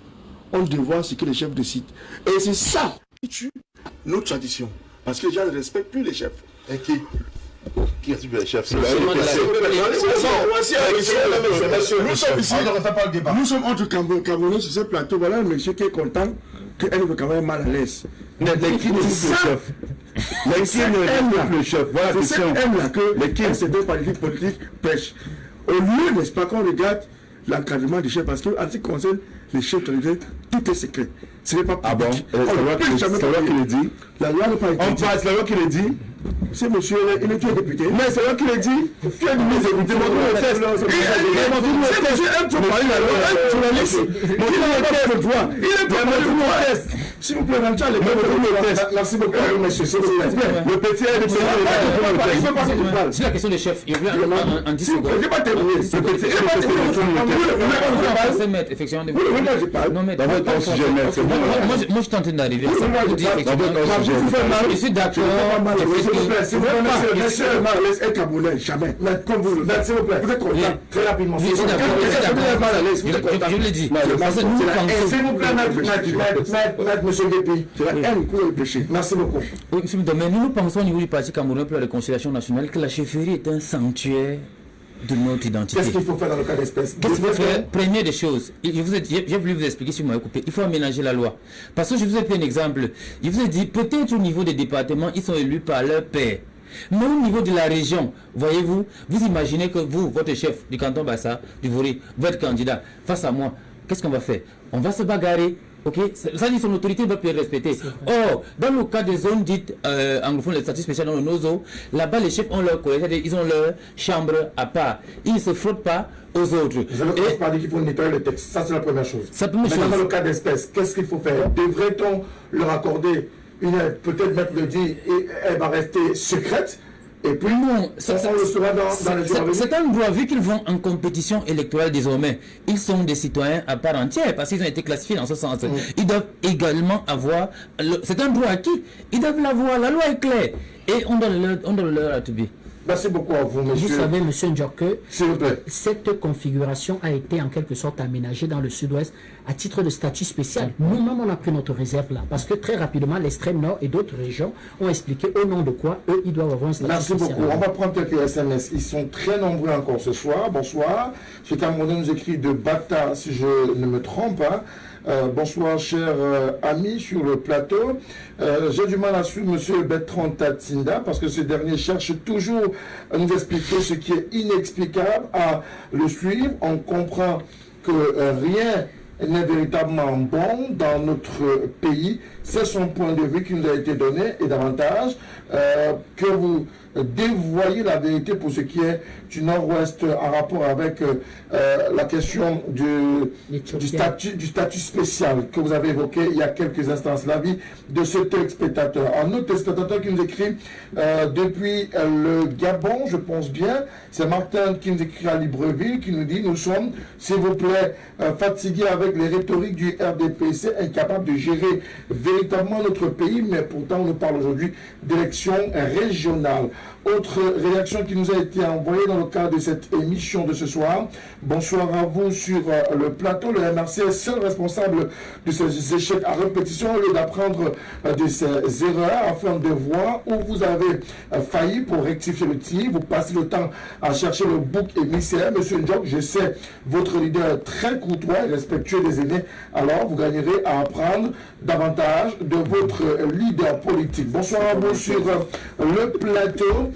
on doit voir ce que les chefs décident. Et c'est ça qui tue nos traditions. Parce que les gens ne respectent plus les chefs. Et qui respecte les chefs? C'est Nous sommes entre Camerounais sur ce plateau. Voilà un monsieur qui est content qu'elle veut quand même mal à l'aise. Mais qui ne respecte le chef? Voilà la question. C'est là que ces deux partis politiques pêchent. Au lieu, n'est-ce pas, qu'on regarde l'encadrement des chefs, parce qu'en ce qui concerne les chefs traditionnels, tout est secret. Ce n'est pas public. Ah bon? C'est la loi qui le dit. La loi n'est pas écrite. C'est la loi qui le dit. C'est monsieur, il est député. Mais c'est la loi qui le dit. Tu es ministre député, montre-nous le test. C'est monsieur, un peu parler la loi, un journaliste. Montrez-nous le droit. Il est pas montrez-nous le test. S'il vous plaît, rentrez les test. Merci beaucoup, monsieur. Le petit est le président. C'est la question des chefs. Il y a un 10 secondes. Je ne vais pas terminer. Effectivement, non, mais moi, je suis en train d'arriver. Je suis d'accord. Un Camerounais, jamais. Comme vous, s'il vous plaît, vous êtes content. Très rapidement. Je l'ai dit. S'il vous plaît, monsieur Guépi. C'est la haine que vous avez péché. Merci beaucoup. Mais nous pensons au niveau du Parti camerounais pour la réconciliation nationale que la chefferie est un sanctuaire de notre identité. Qu'est-ce qu'il faut faire dans le cas d'espèce? Qu'est-ce qu'il faut faire? Première des choses, j'ai voulu vous expliquer si vous m'avez coupé, il faut aménager la loi. Parce que je vous ai fait un exemple. Je vous ai dit, peut-être au niveau des départements, ils sont élus par leur père. Mais au niveau de la région, voyez-vous, vous imaginez que vous, votre chef du canton Bassa, du Vori, votre candidat, face à moi, qu'est-ce qu'on va faire? On va se bagarrer Ok, ça dit son autorité doit être respectée. Or, dans le cas des zones dites anglophones, les statuts spéciaux dans le NOZO, là-bas les chefs ont leur collège, ils ont leur chambre à part. Ils ne se frottent pas aux autres. Vous avez pas dit qu'il faut nettoyer le texte. Ça, c'est la première chose. Maintenant, dans le cas d'espèce, qu'est-ce qu'il faut faire? Devrait-on leur accorder une aide? Peut-être mettre le dit et elle va rester secrète. Et puis, non, c'est un droit, vu qu'ils vont en compétition électorale désormais. Ils sont des citoyens à part entière parce qu'ils ont été classifiés dans ce sens. Ils doivent également avoir, c'est un droit acquis, ils doivent l'avoir, la loi est claire et on doit leur attribuer. Merci beaucoup à vous, monsieur. Vous savez, monsieur Ndjok, s'il vous plaît, cette configuration a été en quelque sorte aménagée dans le sud-ouest à titre de statut spécial. Nous-mêmes, on a pris notre réserve là, parce que très rapidement, l'extrême nord et d'autres régions ont expliqué au nom de quoi eux, ils doivent avoir un statut spécial. Merci beaucoup. On va prendre quelques SMS. Ils sont très nombreux encore ce soir. Bonsoir. Ce Camerounais nous écrit de Bata, si je ne me trompe pas. Bonsoir, chers amis sur le plateau. J'ai du mal à suivre M. Bertrand Tatinda parce que ce dernier cherche toujours à nous expliquer ce qui est inexplicable. À le suivre, on comprend que rien n'est véritablement bon dans notre pays. C'est son point de vue qui nous a été donné et davantage que vous dévoyez la vérité pour ce qui est du Nord-Ouest en rapport avec la question du statut spécial que vous avez évoqué il y a quelques instants. L'avis de ce téléspectateur. Un autre téléspectateur qui nous écrit depuis le Gabon, je pense bien, c'est Martin qui nous écrit à Libreville, qui nous dit: nous sommes, s'il vous plaît, fatigués avec les rhétoriques du RDPC, incapables de gérer véritablement notre pays, mais pourtant on nous parle aujourd'hui d'élections régionales. Autre réaction qui nous a été envoyée dans le cadre de cette émission de ce soir. Bonsoir à vous sur le plateau. Le MRC est seul responsable de ces échecs à répétition au lieu d'apprendre de ces erreurs afin de voir où vous avez failli pour rectifier le tir. Vous passez le temps à chercher le bouc émissaire. Monsieur Ndjok, je sais votre leader très courtois et respectueux des aînés. Alors vous gagnerez à apprendre davantage de votre leader politique. Bonsoir à vous sur le plateau.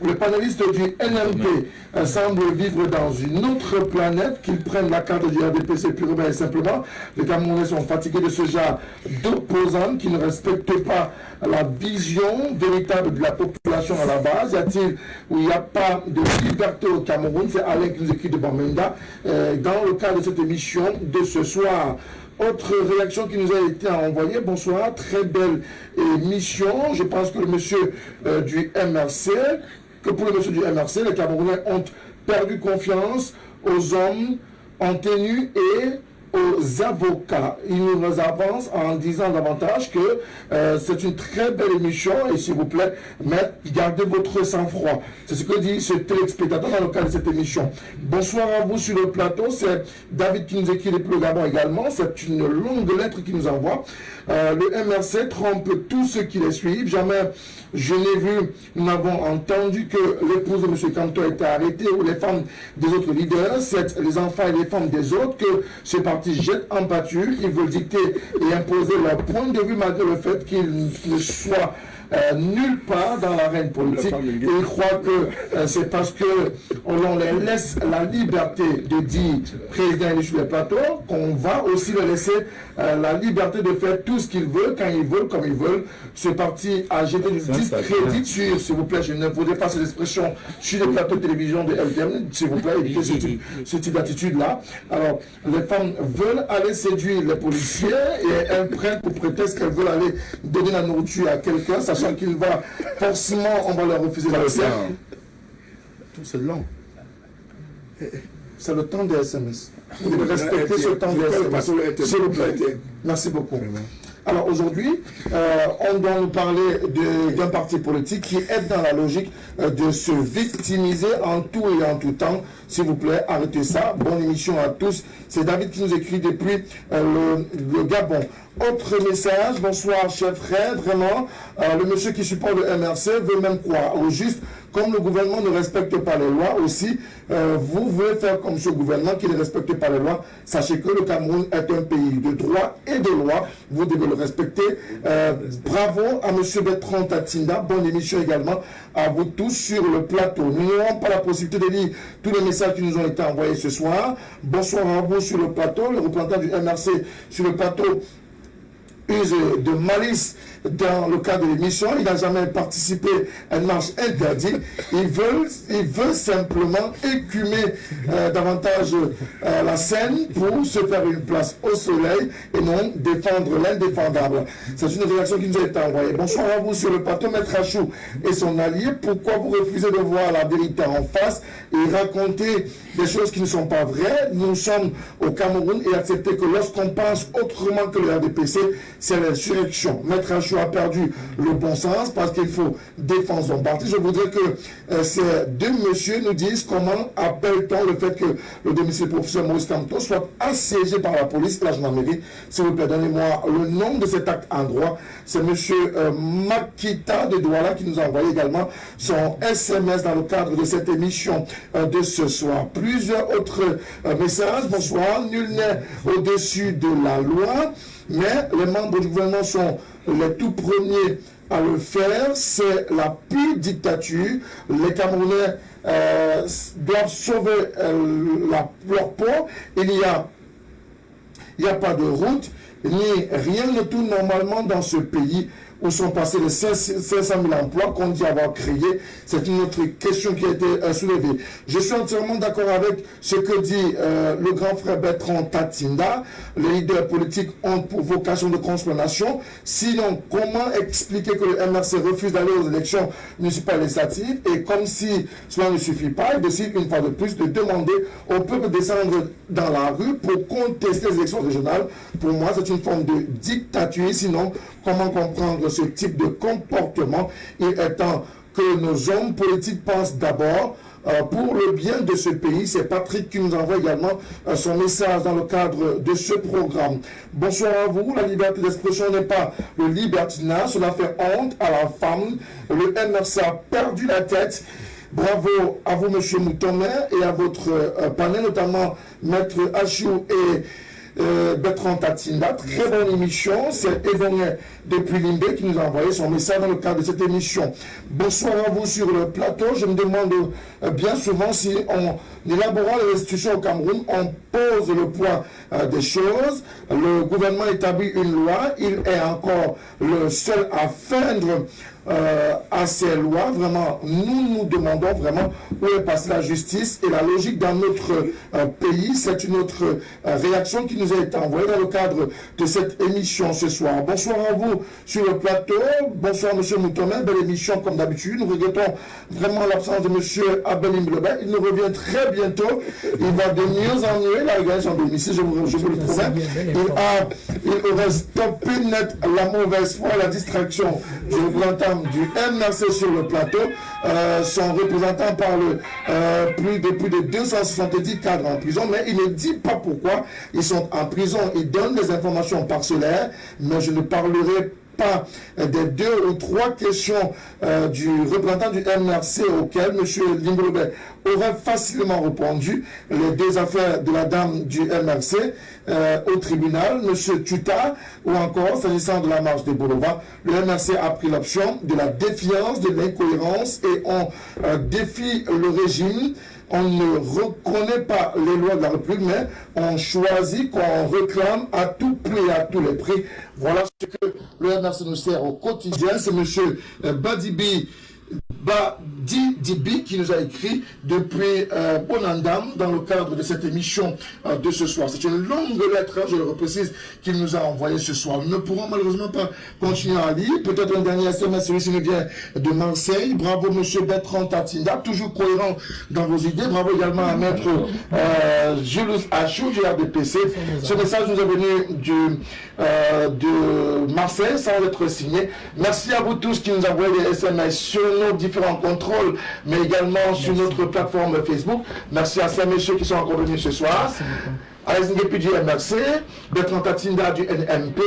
Le panéliste du NMP semble vivre dans une autre planète, qu'ils prennent la carte du RDPC purement et simplement. Les Camerounais sont fatigués de ce genre d'opposants qui ne respectent pas la vision véritable de la population à la base. Y a-t-il ou il n'y a pas de liberté au Cameroun? C'est Alain qui nous écrit de Bamenda dans le cadre de cette émission de ce soir. Autre réaction qui nous a été envoyée: bonsoir, très belle émission. Je pense que le monsieur du MRC, les Camerounais ont perdu confiance aux hommes en tenue et aux avocats. Il nous avance en disant davantage que c'est une très belle émission et s'il vous plaît, mais gardez votre sang-froid. C'est ce que dit ce téléspectateur dans le cadre de cette émission. Bonsoir à vous sur le plateau. C'est David qui nous écrit depuis le Gabon également. C'est une longue lettre qui nous envoie. Le MRC trompe tous ceux qui les suivent. Jamais je n'ai vu, nous n'avons entendu que l'épouse de M. Kanto a été arrêtée ou les femmes des autres leaders, c'est les enfants et les femmes des autres que ce parti jette en pâture. Ils veulent dicter et imposer leur point de vue malgré le fait qu'ils ne soient nulle part dans l'arène politique. Et ils croient que c'est parce que on les laisse la liberté de dire président élu sur les plateaux qu'on va aussi leur laisser la liberté de faire tout ce qu'ils veulent, quand ils veulent, comme ils veulent. Ce parti a jeté du discrédit sur, s'il vous plaît, je ne voudrais pas cette expression, sur les plateaux de télévision de LTM, s'il vous plaît, évitez ce type d'attitude-là. Alors, les femmes veulent aller séduire les policiers et elles prennent pour prétexte qu'elles veulent aller donner la nourriture à quelqu'un, sachant qu'il va forcément, on va leur refuser l'accès. C'est long. C'est le temps des SMS. Vous devez respecter ce temps des SMS. S'il vous plaît. Merci beaucoup. Alors aujourd'hui, on doit nous parler d'un parti politique qui est dans la logique de se victimiser en tout et en tout temps. S'il vous plaît, arrêtez ça. Bonne émission à tous. C'est David qui nous écrit depuis le Gabon. Autre message: bonsoir chers frères, vraiment, le monsieur qui supporte le MRC veut même croire au juste Comme le gouvernement ne respecte pas les lois aussi, vous voulez faire comme ce gouvernement qui ne respecte pas les lois. Sachez que le Cameroun est un pays de droit et de loi. Vous devez le respecter. Bravo à M. Bertrand Tatinda. Bonne émission également à vous tous sur le plateau. Nous n'aurons pas la possibilité de lire tous les messages qui nous ont été envoyés ce soir. Bonsoir à vous sur le plateau. Le représentant du MRC sur le plateau use de malice dans le cadre de l'émission. Il n'a jamais participé à une marche interdite. Il veut simplement écumer davantage la scène pour se faire une place au soleil et non défendre l'indéfendable. C'est une réaction qui nous a été envoyée. Bonsoir à vous sur le plateau, Maître Achou et son allié. Pourquoi vous refusez de voir la vérité en face et raconter des choses qui ne sont pas vraies? Nous sommes au Cameroun et accepter que lorsqu'on pense autrement que le RDPC, c'est l'insurrection. Maître Achou a perdu le bon sens parce qu'il faut défendre son parti. Je voudrais que ces deux messieurs nous disent comment appelle-t-on le fait que le domicile du professeur Maurice Kamto soit assiégé par la police et la gendarmerie. S'il vous plaît, donnez-moi le nom de cet acte en droit. C'est monsieur Makita de Douala qui nous a envoyé également son SMS dans le cadre de cette émission de ce soir. Plusieurs autres messages. Bonsoir. Nul n'est au-dessus de la loi. Mais les membres du gouvernement sont les tout premiers à le faire. C'est la pire dictature. Les Camerounais doivent sauver leur peau. Il n'y a pas de route, ni rien ne tourne normalement dans ce pays où sont passés les 500 000 emplois qu'on dit avoir créés. C'est une autre question qui a été soulevée. Je suis entièrement d'accord avec ce que dit le grand frère Bertrand Tatinda. Les leaders politiques ont pour vocation de construire la nation. Sinon, comment expliquer que le MRC refuse d'aller aux élections municipales et législatives et comme si cela ne suffit pas, il décide une fois de plus de demander au peuple de descendre dans la rue pour contester les élections régionales. Pour moi, c'est une forme de dictature. Sinon, comment comprendre ce type de comportement? Il est temps que nos hommes politiques pensent d'abord pour le bien de ce pays. C'est Patrick qui nous envoie également son message dans le cadre de ce programme. Bonsoir à vous. La liberté d'expression n'est pas le libertinage. Cela fait honte à la femme. Le MRC a perdu la tête. Bravo à vous, M. Moutonnet, et à votre panel, notamment Maître Achou et Bertrand Tatinda. Très bonne émission. C'est Evoné depuis Limbé qui nous a envoyé son message dans le cadre de cette émission. Bonsoir à vous sur le plateau. Je me demande bien souvent si en élaborant les institutions au Cameroun, on pose le poids des choses. Le gouvernement établit une loi. Il est encore le seul à feindre à ces lois. Vraiment, nous demandons vraiment où est passée la justice et la logique dans notre pays. C'est une autre réaction qui nous a été envoyée dans le cadre de cette émission ce soir. Bonsoir à vous sur le plateau. Bonsoir M. Moutonnet. Belle émission comme d'habitude. Nous regrettons vraiment l'absence de M. Abel Imblebet. Il nous revient très bientôt. Il va de mieux en mieux. Il a regardé son domicile, je vous le promets. Il aurait stoppé net la mauvaise foi, la distraction. Je vous entends du MRC sur le plateau. Son représentant parle plus de 270 cadres en prison, mais il ne dit pas pourquoi ils sont en prison. Il donne des informations parcellaires, mais je ne parlerai pas des 2 ou 3 questions du représentant du MRC auquel M. Limbrobet aurait facilement répondu. Les 2 affaires de la dame du MRC au tribunal, M. Tuta, ou encore, s'agissant de la marche des Bolova, le MRC a pris l'option de la défiance, de l'incohérence et on défie le régime. On ne reconnaît pas les lois de la République, mais on choisit qu'on réclame à tout prix et à tous les prix. Voilà ce que le MRC nous sert au quotidien. C'est M. Badibi qui nous a écrit depuis Bonandam dans le cadre de cette émission de ce soir. C'est une longue lettre, je le reprécise, qu'il nous a envoyée ce soir. Nous ne pourrons malheureusement pas continuer à lire. Peut-être un dernier SMS, celui-ci nous vient de Marseille. Bravo M. Bertrand Tatinda, toujours cohérent dans vos idées. Bravo également à Maître Julius Achou du RDPC. Ce message nous est venu de Marseille sans être signé. Merci à vous tous qui nous envoyez des SMS sur nos différents contrôles, mais également sur notre plateforme Facebook. Merci à ces messieurs qui sont encore venus ce soir. Alain Guépi du MRC, Bertrand Tatinda du NMP,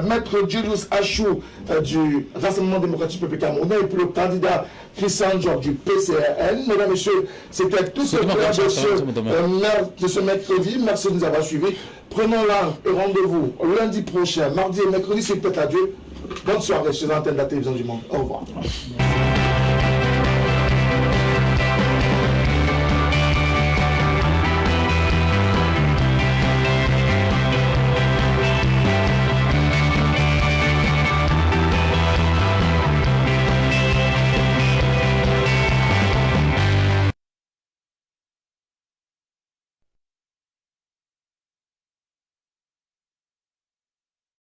Maître Julius Achou du Rassemblement démocratique peuple camerounais et puis le candidat Christian Georges du PCRN. Mesdames et messieurs, c'était tout ce clair de ce mercredi. Merci de nous avoir suivis. Prenons l'un et rendez-vous lundi prochain, mardi et mercredi, c'est peut-être adieu. Bonne soirée sur l'antenne de la télévision du monde. Au revoir.